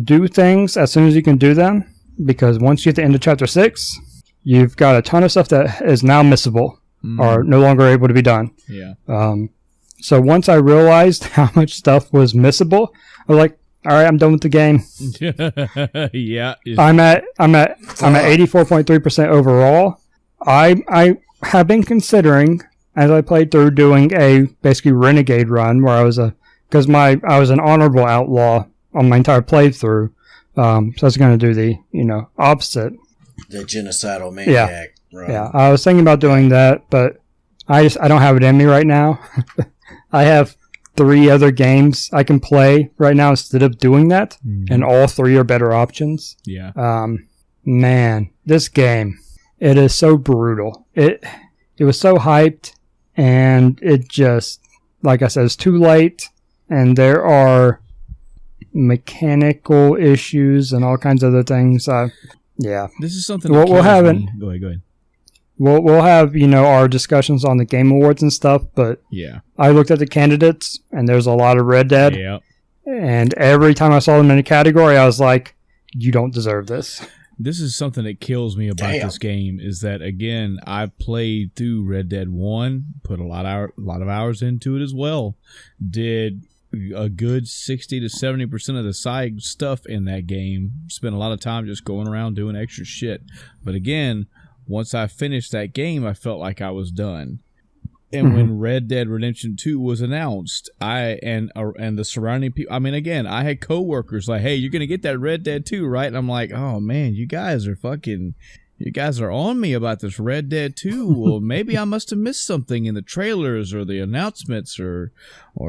do things as soon as you can do them, because once you get to the end of Chapter 6, you've got a ton of stuff that is now missable or no longer able to be done. Yeah. So once I realized how much stuff was missable, I was like, all right, I'm done with the game. Yeah. I'm at 84.3% overall. I have been considering, as I played through, doing a basically renegade run where I was I was an honorable outlaw on my entire playthrough. So I was going to do the opposite. The genocidal maniac run. Yeah, I was thinking about doing that, but I don't have it in me right now. I have 3 other games I can play right now instead of doing that, and all 3 are better options. Yeah. Man, this game, it is so brutal. It was so hyped, and it just, like I said, it's too late, and there are mechanical issues and all kinds of other things. Yeah. This is something We'll have it. Go ahead. We'll have, our discussions on the Game Awards and stuff, but Yeah. I looked at the candidates, and there's a lot of Red Dead, Yeah. and every time I saw them in a category, I was like, you don't deserve this. This is something that kills me about this game is that, again, I played through Red Dead 1, put a lot of hours into it as well, did a good 60 to 70% of the side stuff in that game, spent a lot of time just going around doing extra shit. But again, once I finished that game, I felt like I was done. And when Red Dead Redemption 2 was announced, and the surrounding people, I mean, again, I had coworkers like, hey, you're going to get that Red Dead 2, right? And I'm like, oh, man, you guys are on me about this Red Dead 2. Well, maybe I must have missed something in the trailers or the announcements or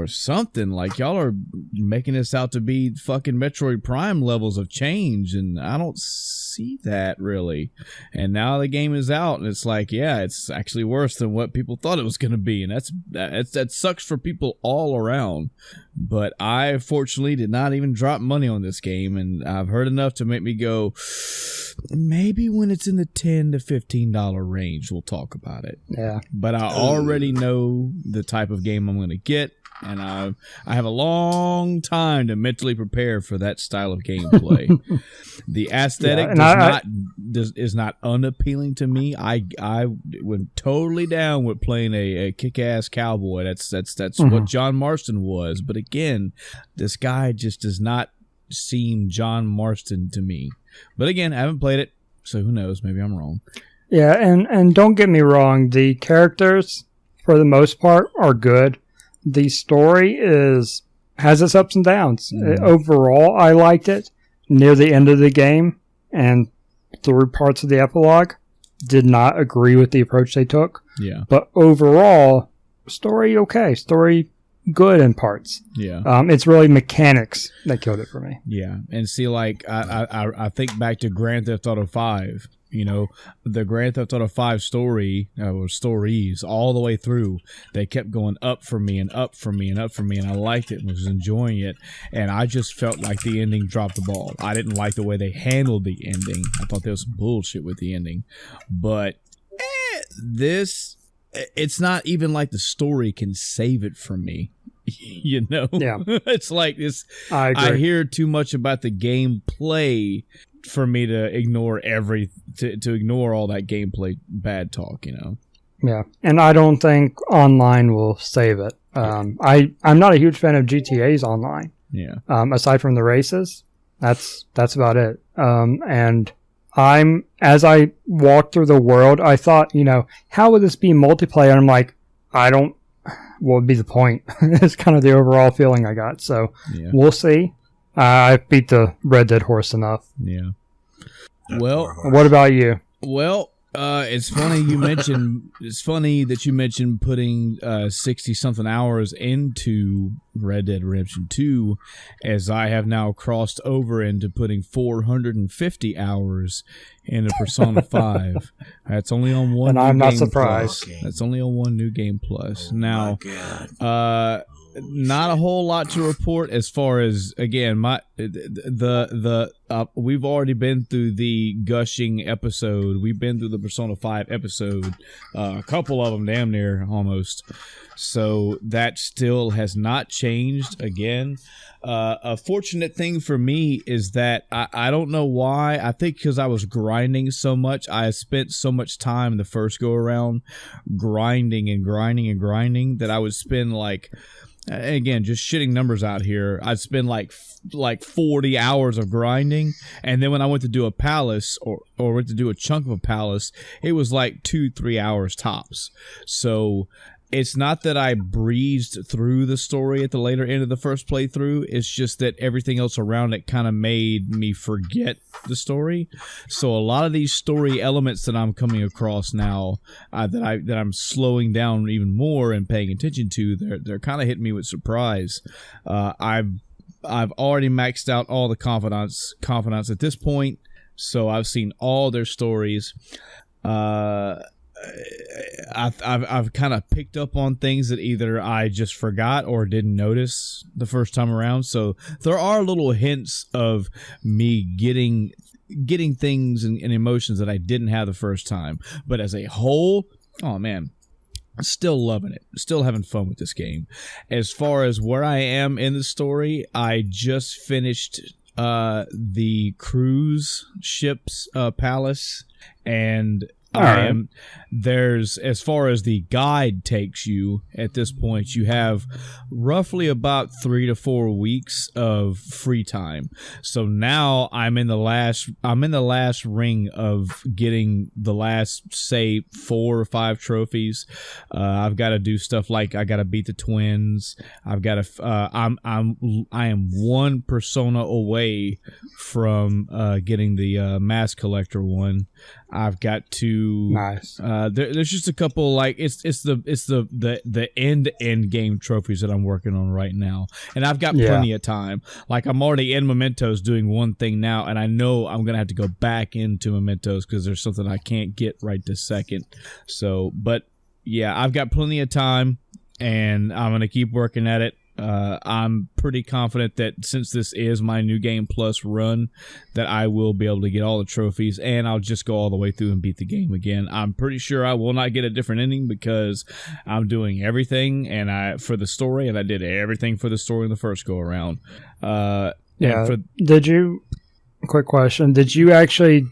something. Like, y'all are making this out to be fucking Metroid Prime levels of change, and I don't see that really. And now the game is out, and it's like, yeah, it's actually worse than what people thought it was going to be, and that sucks for people all around. But I fortunately did not even drop money on this game, and I've heard enough to make me go, maybe when it's in the $10 to $15 range, we'll talk about it. Yeah. But I already know the type of game I'm going to get, and I have a long time to mentally prepare for that style of gameplay. The aesthetic is not unappealing to me. I went totally down with playing a kick-ass cowboy. That's what John Marston was. But again, this guy just does not seem John Marston to me. But again, I haven't played it, so who knows? Maybe I'm wrong. Yeah, and don't get me wrong, the characters, for the most part, are good. The story has its ups and downs. Overall, I liked it. Near the end of the game and through parts of the epilogue, did not agree with the approach they took. Yeah. But overall, story okay. Story good in parts. Yeah. It's really mechanics that killed it for me. Yeah. And see, like, I think back to Grand Theft Auto 5. The Grand Theft Auto 5 story, or stories, all the way through, they kept going up for me and up for me and up for me, and I liked it and was enjoying it, and I just felt like the ending dropped the ball. I didn't like the way they handled the ending. I thought there was bullshit with the ending. But it's not even like the story can save it from me. Yeah. It's like this. I agree. I hear too much about the gameplay for me to ignore to ignore all that gameplay bad talk, Yeah, and I don't think online will save it. I'm not a huge fan of GTA's online. Yeah. Aside from the races, that's about it. And as I walked through the world, I thought, how would this be multiplayer? And I'm like, what would be the point? It's kind of the overall feeling I got. So We'll see. I beat the Red Dead horse enough. Yeah. Well, what about you? Well, It's funny you mentioned. It's funny that you mentioned putting 60-something hours into Red Dead Redemption 2, as I have now crossed over into putting 450 hours into Persona 5. That's only on one. And new I'm not game surprised. Plus. That's only on one new game plus. Oh now, my God. Not a whole lot to report as far as, again, we've already been through the gushing episode. We've been through the Persona 5 episode, a couple of them damn near almost. So that still has not changed again. A fortunate thing for me is that I don't know why. I think because I was grinding so much. I spent so much time the first go around grinding that I would spend like, again, just shitting numbers out here, I'd spend like 40 hours of grinding, and then when I went to do a palace or went to do a chunk of a palace, it was like 2-3 hours tops. So it's not that I breezed through the story at the later end of the first playthrough. It's just that everything else around it kind of made me forget the story. So a lot of these story elements that I'm coming across now, that I'm slowing down even more and paying attention to, they're kind of hitting me with surprise. I've already maxed out all the confidants at this point, so I've seen all their stories. I've kind of picked up on things that either I just forgot or didn't notice the first time around. So there are little hints of me getting things and emotions that I didn't have the first time. But as a whole, oh man, still loving it. Still having fun with this game. As far as where I am in the story, I just finished the cruise ship's palace, and there's, as far as the guide takes you at this point, you have roughly about 3 to 4 weeks of free time. So now I'm in the last ring of getting the last, say, 4 or 5 trophies. I've got to do stuff like I got to beat the twins. I've got to I am one persona away from getting the mask collector one. I've got to nice. There's just a couple, like it's the end game trophies that I'm working on right now, and I've got plenty of time. Like I'm already in Mementos doing one thing now, and I know I'm gonna have to go back into Mementos because there's something I can't get right this second. So, but yeah, I've got plenty of time, and I'm gonna keep working at it. I'm pretty confident that since this is my New Game Plus run, that I will be able to get all the trophies, and I'll just go all the way through and beat the game again. I'm pretty sure I will not get a different ending because I'm doing everything for the story, and I did everything for the story in the first go around. Quick question, did you actually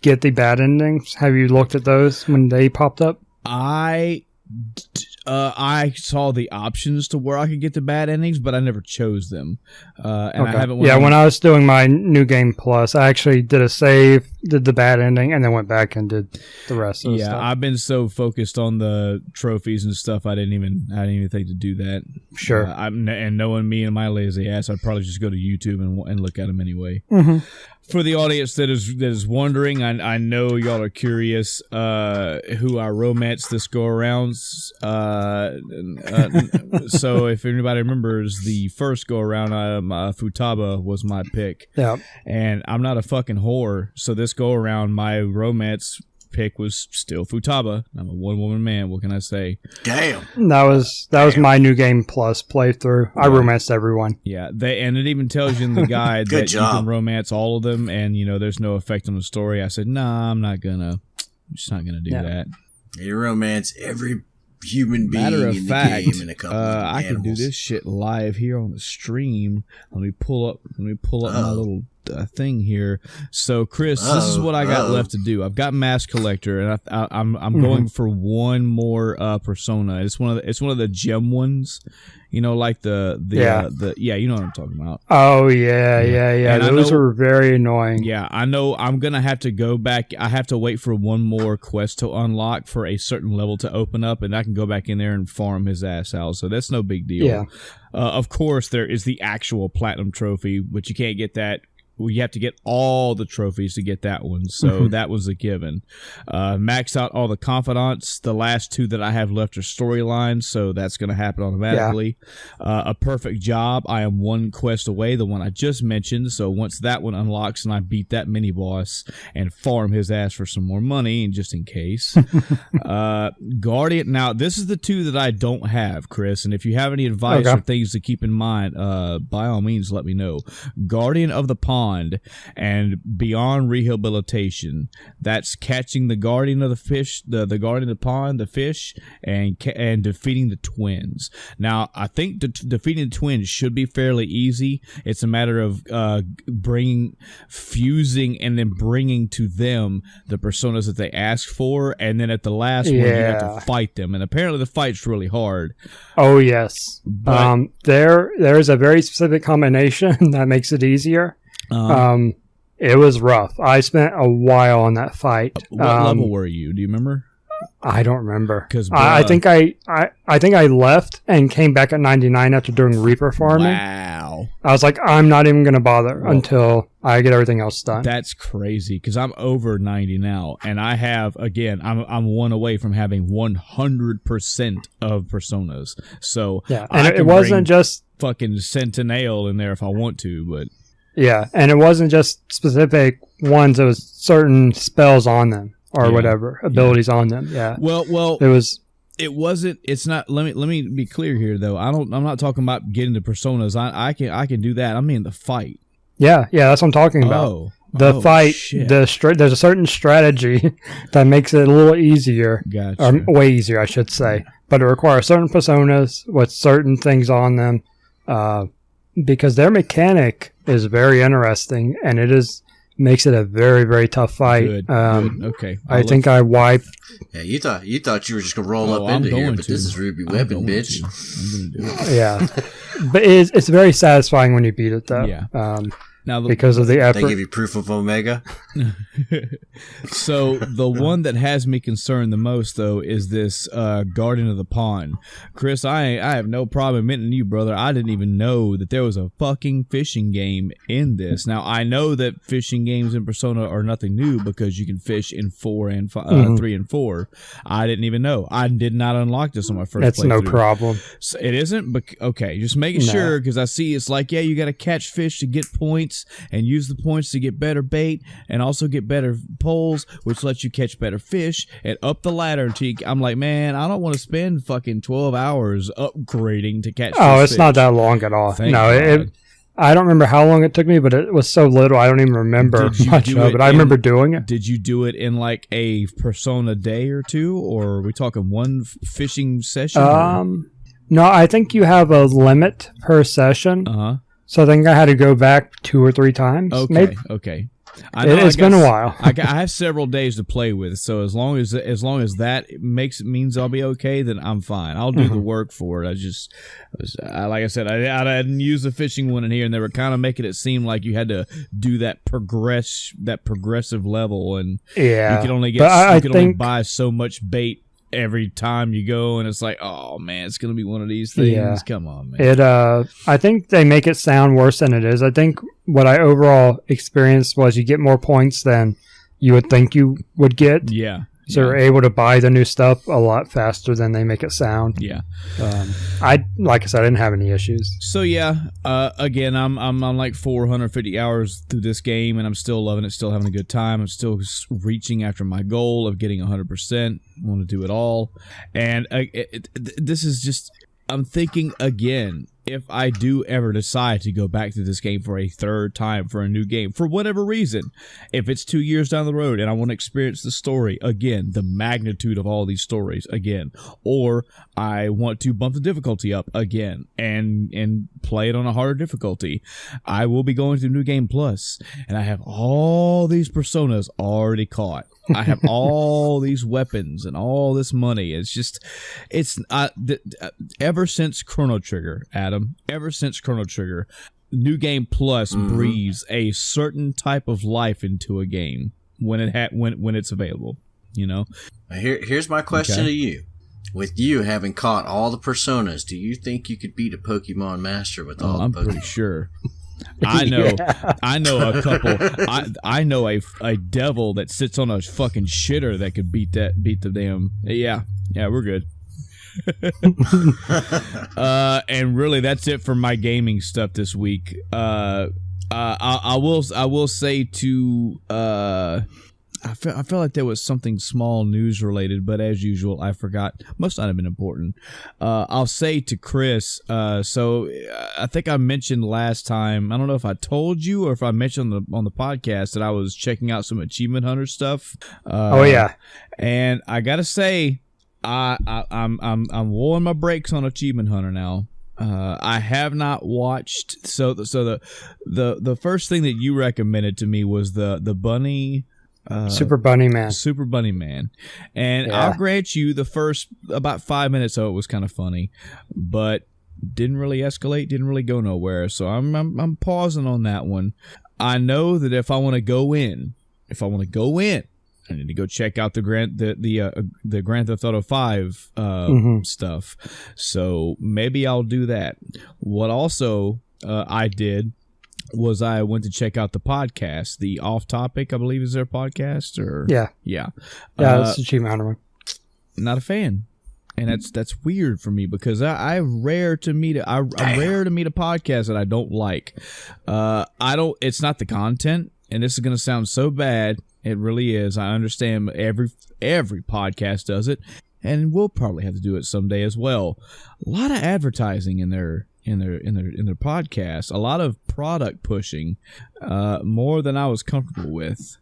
get the bad endings? Have you looked at those when they popped up? I saw the options to where I could get the bad endings, but I never chose them. And okay. I haven't. When I was doing my New Game Plus, I actually did a save, did the bad ending, and then went back and did the rest of the stuff. I've been so focused on the trophies and stuff, I didn't even think to do that. Sure. And knowing me and my lazy ass, I'd probably just go to YouTube and look at them anyway. Mm-hmm. For the audience that is wondering, I know y'all are curious who I romanced this go around. So if anybody remembers the first go around, Futaba was my pick. Yeah. And I'm not a fucking whore, so this go around my romance pick was still Futaba. I'm a one-woman man. What can I say? Damn. That was my New Game Plus playthrough. I romanced everyone. Yeah, and it even tells you in the guide that you can romance all of them, and there's no effect on the story. I said, nah, I'm just not gonna do that. You romance every human being Matter of in fact, the game and a couple of I can do this shit live here on the stream. Let me pull up my little thing here. So, Chris, this is what I got left to do. I've got Mask Collector, and I'm going for one more persona. It's one of the gem ones. Like the you know what I'm talking about. Oh yeah. And those were very annoying. Yeah, I know. I'm gonna have to go back. I have to wait for one more quest to unlock for a certain level to open up, and I can go back in there and farm his ass out. So that's no big deal. Yeah. Of course, there is the actual platinum trophy, but you can't get that you have to get all the trophies to get that one, so that was a given. Max out all the confidants. The last 2 that I have left are storylines, so that's going to happen automatically. A perfect job. I am 1 quest away, the one I just mentioned, so once that one unlocks and I beat that mini boss and farm his ass for some more money, and just in case. Guardian. Now, this is the 2 that I don't have, Chris, and if you have any advice or things to keep in mind, by all means, let me know. Guardian of the Pond and Beyond Rehabilitation. That's catching the guardian of the fish, the guardian of the pond, the fish, and defeating the twins. Now, I think defeating the twins should be fairly easy. It's a matter of fusing and then bringing to them the personas that they ask for, and then at the last one you have to fight them. And apparently the fight's really hard. Oh yes, but there is a very specific combination that makes it easier. It was rough. I spent a while on that fight. What level were you? Do you remember? I don't remember. Because I think I left and came back at 99 after doing Reaper farming. Wow. I was like, I'm not even going to bother until I get everything else done. That's crazy because I'm over 90 now, and I have I'm 1 away from having 100% of personas. So yeah, and it wasn't just fucking Sentinel in there if I want to, but. Yeah, and it wasn't just specific ones. It was certain spells on them or whatever, abilities on them. Yeah. Well, it wasn't. It's not. Let me be clear here, though. I'm not talking about getting the personas. I can do that. I mean the fight. Yeah, that's what I'm talking about. The fight. Shit. There's a certain strategy that makes it a little easier. Gotcha. Or way easier, I should say. But it requires certain personas with certain things on them. Because their mechanic is very interesting, and makes it a very, very tough fight. Good. Okay. I think I wiped. Yeah, you thought you were just gonna roll up into here, but this is Ruby Weapon, bitch. I'm gonna do it. Yeah, but it's very satisfying when you beat it, though. Yeah. Now, because of the effort. They give you proof of Omega. So the one that has me concerned the most, though, is this Guardian of the Pond. Chris, I have no problem admitting to you, brother, I didn't even know that there was a fucking fishing game in this. Now, I know that fishing games in Persona are nothing new because you can fish in 4 and 3 and 4. I didn't even know. I did not unlock this on my first playthrough. That's no problem. So it isn't? But okay, just making sure, because I see it's like, you got to catch fish to get points and use the points to get better bait and also get better poles, which lets you catch better fish and up the ladder. I'm like, man, I don't want to spend fucking 12 hours upgrading to catch it's fish. Not that long at all. I don't remember how long it took me, but it was so little I don't even remember much of it. I remember doing it. Did you do it in like a Persona day or 2, or are we talking one fishing session? No, I think you have a limit per session. So I think I had to go back 2 or 3 times. Okay. It's been a while. I have several days to play with, so as long as that means I'll be okay, then I'm fine. I'll do the work for it. Like I said, I didn't use the fishing one in here, and they were kind of making it seem like you had to do that progressive level, and you could only only buy so much bait every time you go, and it's like, oh man, it's gonna be one of these things. Yeah. Come on, man. I think they make it sound worse than it is. I think what I overall experienced was you get more points than you would think you would get. Yeah. So you're able to buy the new stuff a lot faster than they make it sound. Yeah. Like I said, I didn't have any issues. So again, I'm like 450 hours through this game, and I'm still loving it, still having a good time. I'm still reaching after my goal of getting 100%. I want to do it all. And this is just, I'm thinking again, if I do ever decide to go back to this game for a third time for a new game, for whatever reason, if it's 2 years down the road and I want to experience the story again, the magnitude of all these stories again, or I want to bump the difficulty up again and play it on a harder difficulty, I will be going to New Game Plus, and I have all these personas already caught. I have all these weapons and all this money. Ever since Chrono Trigger, Adam, New Game Plus breathes a certain type of life into a game when it's available. You know. Here's my question to you: with you having caught all the personas, do you think you could beat a Pokemon Master with all? I'm pretty sure. I know, Yeah. I know a couple. I know a devil that sits on a fucking shitter that could beat the damn. Yeah, we're good. And really, that's it for my gaming stuff this week. I will say to I felt like there was something small news related, but as usual, I forgot. Must not have been important. I'll say to Chris, so I think I mentioned last time, I don't know if I told you or if I mentioned on the podcast that I was checking out some Achievement Hunter stuff. Oh yeah. And I gotta say, I'm rolling my brakes on Achievement Hunter now. I have not watched. So the first thing that you recommended to me was the bunny. Super Bunny Man. Super Bunny Man. And Yeah. I'll grant you the first about 5 minutes of it was kind of funny, but didn't really escalate, didn't really go nowhere. So I'm pausing on that one. I know that if I want to go in, I need to go check out the Grand Theft Auto 5 stuff. So maybe I'll do that. What also I did was I went to check out the podcast, the Off Topic, I believe is their podcast, or Yeah, that's Achievement Hunter one. Not a fan, and that's weird for me because I'm rare to meet a podcast that I don't like. It's not the content, and this is gonna sound so bad. It really is. I understand every podcast does it, and we'll probably have to do it someday as well. A lot of advertising in their podcast, a lot of product pushing, more than I was comfortable with.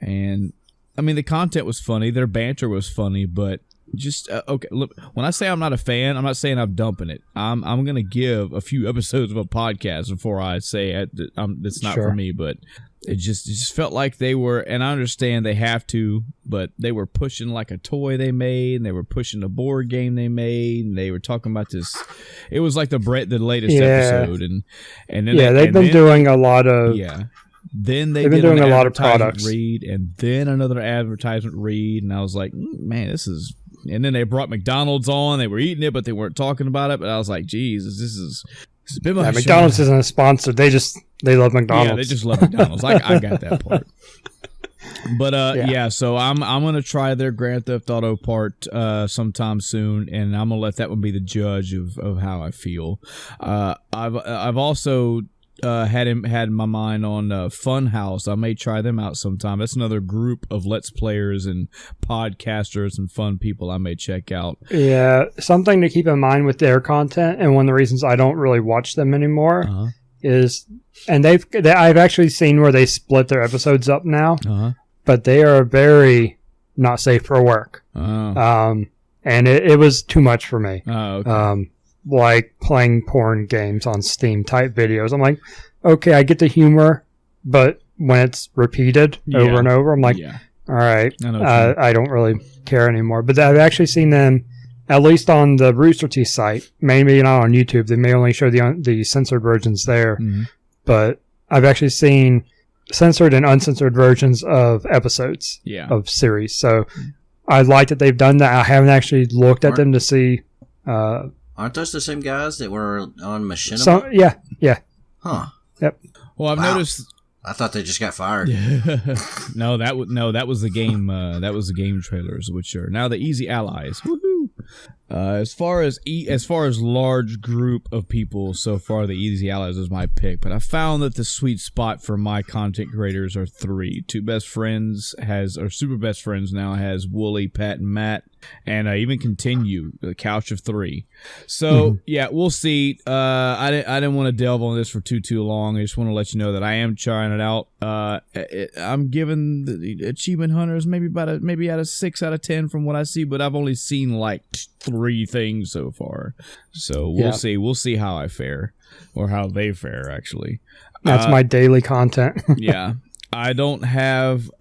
And I mean, the content was funny, their banter was funny, but just okay. Look, when I say I'm not a fan, I'm not saying I'm dumping it. I'm gonna give a few episodes of a podcast before I say it's not for me. But it just felt like they were, and I understand they have to, but they were pushing like a toy they made, and they were pushing a board game they made, and they were talking about this. It was like the latest episode, and then they've been doing a lot of Then they've been doing a lot of products read, and then another advertisement read, and I was like, man, this is. And then they brought McDonald's on. They were eating it, but they weren't talking about it. But I was like, Jesus, this is a bit much. McDonald's isn't a sponsor. They love McDonald's. Yeah, they just love McDonald's. I got that part. But so I'm gonna try their Grand Theft Auto part sometime soon, and I'm gonna let that one be the judge of how I feel. I've also had my mind on Funhouse. I may try them out sometime. That's another group of Let's Players and podcasters and fun people I may check out. Yeah, something to keep in mind with their content, and one of the reasons I don't really watch them anymore is, and I've actually seen where they split their episodes up now, but they are very not safe for work. And it was too much for me. Okay. Like playing porn games on Steam type videos. I'm like, okay, I get the humor, but when it's repeated over and over, I'm like, all right, I don't really care anymore. But I've actually seen them, at least on the Rooster Teeth site, maybe not on YouTube. They may only show the censored versions there, but I've actually seen censored and uncensored versions of episodes of series. So I like that they've done that. I haven't actually looked at them to see. Aren't those the same guys that were on Machinima? So, yeah. Huh. Yep. Well, I've noticed. I thought they just got fired. No, that was the game. That was the game trailers, which are now the Easy Allies. Woohoo! As far as large group of people, so far the Easy Allies is my pick. But I found that the sweet spot for my content creators are 3. 2 best friends or super best friends now has Wooly, Pat, and Matt. And I even continue the couch of 3. So we'll see. I didn't want to delve on this for too long. I just want to let you know that I am trying it out. I'm giving the Achievement Hunters maybe out of 6 out of 10 from what I see, but I've only seen like 3 things so far. So we'll see. We'll see how I fare, or how they fare. Actually, that's my daily content. I don't have.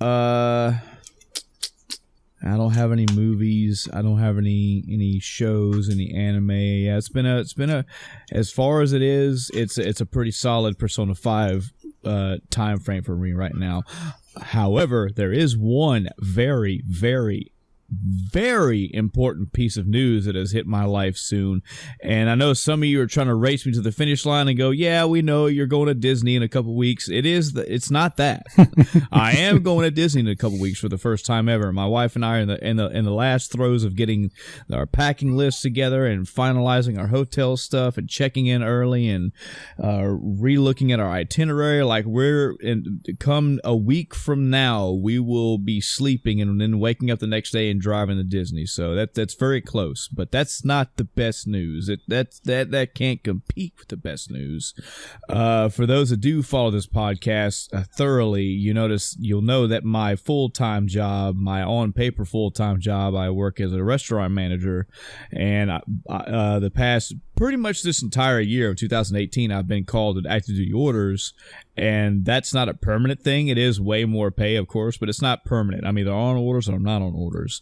I don't have any movies. I don't have any shows, any anime. Yeah, it's been a as far as it is, it's a pretty solid Persona 5 time frame for me right now. However, there is one very, very very important piece of news that has hit my life soon. And I know some of you are trying to race me to the finish line and go, yeah, we know you're going to Disney in a couple weeks. It's not that. I am going to Disney in a couple weeks for the first time ever. My wife and I are in the last throes of getting our packing list together and finalizing our hotel stuff and checking in early and re-looking at our itinerary. Like come a week from now, we will be sleeping and then waking up the next day and driving to Disney. So that's very close, but that's not the best news. That can't compete with the best news. For those that do follow this podcast thoroughly, you'll know that my full-time job, my on-paper full-time job, I work as a restaurant manager, and the past pretty much this entire year of 2018, I've been called to active duty orders, and that's not a permanent thing. It is way more pay, of course, but it's not permanent. I'm either on orders or I'm not on orders.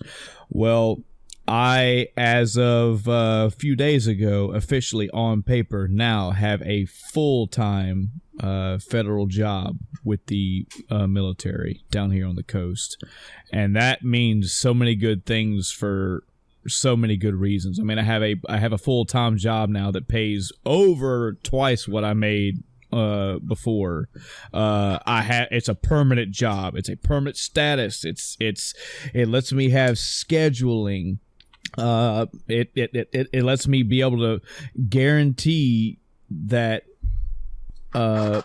Well, I, as of a few days ago, officially on paper now have a full-time federal job with the military down here on the coast. And that means so many good things for so many good reasons. I mean, I have a full-time job now that pays over twice what I made before. It's a permanent job. It's a permanent status. It lets me have scheduling. It lets me be able to guarantee that this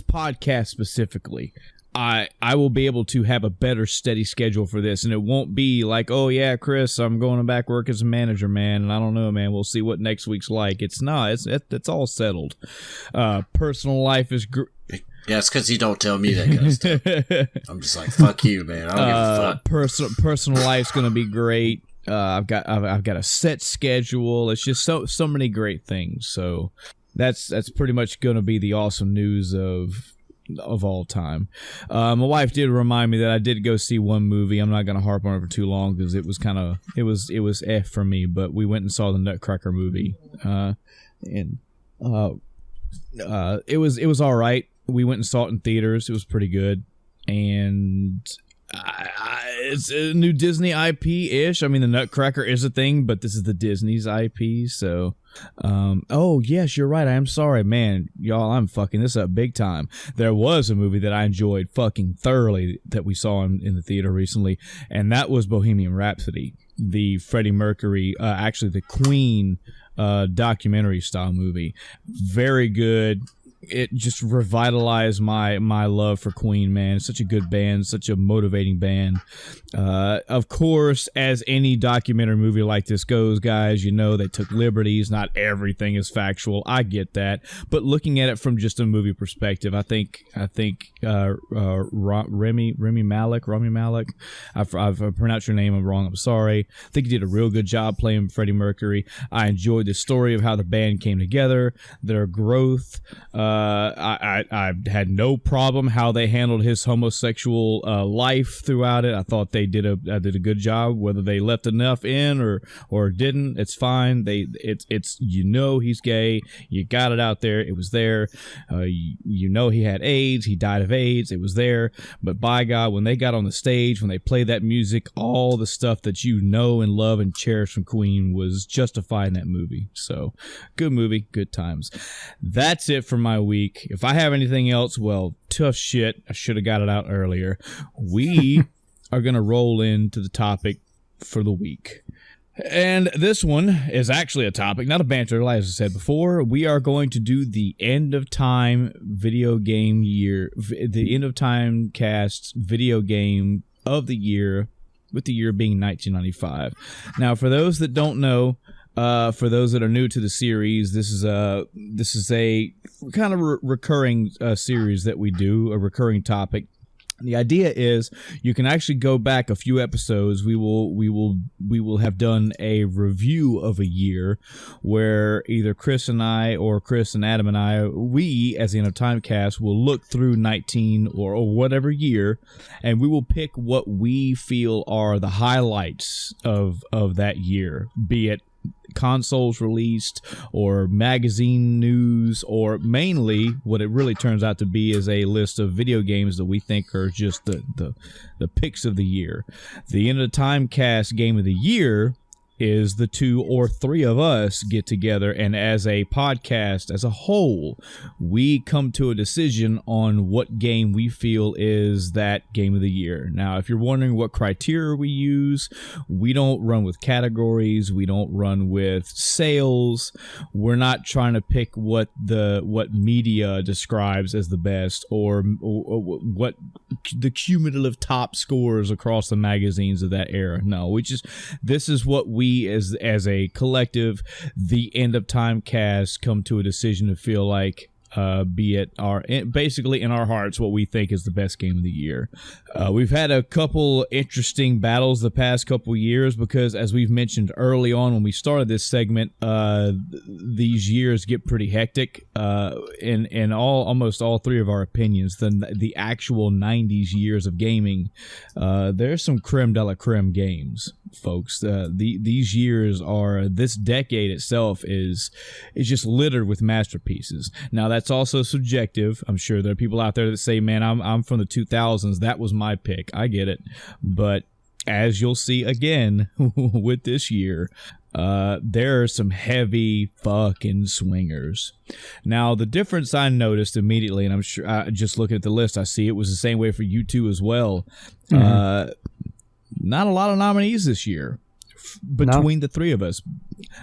podcast specifically, I will be able to have a better steady schedule for this, and it won't be like, oh yeah, Chris, I'm going back work as a manager, man, and I don't know, man, we'll see what next week's like. It's not. It's all settled. Personal life is yeah, it's because you don't tell me that kind of stuff. I'm just like, fuck you, man. I don't give a fuck. Personal life's gonna be great. I've got a set schedule. It's just so many great things. So that's pretty much gonna be the awesome news of all time. My wife did remind me that I did go see one movie. I'm not going to harp on it for too long because it was F for me, but we went and saw the Nutcracker movie. It was all right. We went and saw it in theaters. It was pretty good. And it's a new Disney IP-ish. I mean, the Nutcracker is a thing, but this is the Disney's IP, so... oh, yes, you're right. I am sorry, man. Y'all, I'm fucking this up big time. There was a movie that I enjoyed fucking thoroughly that we saw in the theater recently, and that was Bohemian Rhapsody, the Freddie Mercury, actually the Queen documentary style movie. Very good. It just revitalized my love for Queen, man. It's such a good band, such a motivating band. Of course, as any documentary movie like this goes, guys, they took liberties. Not everything is factual. I get that, but looking at it from just a movie perspective, I think Rami Malek. I've pronounced your name wrong. I'm sorry. I think he did a real good job playing Freddie Mercury. I enjoyed the story of how the band came together, their growth. I had no problem how they handled his homosexual life throughout it. I thought they did a good job. Whether they left enough in or didn't, it's fine. It's he's gay. You got it out there. It was there. He had AIDS. He died of AIDS. It was there. But by God, when they got on the stage, when they played that music, all the stuff that you know and love and cherish from Queen was justified in that movie. So, good movie, good times. That's it for my week. If I have anything else, well, tough shit. I should have got it out earlier. We are going to roll into the topic for the week. And this one is actually a topic, not a banter, like I said before. We are going to do the end of time video game year, the end of time cast video game of the year, with the year being 1995. Now, for those that don't know, for those that are new to the series, this is a kind of recurring series that we do, a recurring topic. The idea is you can actually go back a few episodes. We will have done a review of a year where either Chris and I or Chris and Adam and I, we as the End of Time cast will look through 19 or whatever year, and we will pick what we feel are the highlights of that year, be it consoles released or magazine news, or mainly what it really turns out to be is a list of video games that we think are just the picks of the year. The End of Time Cast Game of the Year is the 2 or 3 of us get together, and as a podcast as a whole, we come to a decision on what game we feel is that game of the year. Now, if you're wondering what criteria we use, we don't run with categories, we don't run with sales, we're not trying to pick what media describes as the best, or what the cumulative top scores across the magazines of that era. No, this is what we as a collective, the End of Time Cast, come to a decision to feel like, be it basically in our hearts, what we think is the best game of the year. We've had a couple interesting battles the past couple years because, as we've mentioned early on when we started this segment, these years get pretty hectic. In almost all 3 of our opinions, the actual 90s years of gaming, there's some creme de la creme games, folks. These years this decade itself is just littered with masterpieces. Now, that's also subjective. I'm sure there are people out there that say, man, I'm from the 2000s. That was my pick. I get it. But as you'll see again with this year, there are some heavy fucking swingers. Now, the difference I noticed immediately, and I'm sure just looking at the list, I see it was the same way for you two as well. Mm-hmm. Not a lot of nominees this year between the 3 of us.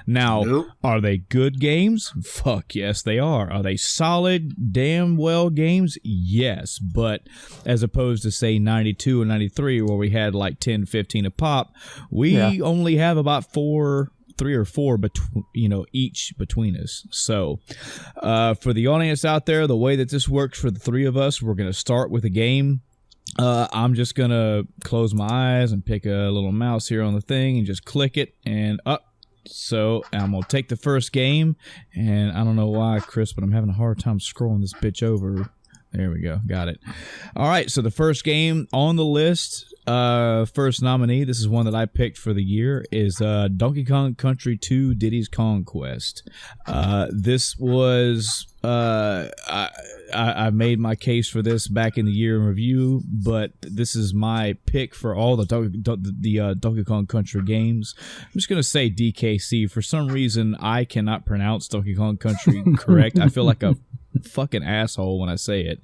Now, nope. Are they good games? Fuck yes, they are. Are they solid, damn well games? Yes, but as opposed to, say, 92 and 93, where we had like 10, 15 a pop, we only have about 3 or 4 each between us. So for the audience out there, the way that this works for the 3 of us, we're going to start with a game. I'm just going to close my eyes and pick a little mouse here on the thing and just click it and up. So I'm going to take the first game, and I don't know why, Chris, but I'm having a hard time scrolling this bitch over. There we go. Got it. All right. So the first game on the list, first nominee, this is one that I picked for the year, is Donkey Kong Country 2 Diddy's Kong Quest. This was... I made my case for this back in the year in review, but this is my pick for all the Donkey Kong Country games. I'm just going to say DKC. For some reason, I cannot pronounce Donkey Kong Country correct. I feel like a fucking asshole when I say it.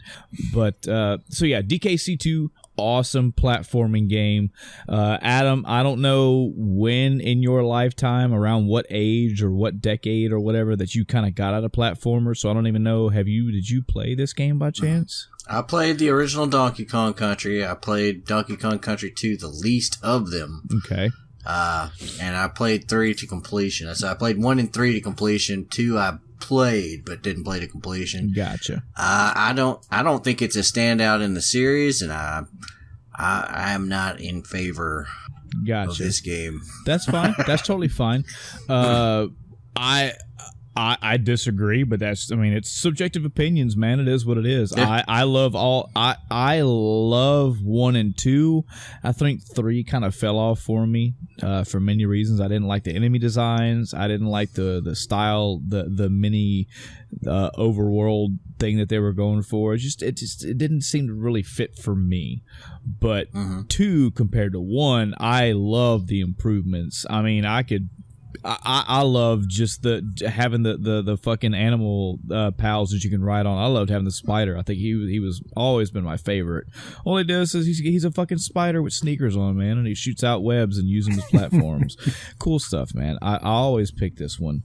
But, so yeah, DKC 2, awesome platforming game. Adam, I don't know when in your lifetime, around what age or what decade or whatever, that you kind of got out of platformer, so I don't even know, did you play this game by chance? I played the original Donkey Kong Country. I played Donkey Kong Country 2, the least of them. Okay. And I played 3 to completion. So I played 1 and 3 to completion. 2 I played but didn't play to completion. Gotcha. I don't think it's a standout in the series, and I am not in favor of this game. That's fine. That's totally fine. I disagree, but it's subjective opinions, man. It is what it is. Yeah. I love 1 and 2. I think 3 kind of fell off for me for many reasons. I didn't like the enemy designs. I didn't like the style, the mini overworld thing that they were going for. It didn't seem to really fit for me. But 2 compared to 1, I love the improvements. I mean, I love just having the fucking animal pals that you can ride on. I loved having the spider. I think he was always been my favorite. All he does is he's a fucking spider with sneakers on, man, and he shoots out webs and uses them as platforms. Cool stuff, man. I always pick this one.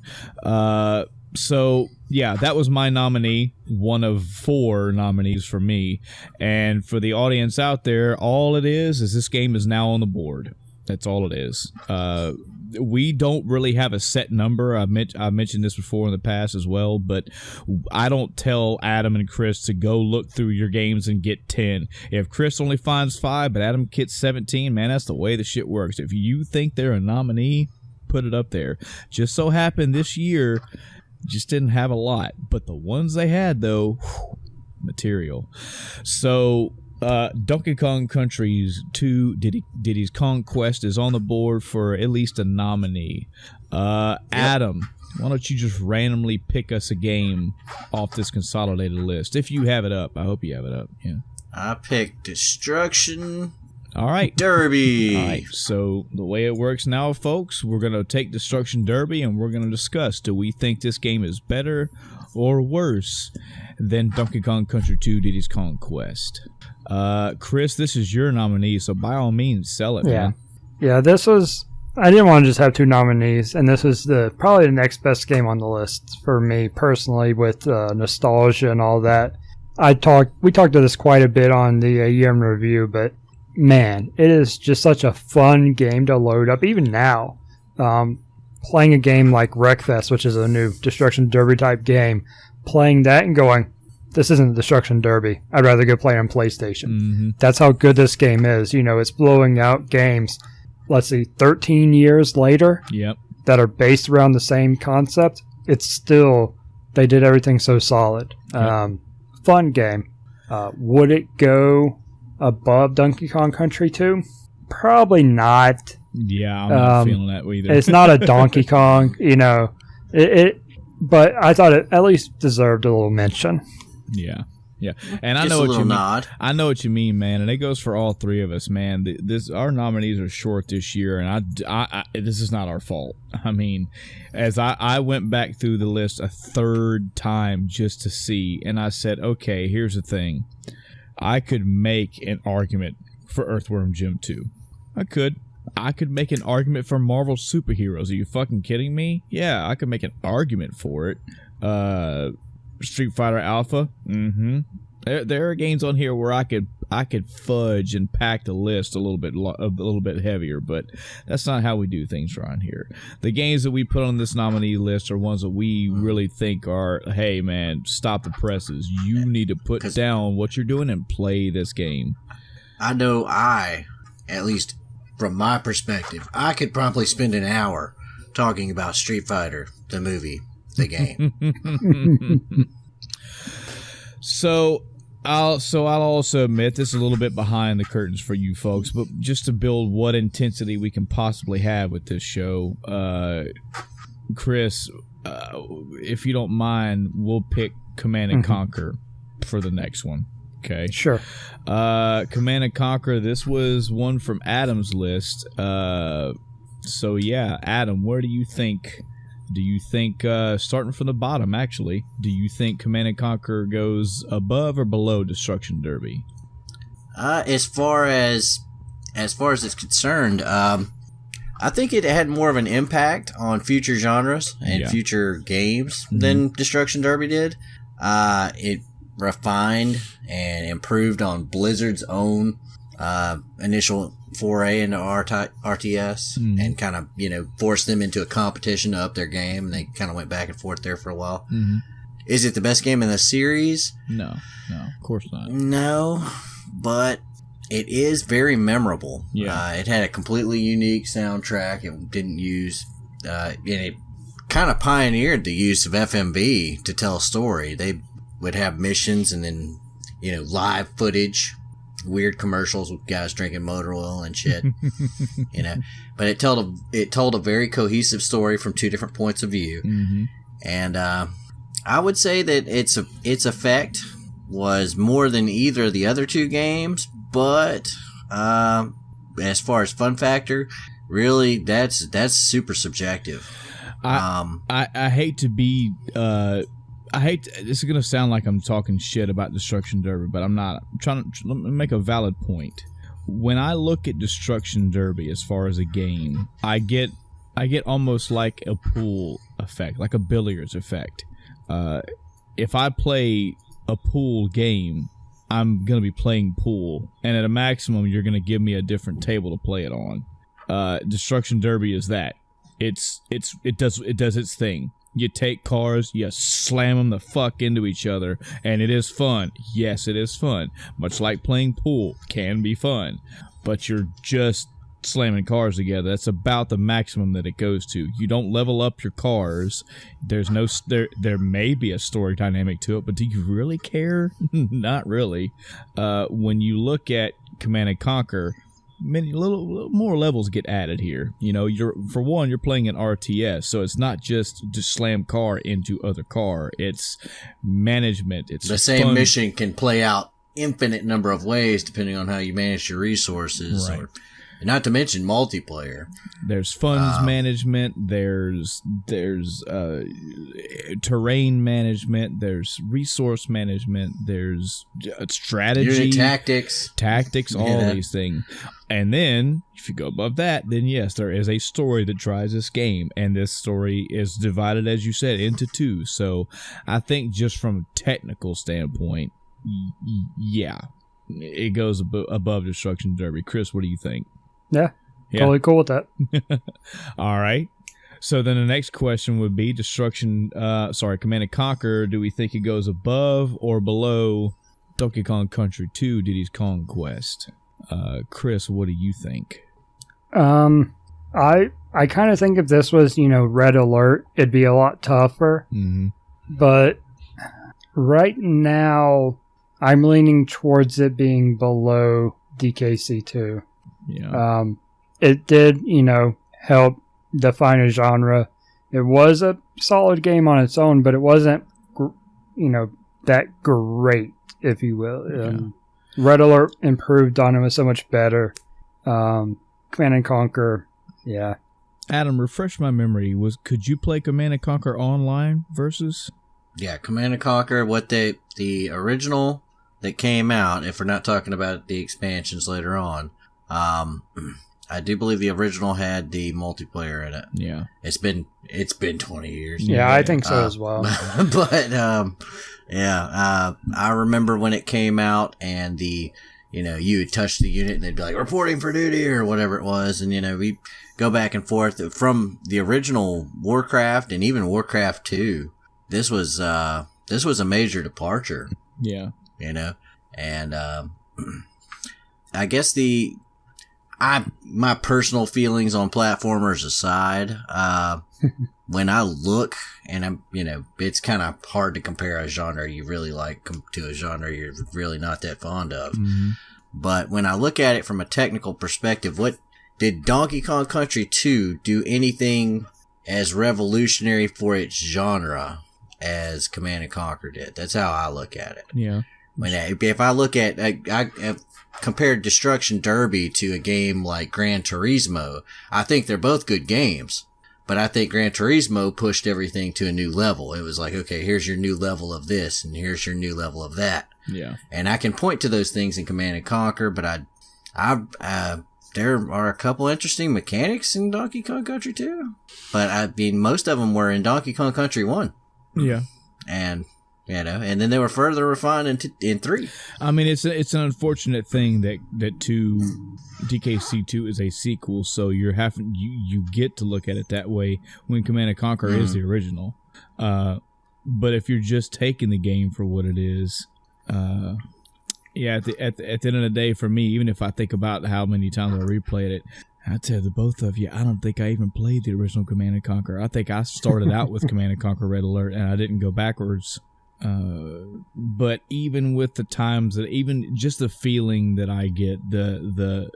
So yeah, that was my nominee, one of 4 nominees for me. And for the audience out there, all it is this game is now on the board. That's all it is. We don't really have a set number. I've mentioned this before in the past as well, but I don't tell Adam and Chris to go look through your games and get 10. If Chris only finds 5, but Adam gets 17, man, that's the way the shit works. If you think they're a nominee, put it up there. Just so happened this year, just didn't have a lot, but the ones they had, though, material. So Donkey Kong Country's 2 Diddy's Kong Quest is on the board for at least a nominee. Adam, why don't you just randomly pick us a game off this consolidated list? If you have it up. I hope you have it up. Yeah. I picked Destruction All right. Derby. All right. So the way it works now, folks, we're going to take Destruction Derby and we're going to discuss, do we think this game is better or worse than Donkey Kong Country 2 Diddy's Kong Quest? Chris, this is your nominee, so by all means, sell it, man. Yeah, this was... I didn't want to just have 2 nominees, and this was probably the next best game on the list for me personally, with nostalgia and all that. We talked to this quite a bit on the year in review, but man, it is just such a fun game to load up, even now. Playing a game like Wreckfest, which is a new Destruction Derby type game, playing that and going, this isn't Destruction Derby. I'd rather go play on PlayStation. Mm-hmm. That's how good this game is. You know, it's blowing out games, let's see, 13 years later, Yep. that are based around the same concept. It's still, they did everything so solid. Yep. Fun game. Would it go above Donkey Kong Country 2? Probably not. Yeah, I'm not feeling that either. It's not a Donkey Kong, you know. But I thought it at least deserved a little mention. Yeah. And I Just know a what little you mean. nod. I know what you mean, man, and it goes for all 3 of us, man. Our nominees are short this year, and I this is not our fault. I mean, as I went back through the list a 3rd time just to see, and I said, okay, here's the thing. I could make an argument for Earthworm Jim 2. I could make an argument for Marvel Superheroes. Are you fucking kidding me? Yeah, I could make an argument for it. Street Fighter Alpha. Mm-hmm. There are games on here where I could fudge and pack the list a little bit heavier, but that's not how we do things around here. The games that we put on this nominee list are ones that we really think are, hey man, stop the presses. You need to put down what you're doing and play this game. I know at least from my perspective, I could probably spend an hour talking about Street Fighter, the movie, the game. So I'll also admit this is a little bit behind the curtains for you folks, but just to build what intensity we can possibly have with this show, Chris, if you don't mind, we'll pick Command and Conquer for the next one. Okay. Sure. Command and Conquer. This was one from Adam's list. So yeah, Adam, where do you think? Do you think, starting from the bottom, actually, do you think Command & Conquer goes above or below Destruction Derby? As far as it's concerned, I think it had more of an impact on future genres and future games than Destruction Derby did. It refined and improved on Blizzard's own initial foray into RTS and kind of, forced them into a competition to up their game, and they kind of went back and forth there for a while. Is it the best game in the series? No, of course not. No, but it is very memorable. Yeah. It had a completely unique soundtrack. It didn't use, and it kind of pioneered the use of FMV to tell a story. They would have missions and then, live footage, weird commercials with guys drinking motor oil and shit, but it told a very cohesive story from 2 different points of view. And I would say that its effect was more than either of the other 2 games, but as far as fun factor, really that's super subjective. I hate to be this is going to sound like I'm talking shit about Destruction Derby, but I'm not. I'm trying to make a valid point. When I look at Destruction Derby as far as a game, I get almost like a pool effect, like a billiards effect. If I play a pool game, I'm going to be playing pool, and at a maximum, you're going to give me a different table to play it on. Destruction Derby is that. It does its thing. You take cars, you slam them the fuck into each other, and it is fun. Yes, it is fun. Much like playing pool can be fun, but you're just slamming cars together. That's about the maximum that it goes to. You don't level up your cars. There's no there may be a story dynamic to it, but do you really care? Not really. When you look at Command and Conquer, many little more levels get added here. You know, you're playing an RTS, so it's not just slam car into other car. It's management. It's the same mission can play out infinite number of ways depending on how you manage your resources, right. Not to mention multiplayer. There's funds management. There's terrain management. There's resource management. There's strategy, unit tactics, all these things. And then if you go above that, then yes, there is a story that drives this game, and this story is divided, as you said, into two. So I think just from a technical standpoint, yeah, it goes above Destruction Derby. Chris, what do you think? Yeah, totally cool with that. All right. So then the next question would be Command and Conquer. Do we think it goes above or below Donkey Kong Country 2, Diddy's Kong Quest? Chris, what do you think? I kind of think if this was, Red Alert, it'd be a lot tougher. Mm-hmm. But right now, I'm leaning towards it being below DKC 2. Yeah. It did, help define a genre. It was a solid game on its own, but it wasn't, that great, if you will. Yeah. Red Alert improved on it, was so much better. Command and Conquer, yeah. Adam, refresh my memory. Could you play Command and Conquer online versus? Yeah, Command and Conquer. The original that came out, if we're not talking about the expansions later on. I do believe the original had the multiplayer in it. Yeah. It's been 20 years. Yeah, I think so as well. But, I remember when it came out and you would touch the unit and they'd be like, reporting for duty or whatever it was. And, we go back and forth from the original Warcraft and even Warcraft 2. This was a major departure. Yeah. And, I guess my personal feelings on platformers aside, when I look and it's kind of hard to compare a genre you really like to a genre you're really not that fond of. Mm-hmm. But when I look at it from a technical perspective, what did Donkey Kong Country 2 do anything as revolutionary for its genre as Command and Conquer did? That's how I look at it. Yeah. If I look at, I compared Destruction Derby to a game like Gran Turismo, I think they're both good games. But I think Gran Turismo pushed everything to a new level. It was like, okay, here's your new level of this, and here's your new level of that. Yeah. And I can point to those things in Command and Conquer, but there are a couple interesting mechanics in Donkey Kong Country 2. But most of them were in Donkey Kong Country 1. Yeah. And then they were further refined in 3. I mean, it's an unfortunate thing that DKC 2 is a sequel, so you get to look at it that way when Command and Conquer is the original. But if you're just taking the game for what it is, at the end of the day, for me, even if I think about how many times I replayed it, I tell the both of you, I don't think I even played the original Command and Conquer. I think I started out with Command and Conquer Red Alert, and I didn't go backwards. But even with the times that, even just the feeling that I get, the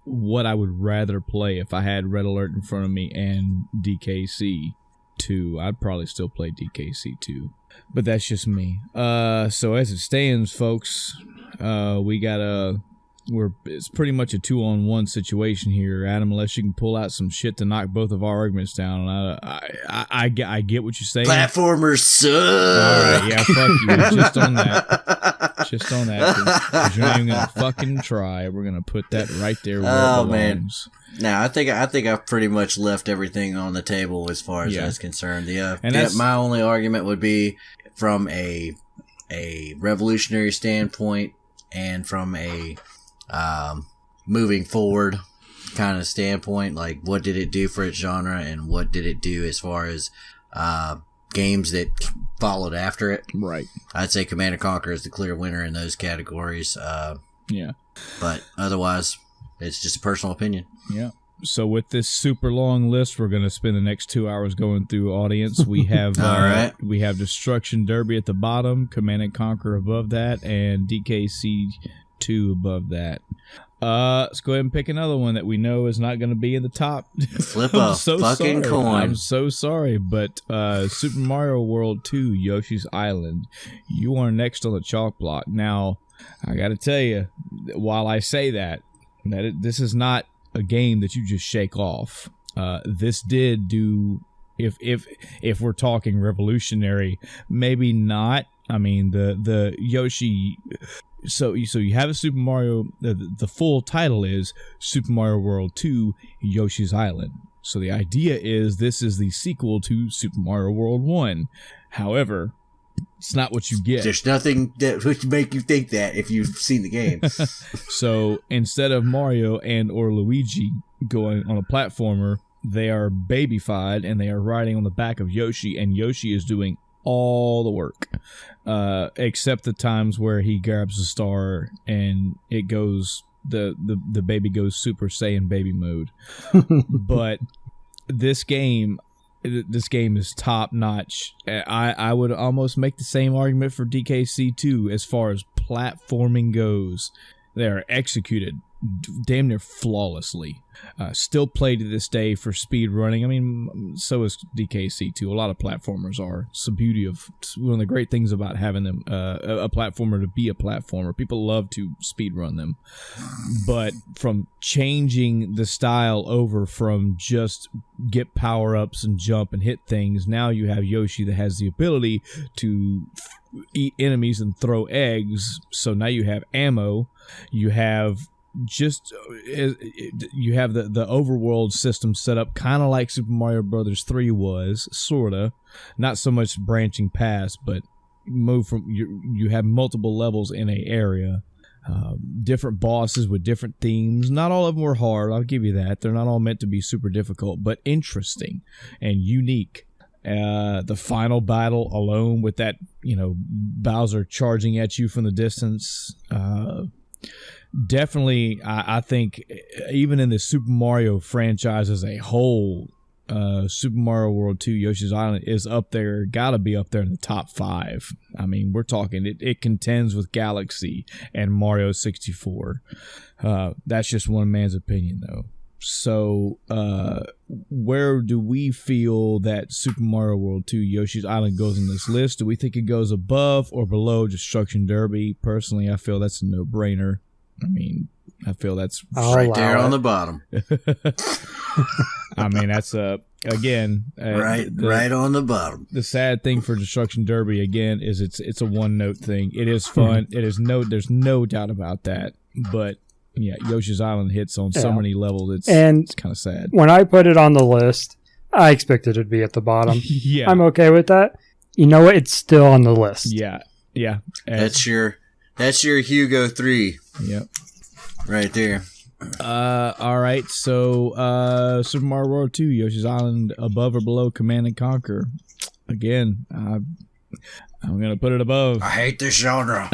what I would rather play if I had Red Alert in front of me and DKC 2, I'd probably still play DKC 2. But that's just me. So as it stands, folks, it's pretty much a 2-on-1 situation here, Adam. Unless you can pull out some shit to knock both of our arguments down. I get what you're saying. Platformers suck. All right, yeah, fuck you. Just on that. Because you're not even gonna fucking try. We're gonna put that right there where it belongs. Now I think I've pretty much left everything on the table as far as that's concerned. My only argument would be from a revolutionary standpoint and from a moving forward kind of standpoint, like what did it do for its genre and what did it do as far as games that followed after it. Right. I'd say Command & Conquer is the clear winner in those categories. Yeah. But otherwise, It's just a personal opinion. Yeah. So with this super long list, we're going to spend the next 2 hours going through. Audience, we have All right. We have Destruction Derby at the bottom, Command and Conquer above that, and DKC 2 above that. Let's go ahead and pick another one that we know is not going to be in the top. Flip a fucking coin. I'm so sorry, but Super Mario World 2 Yoshi's Island, you are next on the chalk block. Now, I got to tell you, while I say that this is not a game that you just shake off. This did do, if we're talking revolutionary, maybe not. I mean, the Yoshi. So you have a Super Mario. The full title is Super Mario World 2 Yoshi's Island. So the idea is this is the sequel to Super Mario World 1. However, it's not what you get. There's nothing that would make you think that if you've seen the game. So instead of Mario and or Luigi going on a platformer, they are babyfied and they are riding on the back of Yoshi, and Yoshi is doing all the work, except the times where he grabs the star and it goes, the baby goes Super Saiyan baby mode. But this game is top notch. I would almost make the same argument for DKC 2 as far as platforming goes. They are executed damn near flawlessly. Still played to this day for speed running. I mean, so is DKC 2. A lot of platformers are. It's the beauty of one of the great things about having them, a platformer to be a platformer. People love to speed run them. But from changing the style over from just get power-ups and jump and hit things, now you have Yoshi that has the ability to eat enemies and throw eggs. So now you have ammo. You have the overworld system set up kind of like Super Mario Brothers 3 was, sorta. Not so much branching past, but move from you have multiple levels in a area. Different bosses with different themes. Not all of them were hard, I'll give you that. They're not all meant to be super difficult, but interesting and unique. The final battle alone with that, Bowser charging at you from the distance. Definitely, I think even in the Super Mario franchise as a whole, Super Mario World 2 Yoshi's Island is up there, gotta be up there in the top 5. I mean, we're talking, it contends with Galaxy and Mario 64. That's just one man's opinion, though. So, where do we feel that Super Mario World 2 Yoshi's Island goes in this list? Do we think it goes above or below Destruction Derby? Personally, I feel that's a no-brainer. I mean, I feel that's right there on the bottom. I mean, that's again right on the bottom. The sad thing for Destruction Derby again is it's a one-note thing. It is fun. There's no doubt about that. But yeah, Yoshi's Island hits on so many levels. It's kind of sad. When I put it on the list, I expected it to be at the bottom. Yeah, I'm okay with that. You know what? It's still on the list. Yeah. That's your Hugo 3. Yep. Right there. All right. So, Super Mario World 2 Yoshi's Island above or below Command and Conquer? Again, I'm gonna put it above. I hate this genre.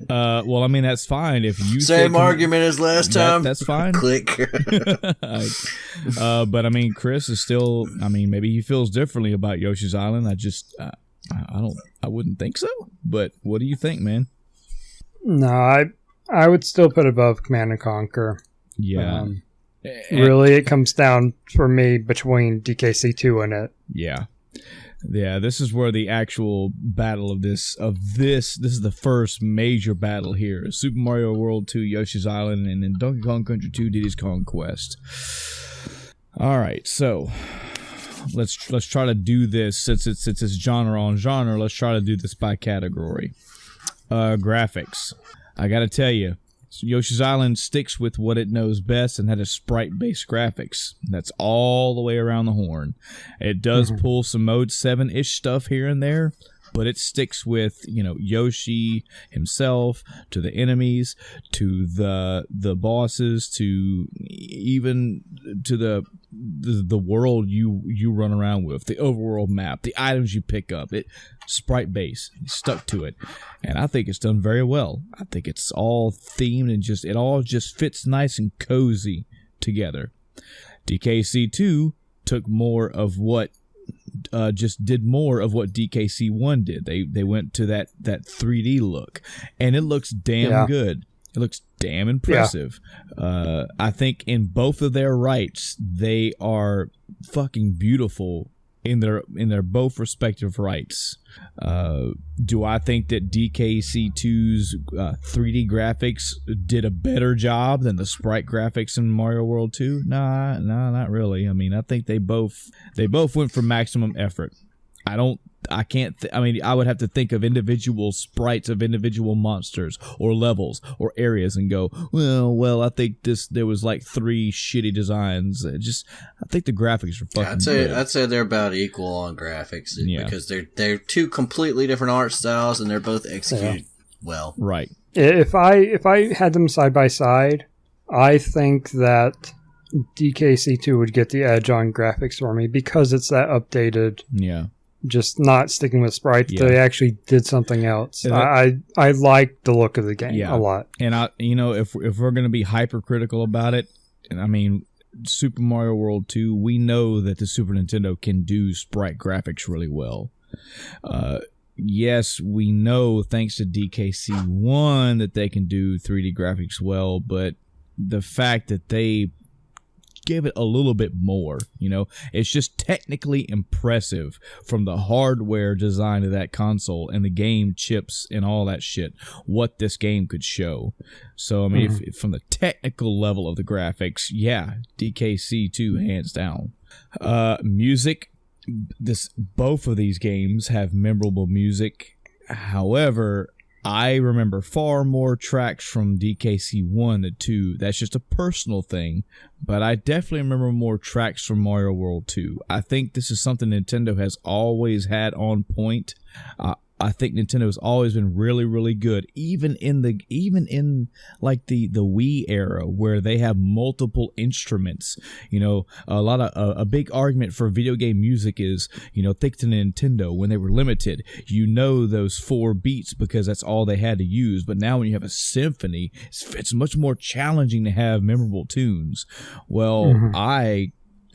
Well, I mean that's fine if you same argument as last time. That's fine. Click. But I mean, Chris is still. I mean, maybe he feels differently about Yoshi's Island. I wouldn't think so. But what do you think, man? No, I would still put above Command and Conquer. Yeah. Really, it comes down for me between DKC 2 and it. Yeah. Yeah, this is where the actual battle of this is the first major battle here. Super Mario World 2 Yoshi's Island and then Donkey Kong Country 2 Diddy's Kong Quest. All right, so let's try to do this since it's genre on genre. Let's try to do this by category. Graphics. I got to tell you, Yoshi's Island sticks with what it knows best and had a sprite-based graphics. That's all the way around the horn. It does pull some Mode 7-ish stuff here and there, but it sticks with, Yoshi himself, to the enemies, to the bosses, to even to the the world you run around with, the overworld map, the items you pick up, it sprite based, stuck to it, and I think it's done very well. I think it's all themed and it all just fits nice and cozy together. DKC2 took more of what did more of what DKC1 did. They went to that 3D look, and it looks damn good. It looks damn impressive. Yeah. I think in both of their rights, they are fucking beautiful in their both respective rights. Do I think that DKC2's 3D graphics did a better job than the sprite graphics in Mario World 2? Nah, not really. I mean, I think they both went for maximum effort. I would have to think of individual sprites of individual monsters or levels or areas and go, well, I think there was like 3 shitty designs. I think the graphics are fucking good. I'd say they're about equal on graphics because they're 2 completely different art styles and they're both executed well. Right. If I had them side by side, I think that DKC2 would get the edge on graphics for me because it's that updated. Yeah. Just not sticking with sprites. Yeah. They actually did something else. I like the look of the game a lot. And if we're going to be hypercritical about it, and I mean, Super Mario World 2, we know that the Super Nintendo can do sprite graphics really well. Yes, we know thanks to DKC1 that they can do 3D graphics well, but the fact that they give it a little bit more, it's just technically impressive from the hardware design of that console and the game chips and all that shit, what this game could show. So I mean, if from the technical level of the graphics, DKC2 hands down. Music, both of these games have memorable music. However, I remember far more tracks from DKC1 than 2. That's just a personal thing, but I definitely remember more tracks from Mario World 2. I think this is something Nintendo has always had on point. I think Nintendo has always been really, really good, even in like the Wii era where they have multiple instruments. A big argument for video game music is, think to Nintendo when they were limited. Those 4 beats because that's all they had to use. But now when you have a symphony, it's much more challenging to have memorable tunes. Well,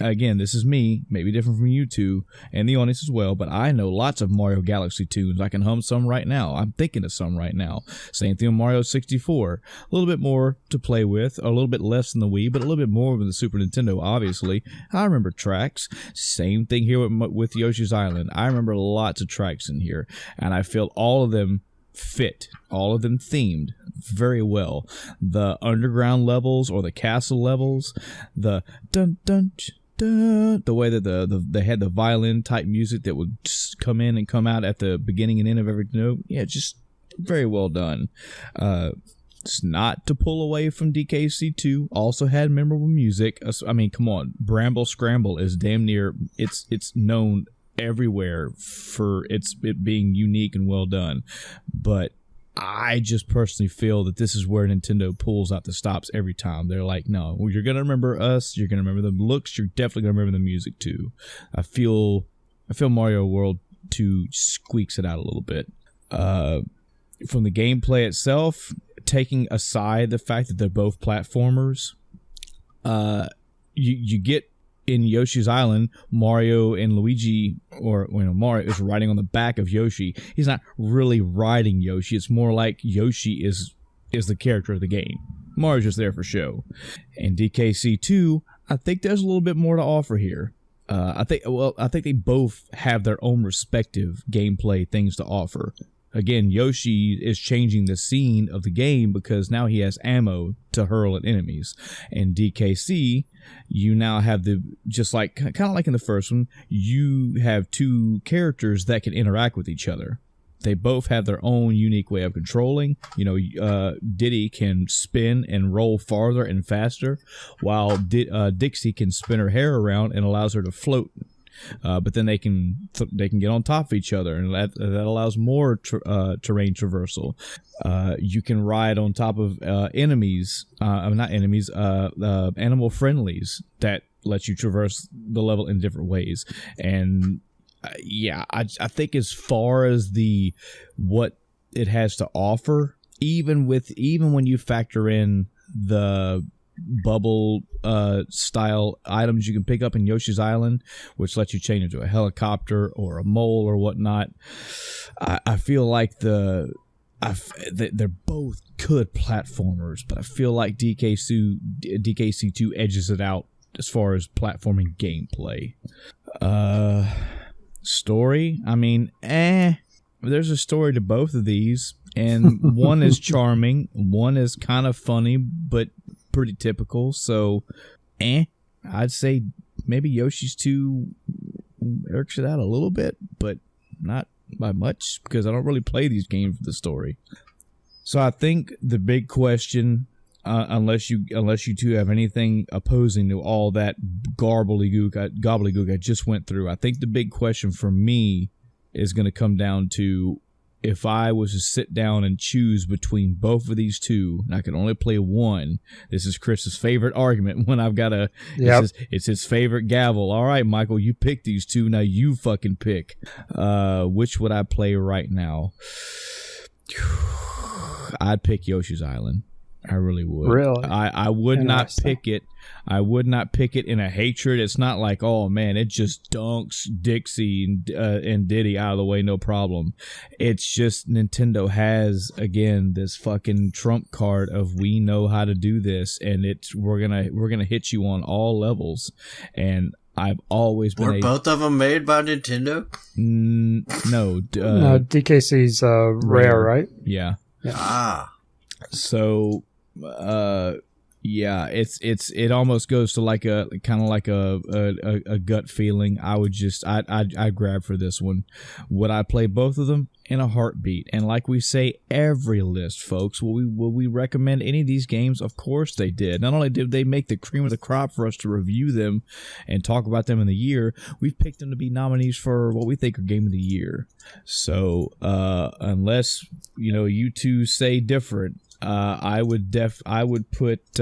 Again, this is me, maybe different from you two and the audience as well, but I know lots of Mario Galaxy tunes. I can hum some right now. I'm thinking of some right now. Same thing with Mario 64. A little bit more to play with, a little bit less than the Wii, but a little bit more with the Super Nintendo, obviously. I remember tracks. Same thing here with Yoshi's Island. I remember lots of tracks in here, and I feel all of them fit, all of them themed very well. The underground levels or the castle levels, the dun dun the way that they had the violin type music that would just come in and come out at the beginning and end of every note. Yeah, just very well done. It's not to pull away from DKC2. Also had memorable music. I mean, come on, Bramble Scramble is damn near. It's known everywhere for it being unique and well done. But I just personally feel that this is where Nintendo pulls out the stops every time. They're like, no, you're going to remember us. You're going to remember the looks. You're definitely going to remember the music too. I feel Mario World 2 squeaks it out a little bit. From the gameplay itself, taking aside the fact that they're both platformers, you get in Yoshi's Island, Mario and Luigi, or Mario is riding on the back of Yoshi. He's not really riding Yoshi. It's more like Yoshi is the character of the game. Mario's just there for show. And DKC2, I think there's a little bit more to offer here. I think they both have their own respective gameplay things to offer. Again, Yoshi is changing the scene of the game because now he has ammo to hurl at enemies. And DKC, you now have kind of like in the first one, you have 2 characters that can interact with each other. They both have their own unique way of controlling. Diddy can spin and roll farther and faster, while Dixie can spin her hair around and allows her to float. But then they can get on top of each other, and that allows more terrain traversal. You can ride on top of animal friendlies that lets you traverse the level in different ways. And I think as far as what it has to offer, even when you factor in the bubble style items you can pick up in Yoshi's Island, which lets you change into a helicopter or a mole or whatnot, I feel like they're both good platformers, but I feel like DKC2 edges it out as far as platforming gameplay. Story, I mean, there's a story to both of these, and one is charming, one is kind of funny, but pretty typical. So, I'd say maybe Yoshi's 2 irks it out a little bit, but not by much, because I don't really play these games for the story. So I think the big question, unless you two have anything opposing to all that gobbledygook I just went through, I think the big question for me is going to come down to, if I was to sit down and choose between both of these two, and I could only play one. This is Chris's favorite argument when I've got it's his favorite gavel. All right, Michael, you pick these two. Now you fucking pick. Which would I play right now? I'd pick Yoshi's Island. I really would. Really? I would not pick it. I would not pick it in a hatred. It's not like, oh man, it just dunks Dixie and Diddy out of the way, no problem. It's just Nintendo has, again, this fucking trump card of, we know how to do this, and we're gonna hit you on all levels. And I've always been. Were both of them made by Nintendo? No. No, DKC's Rare, right? Yeah. So, it almost goes to like a kind of like a gut feeling. I'd grab for this one. Would I play both of them? In a heartbeat. And like we say every list, folks, will we recommend any of these games? Of course they did. Not only did they make the cream of the crop for us to review them and talk about them in the year, we've picked them to be nominees for what we think are Game of the Year. So unless you two say different, I would put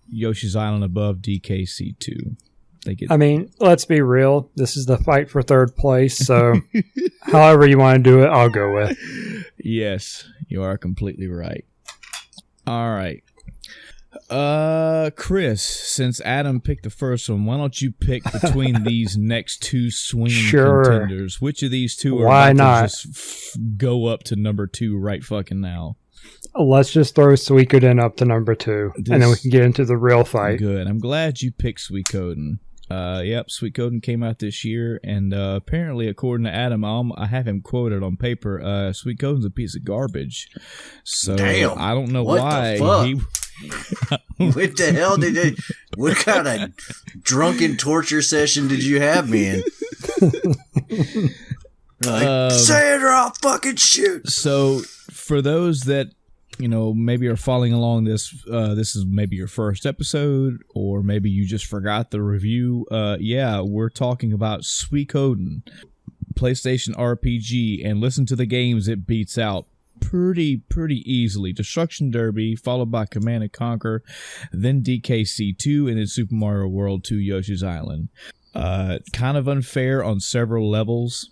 Yoshi's Island above DKC2. I mean, let's be real. This is the fight for third place, so however you want to do it, I'll go with. Yes, you are completely right. All right. Chris, since Adam picked the first one, why don't you pick between these next two swinging contenders? Which of these two are why not just go up to number 2 right fucking now? Let's just throw Suikoden up to number 2, and then we can get into the real fight. Good. I'm glad you picked Suikoden. Yep, Suikoden came out this year, and apparently, according to Adam, I have him quoted on paper. Suikoden's a piece of garbage. So damn, I don't know why. What the hell did they? What kind of drunken torture session did you have, man? Say it or I'll fucking shoot. So for those that maybe are following along this is maybe your first episode, or maybe you just forgot the review. We're talking about Suikoden, PlayStation RPG, and listen to the games it beats out pretty easily. Destruction Derby, followed by Command & Conquer, then DKC2, and then Super Mario World 2 Yoshi's Island. Kind of unfair on several levels.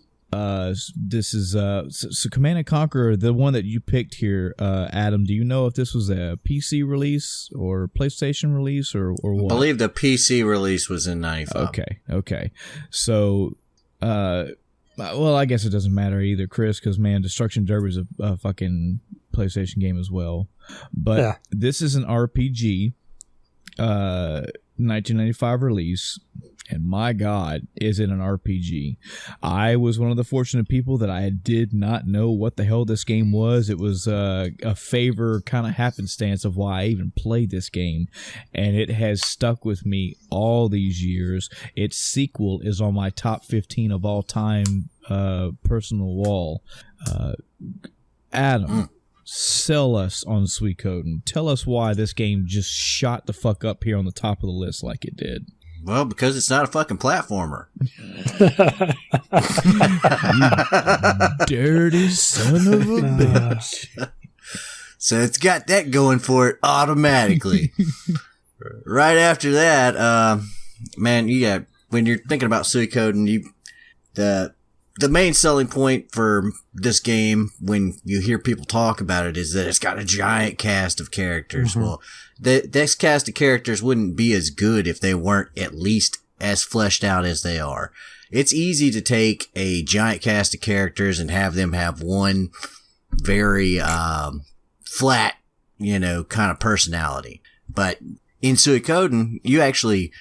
This is so Command & Conquer, the one that you picked here, Adam. Do you know if this was a PC release or PlayStation release or what? I believe the PC release was in 95. Okay. So, well, I guess it doesn't matter either, Chris, because man, Destruction Derby is a fucking PlayStation game as well. But This is an RPG, 1995 release. And my God, is it an RPG? I was one of the fortunate people that I did not know what the hell this game was. It was a favor kind of happenstance of why I even played this game. And it has stuck with me all these years. Its sequel is on my top 15 of all time personal wall. Adam, sell us on Suikoden. Tell us why this game just shot the fuck up here on the top of the list like it did. Well, because it's not a fucking platformer. You dirty son of a bitch. So it's got that going for it automatically. Right after that, man, when you're thinking about Suikoden, the main selling point for this game, when you hear people talk about it, is that it's got a giant cast of characters. Mm-hmm. Well, this cast of characters wouldn't be as good if they weren't at least as fleshed out as they are. It's easy to take a giant cast of characters and have them have one very flat, kind of personality. But in Suikoden, you actually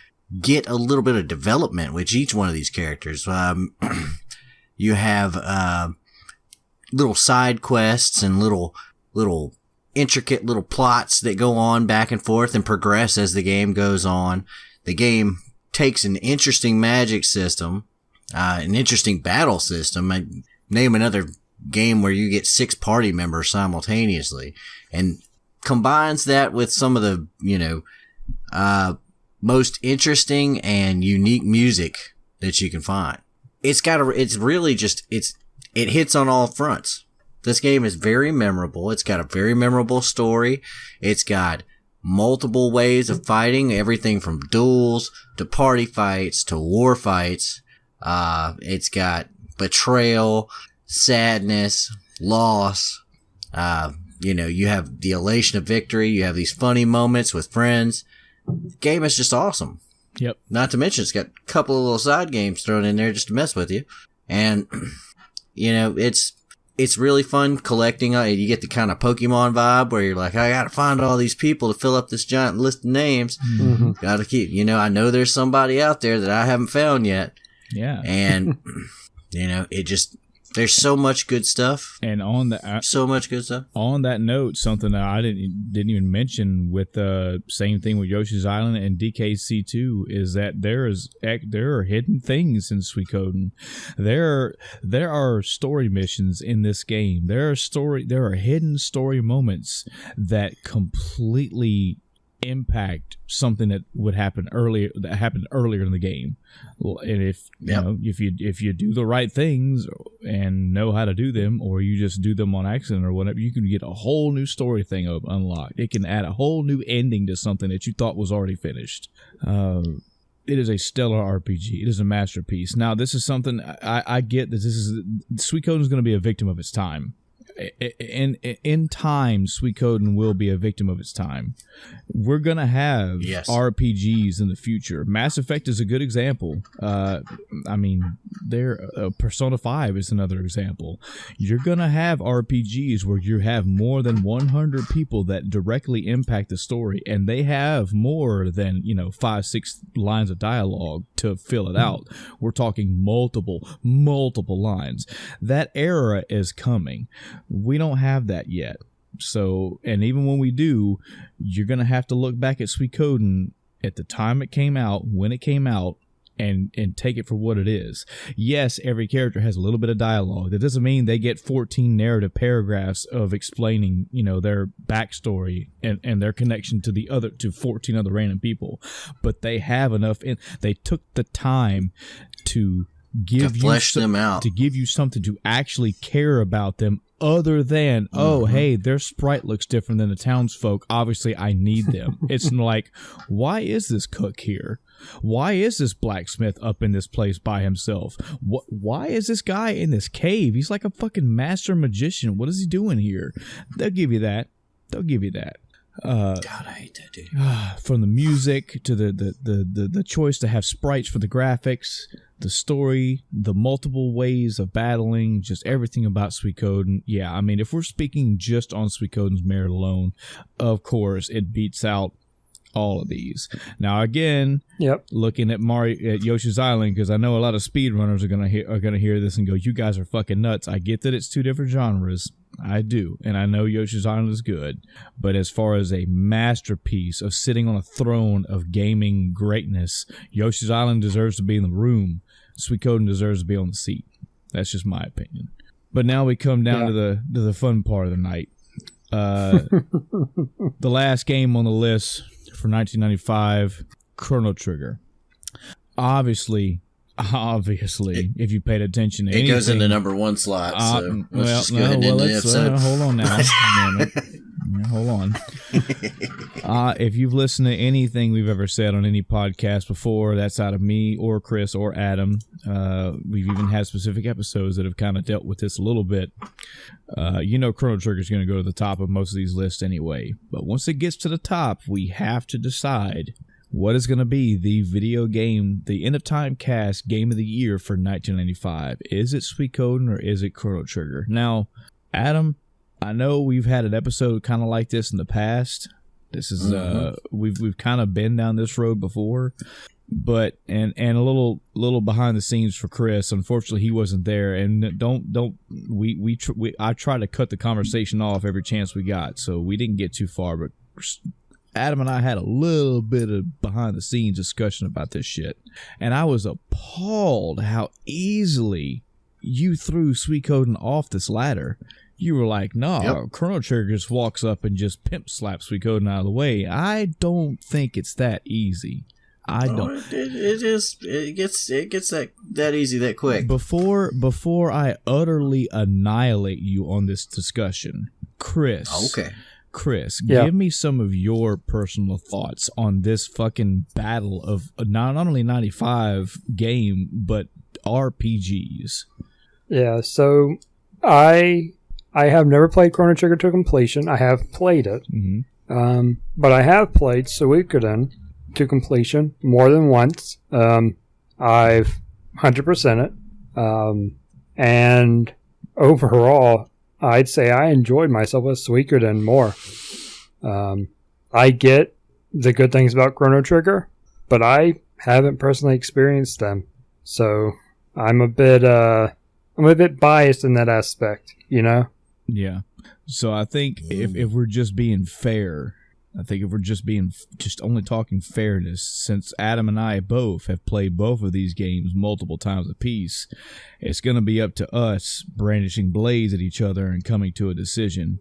get a little bit of development with each one of these characters. You have little side quests and little intricate little plots that go on back and forth and progress as the game goes on. The game takes an interesting magic system, an interesting battle system. I name another game where you get 6 party members simultaneously, and combines that with some of the, most interesting and unique music that you can find. It hits on all fronts. This game is very memorable. It's got a very memorable story. It's got multiple ways of fighting, everything from duels to party fights to war fights. It's got betrayal, sadness, loss. You have the elation of victory. You have these funny moments with friends. The game is just awesome. Yep. Not to mention, it's got a couple of little side games thrown in there just to mess with you. And, it's really fun collecting. You get the kind of Pokemon vibe where you're like, I gotta find all these people to fill up this giant list of names. Mm-hmm. Gotta keep, I know there's somebody out there that I haven't found yet. Yeah. And, there's so much good stuff. And so much good stuff. On that note, something that I didn't even mention with the same thing with Yoshi's Island and DKC2 is that there are hidden things in Suikoden. There are story missions in this game. There are hidden story moments that completely impact something that happened earlier in the game. And if you do the right things and know how to do them, or you just do them on accident or whatever, you can get a whole new story thing unlocked. It can add a whole new ending to something that you thought was already finished. It is a stellar RPG. It is a masterpiece. Now, this is something I get that Suikoden is going to be a victim of its time. In time, Suikoden will be a victim of its time. We're gonna have RPGs in the future. Mass Effect is a good example. Persona 5 is another example. You're gonna have RPGs where you have more than 100 people that directly impact the story, and they have more than 5-6 lines of dialogue to fill it out. We're talking multiple lines. That era is coming. We don't have that yet. So, and even when we do, you're going to have to look back at Suikoden at the time it came out, when it came out, and take it for what it is. Yes, every character has a little bit of dialogue. That doesn't mean they get 14 narrative paragraphs of explaining, their backstory and their connection to 14 other random people. But they have enough, they took the time to flesh them out, to give you something to actually care about them, other than, hey, their sprite looks different than the townsfolk. Obviously, I need them. It's like, why is this cook here? Why is this blacksmith up in this place by himself? Why is this guy in this cave? He's like a fucking master magician. What is he doing here? They'll give you that. God, I hate that dude. From the music to the choice to have sprites for the graphics, the story, the multiple ways of battling, just everything about Suikoden. Yeah, I mean, if we're speaking just on Suikoden's merit alone, of course, it beats out all of these. Now, again, looking at Yoshi's Island, because I know a lot of speedrunners are gonna hear this and go, "You guys are fucking nuts." I get that it's 2 different genres. I do, and I know Yoshi's Island is good, but as far as a masterpiece of sitting on a throne of gaming greatness, Yoshi's Island deserves to be in the room. Suikoden deserves to be on the seat. That's just my opinion. But now we come down to the fun part of the night. The last game on the list for 1995, Chrono Trigger. Obviously, if you paid attention to anything, it goes in the number 1 slot. So let's just go ahead and end the episode. Hold on now. Hold on. If you've listened to anything we've ever said on any podcast before, that's out of me or Chris or Adam. We've even had specific episodes that have kind of dealt with this a little bit. Chrono Trigger is going to go to the top of most of these lists anyway. But once it gets to the top, we have to decide what is going to be the video game, the End of Time Cast Game of the Year for 1995. Is it Suikoden or is it Chrono Trigger? Now, Adam, I know we've had an episode kind of like this in the past. This is we've kind of been down this road before, but and a little behind the scenes for Chris. Unfortunately, he wasn't there, and I try to cut the conversation off every chance we got, so we didn't get too far. But Adam and I had a little bit of behind the scenes discussion about this shit, and I was appalled how easily you threw Suikoden off this ladder. You were like, no, Chrono Trigger just walks up and just pimp slaps Suikoden out of the way. I don't think it's that easy. I don't. It gets that easy that quick. Before I utterly annihilate you on this discussion, Chris. Okay. Chris, give me some of your personal thoughts on this fucking battle of not only 95 game, but RPGs. Yeah, so I have never played Chrono Trigger to completion. I have played it. Mm-hmm. But I have played Suikoden to completion more than once. I've 100% it. And overall, I'd say I enjoyed myself with Suikoden more. I get the good things about Chrono Trigger, but I haven't personally experienced them. So I'm a bit biased in that aspect, you know? Yeah. So I think if we're just being fair, if we're just only talking fairness, since Adam and I both have played both of these games multiple times apiece, it's going to be up to us brandishing blades at each other and coming to a decision.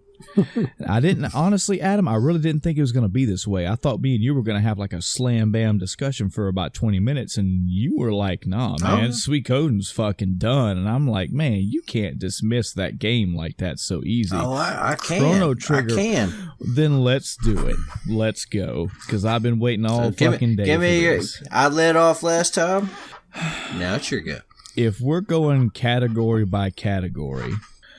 Honestly, Adam, I really didn't think it was going to be this way. I thought me and you were going to have like a slam bam discussion for about 20 minutes, and you were like, nah, man, Suikoden's fucking done. And I'm like, man, you can't dismiss that game like that so easy. Oh, I can. Chrono Trigger. I can. Then let's do it. Let's go. Because I've been waiting all fucking day. Give me I led off last time. Now it's your go. If we're going category by category.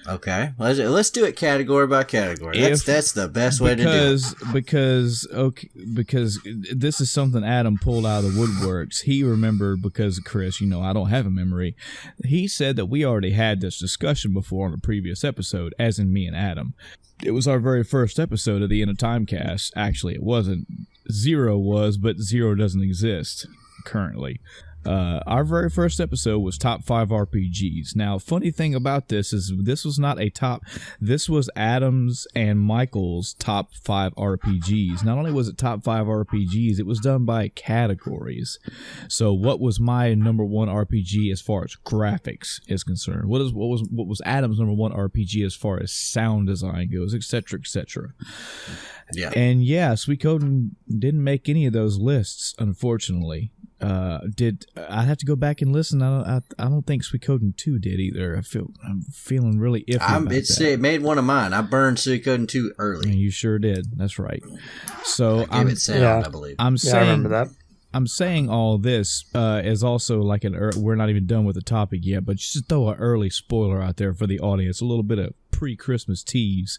Okay, let's do it category by category. That's the best way to do it. Because this is something Adam pulled out of the woodworks. He remembered because Chris, I don't have a memory. He said that we already had this discussion before on a previous episode, as in me and Adam. It was our very first episode of the End of Time Cast. Actually, it wasn't. Zero was, but Zero doesn't exist currently. Our very first episode was top 5 RPGs. Now, funny thing about this is this was not a top. This was Adam's and Michael's top 5 RPGs. Not only was it top 5 RPGs, it was done by categories. So, what was my number one RPG as far as graphics is concerned? What was Adam's number one RPG as far as sound design goes, etc., etc. Yeah. And yeah, Suikoden didn't make any of those lists, unfortunately. I have to go back and listen. I don't think Suikoden 2 did either. I'm feeling really iffy about that. It made one of mine. I burned Suikoden 2 early. And you sure did. That's right. So I gave it sound, I believe. I remember that. I'm saying all this is also like we're not even done with the topic yet, but just to throw an early spoiler out there for the audience, a little bit of pre-Christmas tease.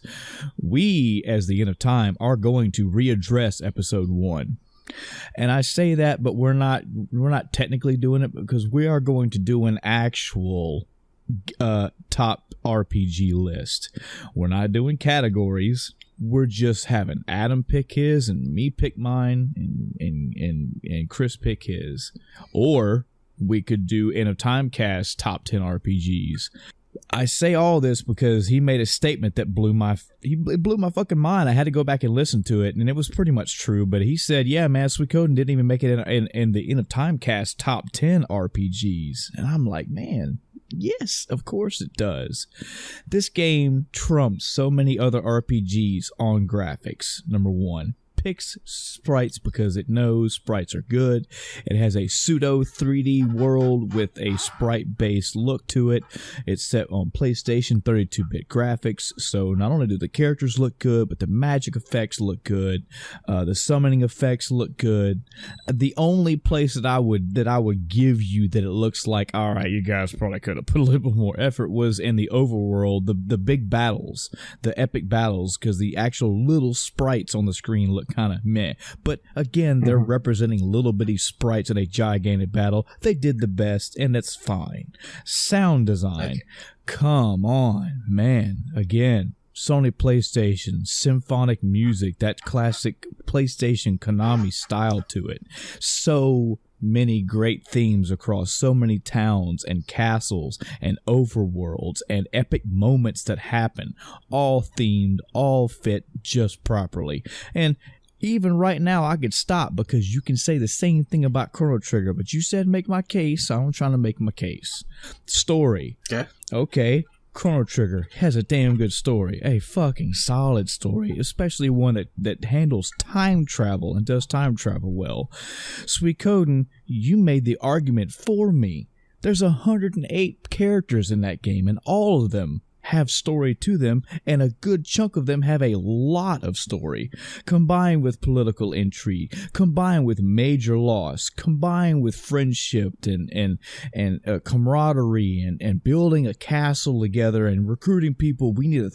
We, as the End of Time, are going to readdress episode 1. And I say that, but we're not technically doing it because we are going to do an actual top RPG list. We're not doing categories. We're just having Adam pick his and me pick mine and Chris pick his. Or we could do End of Time Cast top 10 RPGs. I say all this because he made a statement that blew my fucking mind. I had to go back and listen to it, and it was pretty much true. But he said, "Yeah, man, Suikoden didn't even make it in the End of Time Cast top 10 RPGs." And I'm like, man, yes, of course it does. This game trumps so many other RPGs on graphics. Number one, picks sprites because it knows sprites are good. It has a pseudo 3D world with a sprite-based look to it. It's set on PlayStation 32-bit graphics, so not only do the characters look good, but the magic effects look good. The summoning effects look good. The only place that I would give you that it looks like, all right, you guys probably could have put a little bit more effort, was in the overworld, the big battles, the epic battles, because the actual little sprites on the screen look kind of meh. But again, they're representing little bitty sprites in a gigantic battle. They did the best, and that's fine. Sound design, come on, man. Again, Sony PlayStation, symphonic music, that classic PlayStation Konami style to it. So many great themes across so many towns and castles and overworlds and epic moments that happen, all themed, all fit just properly. And even right now, I could stop because you can say the same thing about Chrono Trigger, but you said make my case, so I'm trying to make my case. Story. Okay. Chrono Trigger has a damn good story, a fucking solid story, especially one that handles time travel and does time travel well. Suikoden, you made the argument for me. There's 108 characters in that game, and all of them have story to them, and a good chunk of them have a lot of story, combined with political intrigue, combined with major loss, combined with friendship and camaraderie and building a castle together and recruiting people. We need to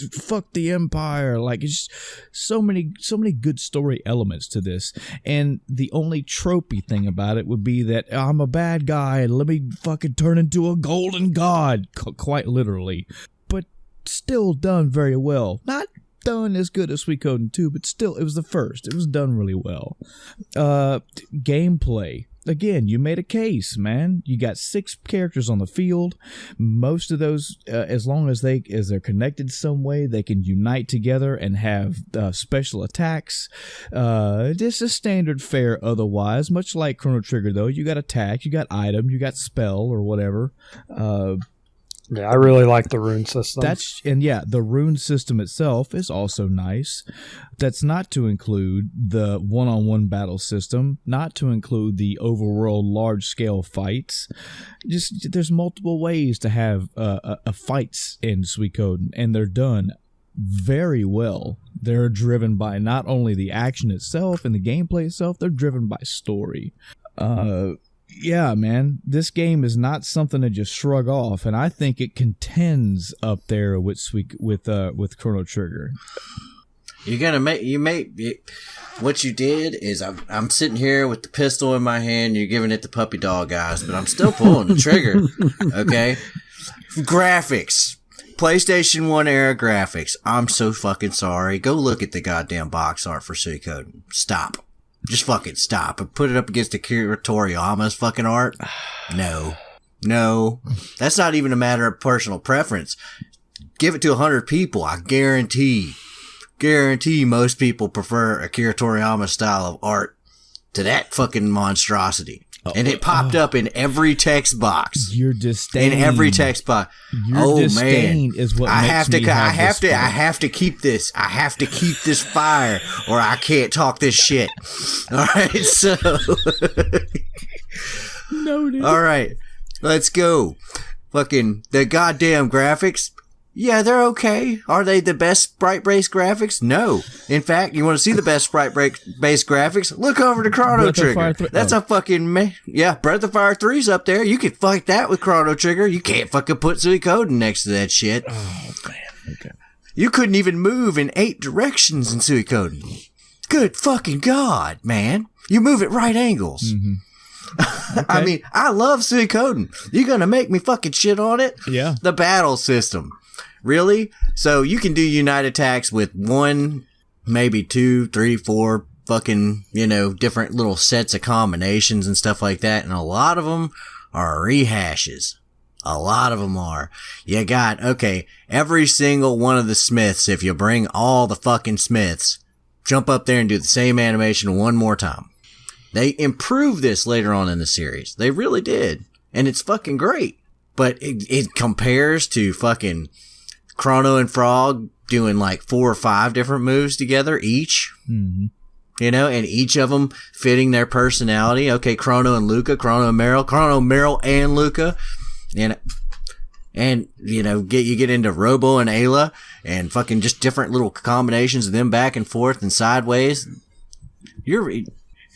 fuck the empire. Like, it's just so many good story elements to this. And the only tropey thing about it would be that I'm a bad guy and let me fucking turn into a golden god, quite literally. Still done very well. Not done as good as Suikoden 2, but still, it was the first. It was done really well. Gameplay. Again, you made a case, man. You got 6 characters on the field. Most of those, as long as they're connected some way, they can unite together and have special attacks. Just a standard fare otherwise. Much like Chrono Trigger, though. You got attack, you got item, you got spell or whatever. Yeah, I really like the rune system. The rune system itself is also nice. That's not to include the one-on-one battle system, not to include the overworld large-scale fights. Just there's multiple ways to have fights in Suikoden, and they're done very well. They're driven by not only the action itself and the gameplay itself, they're driven by story. Yeah, man, this game is not something to just shrug off, and I think it contends up there with Chrono Trigger. What you did is I'm sitting here with the pistol in my hand. You're giving it the puppy dog eyes, but I'm still pulling the trigger. Okay, graphics. PlayStation 1 era graphics. I'm so fucking sorry. Go look at the goddamn box art for Suikoden. Stop. Just fucking stop and put it up against Akira Toriyama's fucking art. No. That's not even a matter of personal preference. Give it to 100 people. I guarantee most people prefer Akira Toriyama's style of art to that fucking monstrosity. And it popped up in every text box. Your disdain. In every text box. Your disdain is what I makes me have this. I have to keep this. I have to keep this fire, or I can't talk this shit. All right, so. Noted. All right, let's go. Fucking the goddamn graphics. Yeah, they're okay. Are they the best sprite-based graphics? No. In fact, you want to see the best sprite-based graphics? Look over to Chrono Trigger. That's a fucking... Breath of Fire 3's up there. You could fight that with Chrono Trigger. You can't fucking put Suikoden next to that shit. Oh, man. Okay. You couldn't even move in 8 directions in Suikoden. Good fucking God, man. You move at right angles. Mm-hmm. Okay. I mean, I love Suikoden. You gonna make me fucking shit on it? Yeah. The battle system. Really? So you can do unite attacks with 1, maybe 2, 3, 4 fucking, different little sets of combinations and stuff like that. And a lot of them are rehashes. A lot of them are. You got, every single one of the Smiths, if you bring all the fucking Smiths, jump up there and do the same animation one more time. They improved this later on in the series. They really did. And it's fucking great. But it compares to fucking Chrono and Frog doing like 4 or 5 different moves together each. Mm-hmm. and each of them fitting their personality. Okay, Chrono and Luca, Chrono and Meryl and Luca, and you get into Robo and Ayla, and fucking just different little combinations of them back and forth and sideways.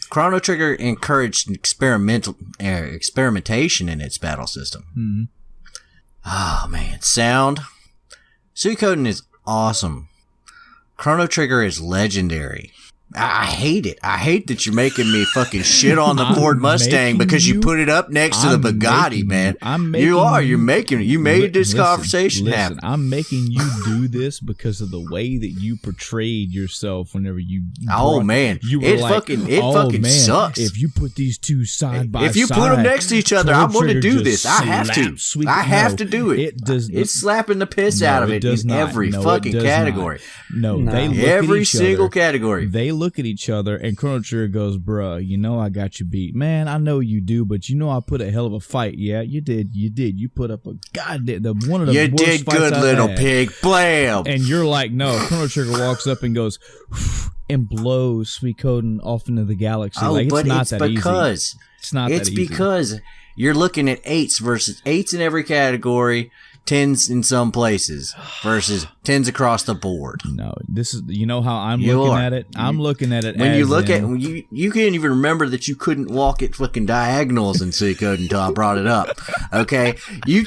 Chrono Trigger encouraged experimentation in its battle system. Mm-hmm. Oh man, sound. Suikoden is awesome. Chrono Trigger is legendary. I hate it. I hate that you're making me fucking shit on the Ford Mustang because you put it up next to the Bugatti, man. You made this conversation happen. I'm making you do this because of the way that you portrayed yourself whenever you. Oh man, it fucking sucks. If you put these two side by side, if you put them next to each other, I'm going to do this. I have to. I have to do it. It's slapping the piss out of it in every fucking category. No, they look every at each single other. Category. They look at each other, and Chrono Trigger goes, "Bruh, I got you beat, man. I know you do, but I put a hell of a fight. Yeah, you did. You put up a goddamn one of the worst did fights good, I've little had. pig. Blam!" And you're like, no. Chrono Trigger walks up and goes and blows Suikoden off into the galaxy. Oh, like, but it's not that because easy. It's not. It's that easy. because you're looking at 8s versus 8s in every category. 10s in some places versus 10s across the board. No, this is how I'm looking at it. I'm looking at it when you look at you can't even remember that you couldn't walk at fucking diagonals in Suikoden until I brought it up. Okay, you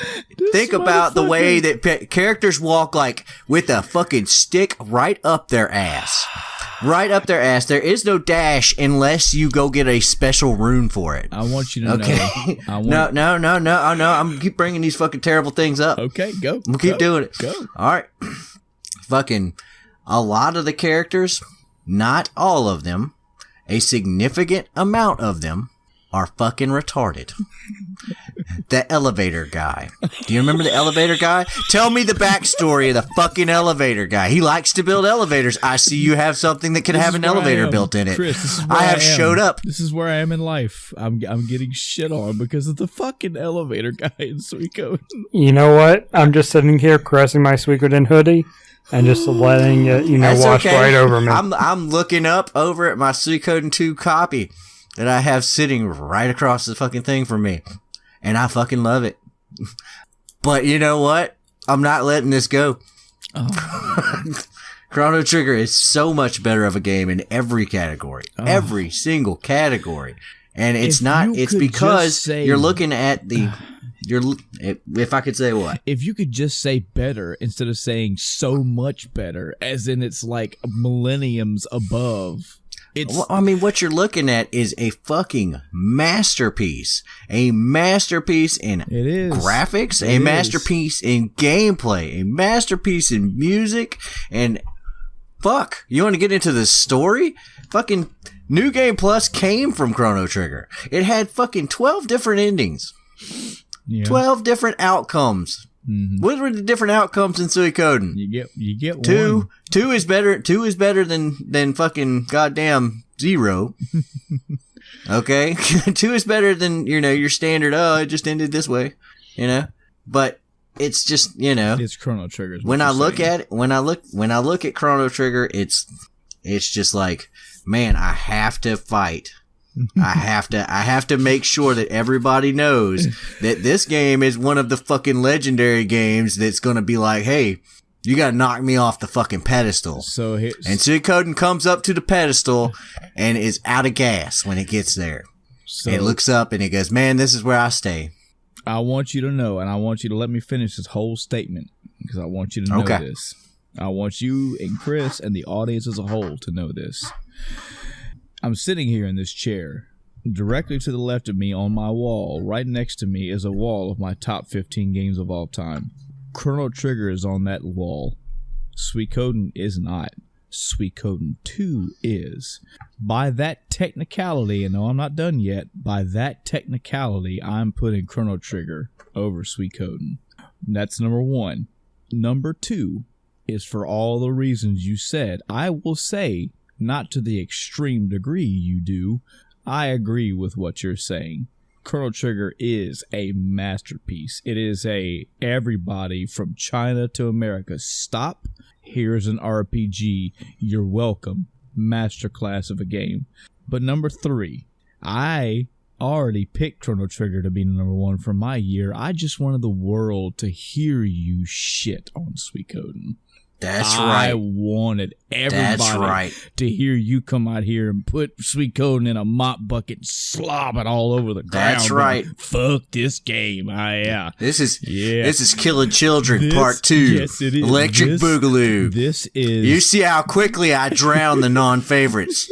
think about the way that characters walk, like with a fucking stick right up their ass. Right up their ass. There is no dash unless you go get a special rune for it. I want you to know. No. I'm gonna keep bringing these fucking terrible things up. Okay, go. We'll keep doing it. Go. All right. Fucking a lot of the characters, not all of them, a significant amount of them are fucking retarded. The elevator guy. Do you remember the elevator guy? Tell me the backstory of the fucking elevator guy. He likes to build elevators. I see you have something that can have an elevator built in it. Chris, this is where I have showed up. This is where I am in life. I'm getting shit on because of the fucking elevator guy in Suikoden. You know what? I'm just sitting here caressing my Suikoden hoodie and just letting it, wash right over me. I'm looking up over at my Suikoden 2 copy that I have sitting right across the fucking thing from me. And I fucking love it. But you know what? I'm not letting this go. Oh. Chrono Trigger is so much better of a game in every category. Oh. Every single category. And it's because you're looking at if I could say what? If you could just say better instead of saying so much better, as in it's like millenniums above. What you're looking at is a fucking masterpiece. A masterpiece in graphics, a masterpiece in gameplay, a masterpiece in music, and fuck, you want to get into the story? Fucking New Game Plus came from Chrono Trigger. It had fucking 12 different endings. Yeah. 12 different outcomes. Mm-hmm. What were the different outcomes in Suikoden? You get two. One. 2 is better. 2 is better than fucking goddamn 0. Okay, 2 is better than your standard. Oh, it just ended this way, But it's just it's Chrono Trigger. When I look at Chrono Trigger, it's just like, man, I have to fight. I have to make sure that everybody knows that this game is one of the fucking legendary games that's going to be like, hey, you got to knock me off the fucking pedestal. And Suikoden comes up to the pedestal and is out of gas when it gets there. And it looks up and it goes, man, this is where I stay. I want you to know, and I want you to let me finish this whole statement because I want you to know this. I want you and Chris and the audience as a whole to know this. I'm sitting here in this chair. Directly to the left of me on my wall, right next to me, is a wall of my top 15 games of all time. Chrono Trigger is on that wall. Suikoden is not. Suikoden 2 is. By that technicality, and no, I'm not done yet, by that technicality, I'm putting Chrono Trigger over Suikoden. That's number 1. Number 2 is for all the reasons you said. I will say, not to the extreme degree you do. I agree with what you're saying. Chrono Trigger is a masterpiece. It is everybody from China to America. Stop. Here's an RPG. You're welcome. masterclass of a game. But number 3, I already picked Chrono Trigger to be number 1 for my year. I just wanted the world to hear you shit on Suikoden. That's right. I wanted everybody to hear you come out here and put Suikoden in a mop bucket and slob it all over the ground. That's right. Fuck this game. This is Killing Children Part 2. Yes, it is. Electric Boogaloo. This is. You see how quickly I drown the non-favorites.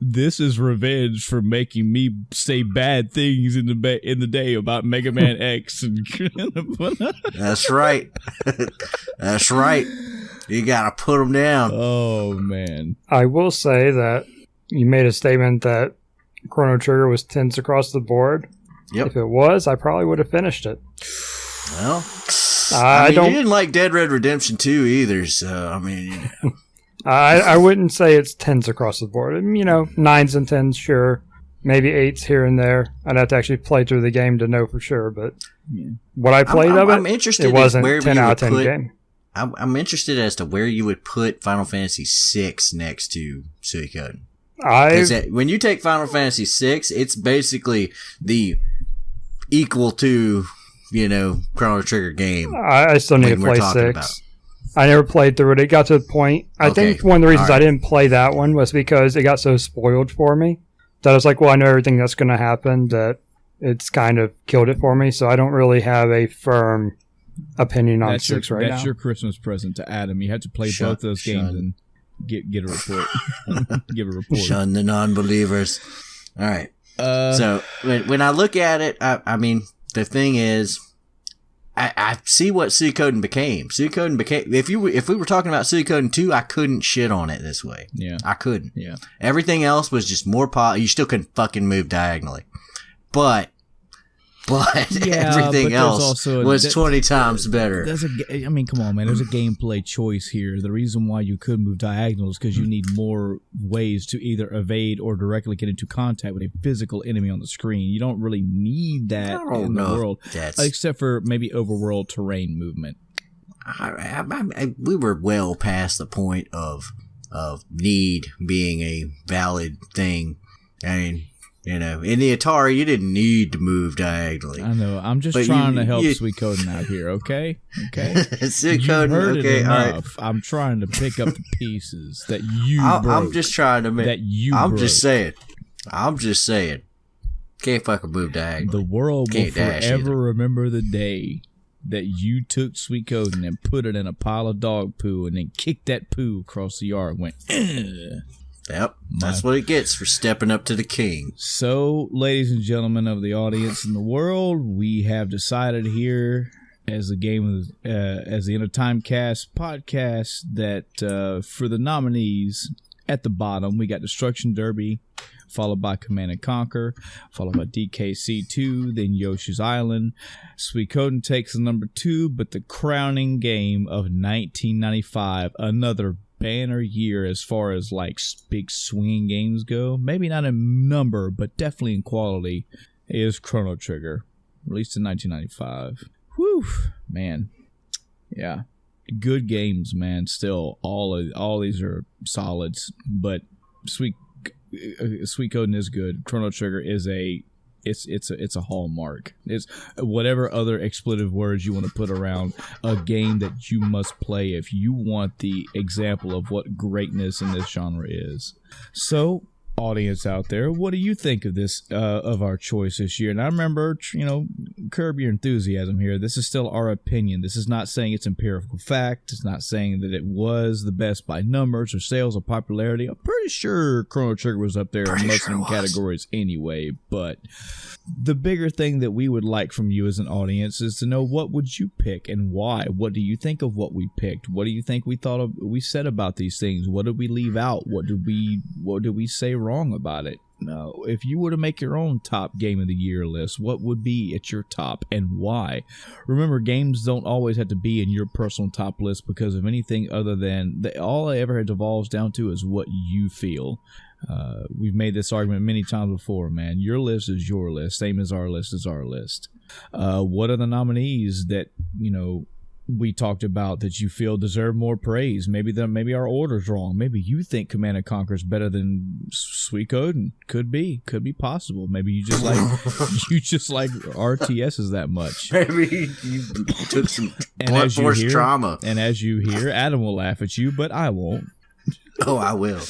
This is revenge for making me say bad things in the day about Mega Man X. That's right. That's right. You gotta put them down. Oh, man. I will say that you made a statement that Chrono Trigger was tense across the board. Yep. If it was, I probably would have finished it. Well, I mean, you didn't like Dead Red Redemption 2 either, so, I mean... I wouldn't say it's 10s across the board. 9s and 10s, sure. Maybe 8s here and there. I'd have to actually play through the game to know for sure, but what I played I'm interested it wasn't where 10 out of 10 game. I'm interested as to where you would put Final Fantasy VI next to Suikoden. When you take Final Fantasy VI, it's basically the equal to, Chrono Trigger game. I still need to play 6. I never played through it. It got to the point. I think one of the reasons I didn't play that one was because it got so spoiled for me that I was like, well, I know everything that's going to happen, that it's kind of killed it for me. So I don't really have a firm opinion on 6 right now. That's your Christmas present to Adam. You have to play both those games and get a report. Give a report. Shun the non-believers. All right. So when I look at it, I mean, the thing is, I see what Suikoden became. If we were talking about Suikoden 2, I couldn't shit on it this way. Yeah. I couldn't. Yeah. Everything else was just more you still couldn't fucking move diagonally. But everything else was 20 times better. Come on, man. There's a gameplay choice here. The reason why you could move diagonal is because you need more ways to either evade or directly get into contact with a physical enemy on the screen. You don't really need that in the world, except for maybe overworld terrain movement. We were well past the point of need being a valid thing. I mean, in the Atari, you didn't need to move diagonally. I know. I'm just trying to help Suikoden out here, okay? Okay. Suikoden, okay, all right. I'm trying to pick up the pieces that you broke. I'm just trying to make... That you I'm broke. just saying. Can't fucking move diagonally. The world will forever remember the day that you took Suikoden and put it in a pile of dog poo and then kicked that poo across the yard and went, ugh. Yep, that's what it gets for stepping up to the king. So, ladies and gentlemen of the audience in the world, we have decided here as the End of Time Cast podcast that for the nominees at the bottom, we got Destruction Derby, followed by Command & Conquer, followed by DKC2, then Yoshi's Island. Suikoden takes the number 2, but the crowning game of 1995, another banner year as far as like big swinging games go, maybe not in number but definitely in quality, is Chrono Trigger, released in 1995. Whew, man. Yeah, good games, man. Still, all these are solids, but Suikoden is good. Chrono Trigger is it's a hallmark. It's whatever other expletive words you want to put around a game that you must play if you want the example of what greatness in this genre is. So, audience out there, what do you think of this of our choice this year? And I remember, curb your enthusiasm here. This is still our opinion. This is not saying it's empirical fact. It's not saying that it was the best by numbers or sales or popularity. I'm pretty sure Chrono Trigger was up there in most of them categories anyway. But the bigger thing that we would like from you as an audience is to know, what would you pick and why? What do you think of what we picked? What do you think we said about these things? What did we leave out? What did we say wrong about it? No. If you were to make your own top game of the year list, what would be at your top and why? Remember, games don't always have to be in your personal top list because of anything other than all it ever devolves down to is what you feel. We've made this argument many times before, man. Your list is your list, same as our list is our list. What are the nominees that we talked about that you feel deserve more praise. Maybe our order's wrong. Maybe you think Command & Conquer is better than Suikoden. Could be possible. Maybe you just like RTSs that much. Maybe you took some blunt force trauma. And as you hear, Adam will laugh at you, but I won't. Oh, I will.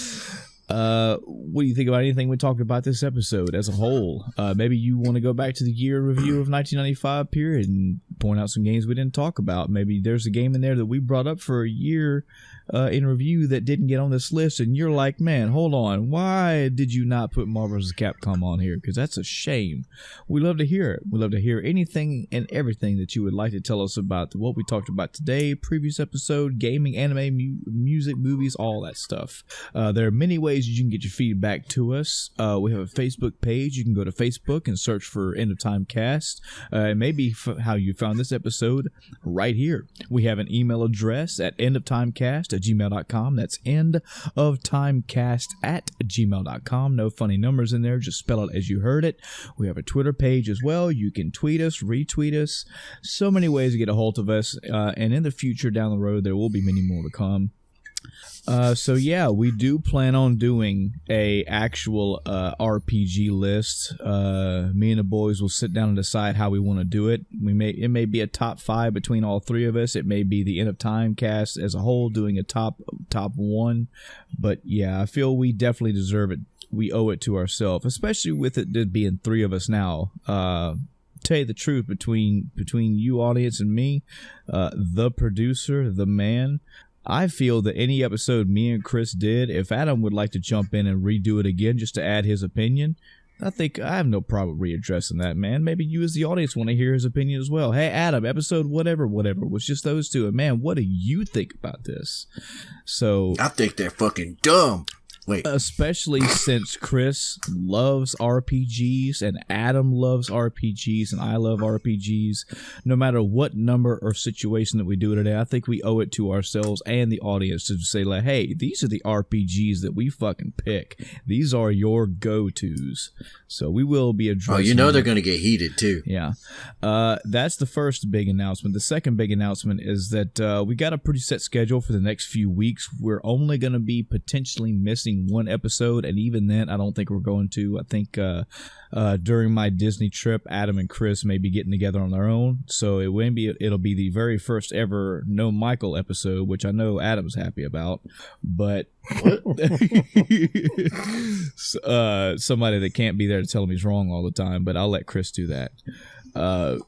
What do you think about anything we talked about this episode as a whole? Maybe you want to go back to the year review of 1995 period and point out some games we didn't talk about. Maybe there's a game in there that we brought up for a year in review that didn't get on this list, and you're like, man, hold on, why did you not put Marvel vs. Capcom on here? Because that's a shame. We love to hear it. We love to hear anything and everything that you would like to tell us about what we talked about today, previous episode, gaming, anime, music, movies, all that stuff. There are many ways you can get your feedback to us. We have a Facebook page. You can go to Facebook and search for End of Time Cast. Maybe how you found this episode right here. We have an email address at endoftimecast@gmail.com. That's endoftimecast@gmail.com. No funny numbers in there. Just spell it as you heard it. We have a Twitter page as well. You can tweet us, retweet us. So many ways to get a hold of us. And in the future, down the road, there will be many more to come. So yeah, we do plan on doing a actual RPG list. Me and the boys will sit down and decide how we want to do it. It may be a top 5 between all 3 of us. It may be the End of Time Cast as a whole doing a top 1. But yeah, I feel we definitely deserve it. We owe it to ourselves, especially with it being 3 of us now. Tell you the truth, between you audience and me, the producer, the man, I feel that any episode me and Chris did, if Adam would like to jump in and redo it again just to add his opinion, I think I have no problem readdressing that, man. Maybe you as the audience want to hear his opinion as well. Hey, Adam, episode whatever, it was just those 2. And man, what do you think about this? So I think they're fucking dumb. Wait. Especially since Chris loves RPGs and Adam loves RPGs and I love RPGs. No matter what number or situation that we do today, I think we owe it to ourselves and the audience to say, like, hey, these are the RPGs that we fucking pick. These are your go-tos. So we will be addressing. Oh, you know they're going to get heated too. Yeah. That's the first big announcement. The second big announcement is that we got a pretty set schedule for the next few weeks. We're only going to be potentially missing one episode, and even then I don't think we're going to. I think during my Disney trip, Adam and Chris may be getting together on their own, so it'll be the very first ever No Michael episode, which I know Adam's happy about, but somebody that can't be there to tell him he's wrong all the time, but I'll let Chris do that. The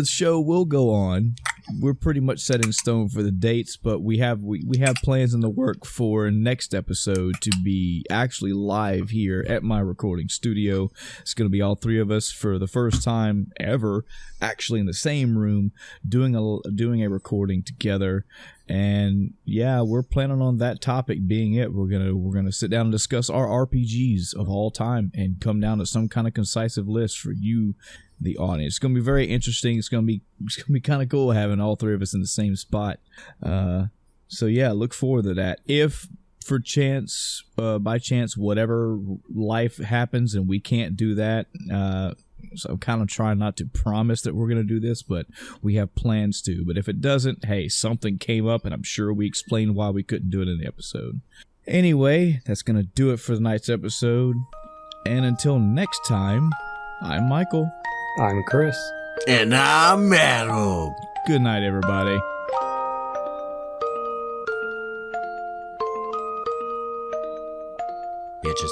show will go on. We're pretty much set in stone for the dates, but we have plans in the work for next episode to be actually live here at my recording studio. It's going to be all 3 of us for the first time ever actually in the same room doing a recording together. And yeah, we're planning on that topic being it. We're gonna sit down and discuss our RPGs of all time and come down to some kind of concise list for you, the audience. It's gonna be very interesting. It's gonna be kind of cool having all 3 of us in the same spot. So yeah, look forward to that. If by chance, whatever life happens and we can't do that, so I'm kind of trying not to promise that we're going to do this, but we have plans to. But if it doesn't, hey, something came up, and I'm sure we explained why we couldn't do it in the episode. Anyway, that's going to do it for tonight's episode. And until next time, I'm Michael. I'm Chris. And I'm Adam. Good night, everybody. Bitches.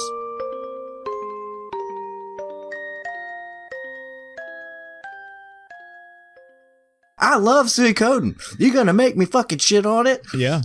I love Suikoden. You gonna make me fucking shit on it? Yeah.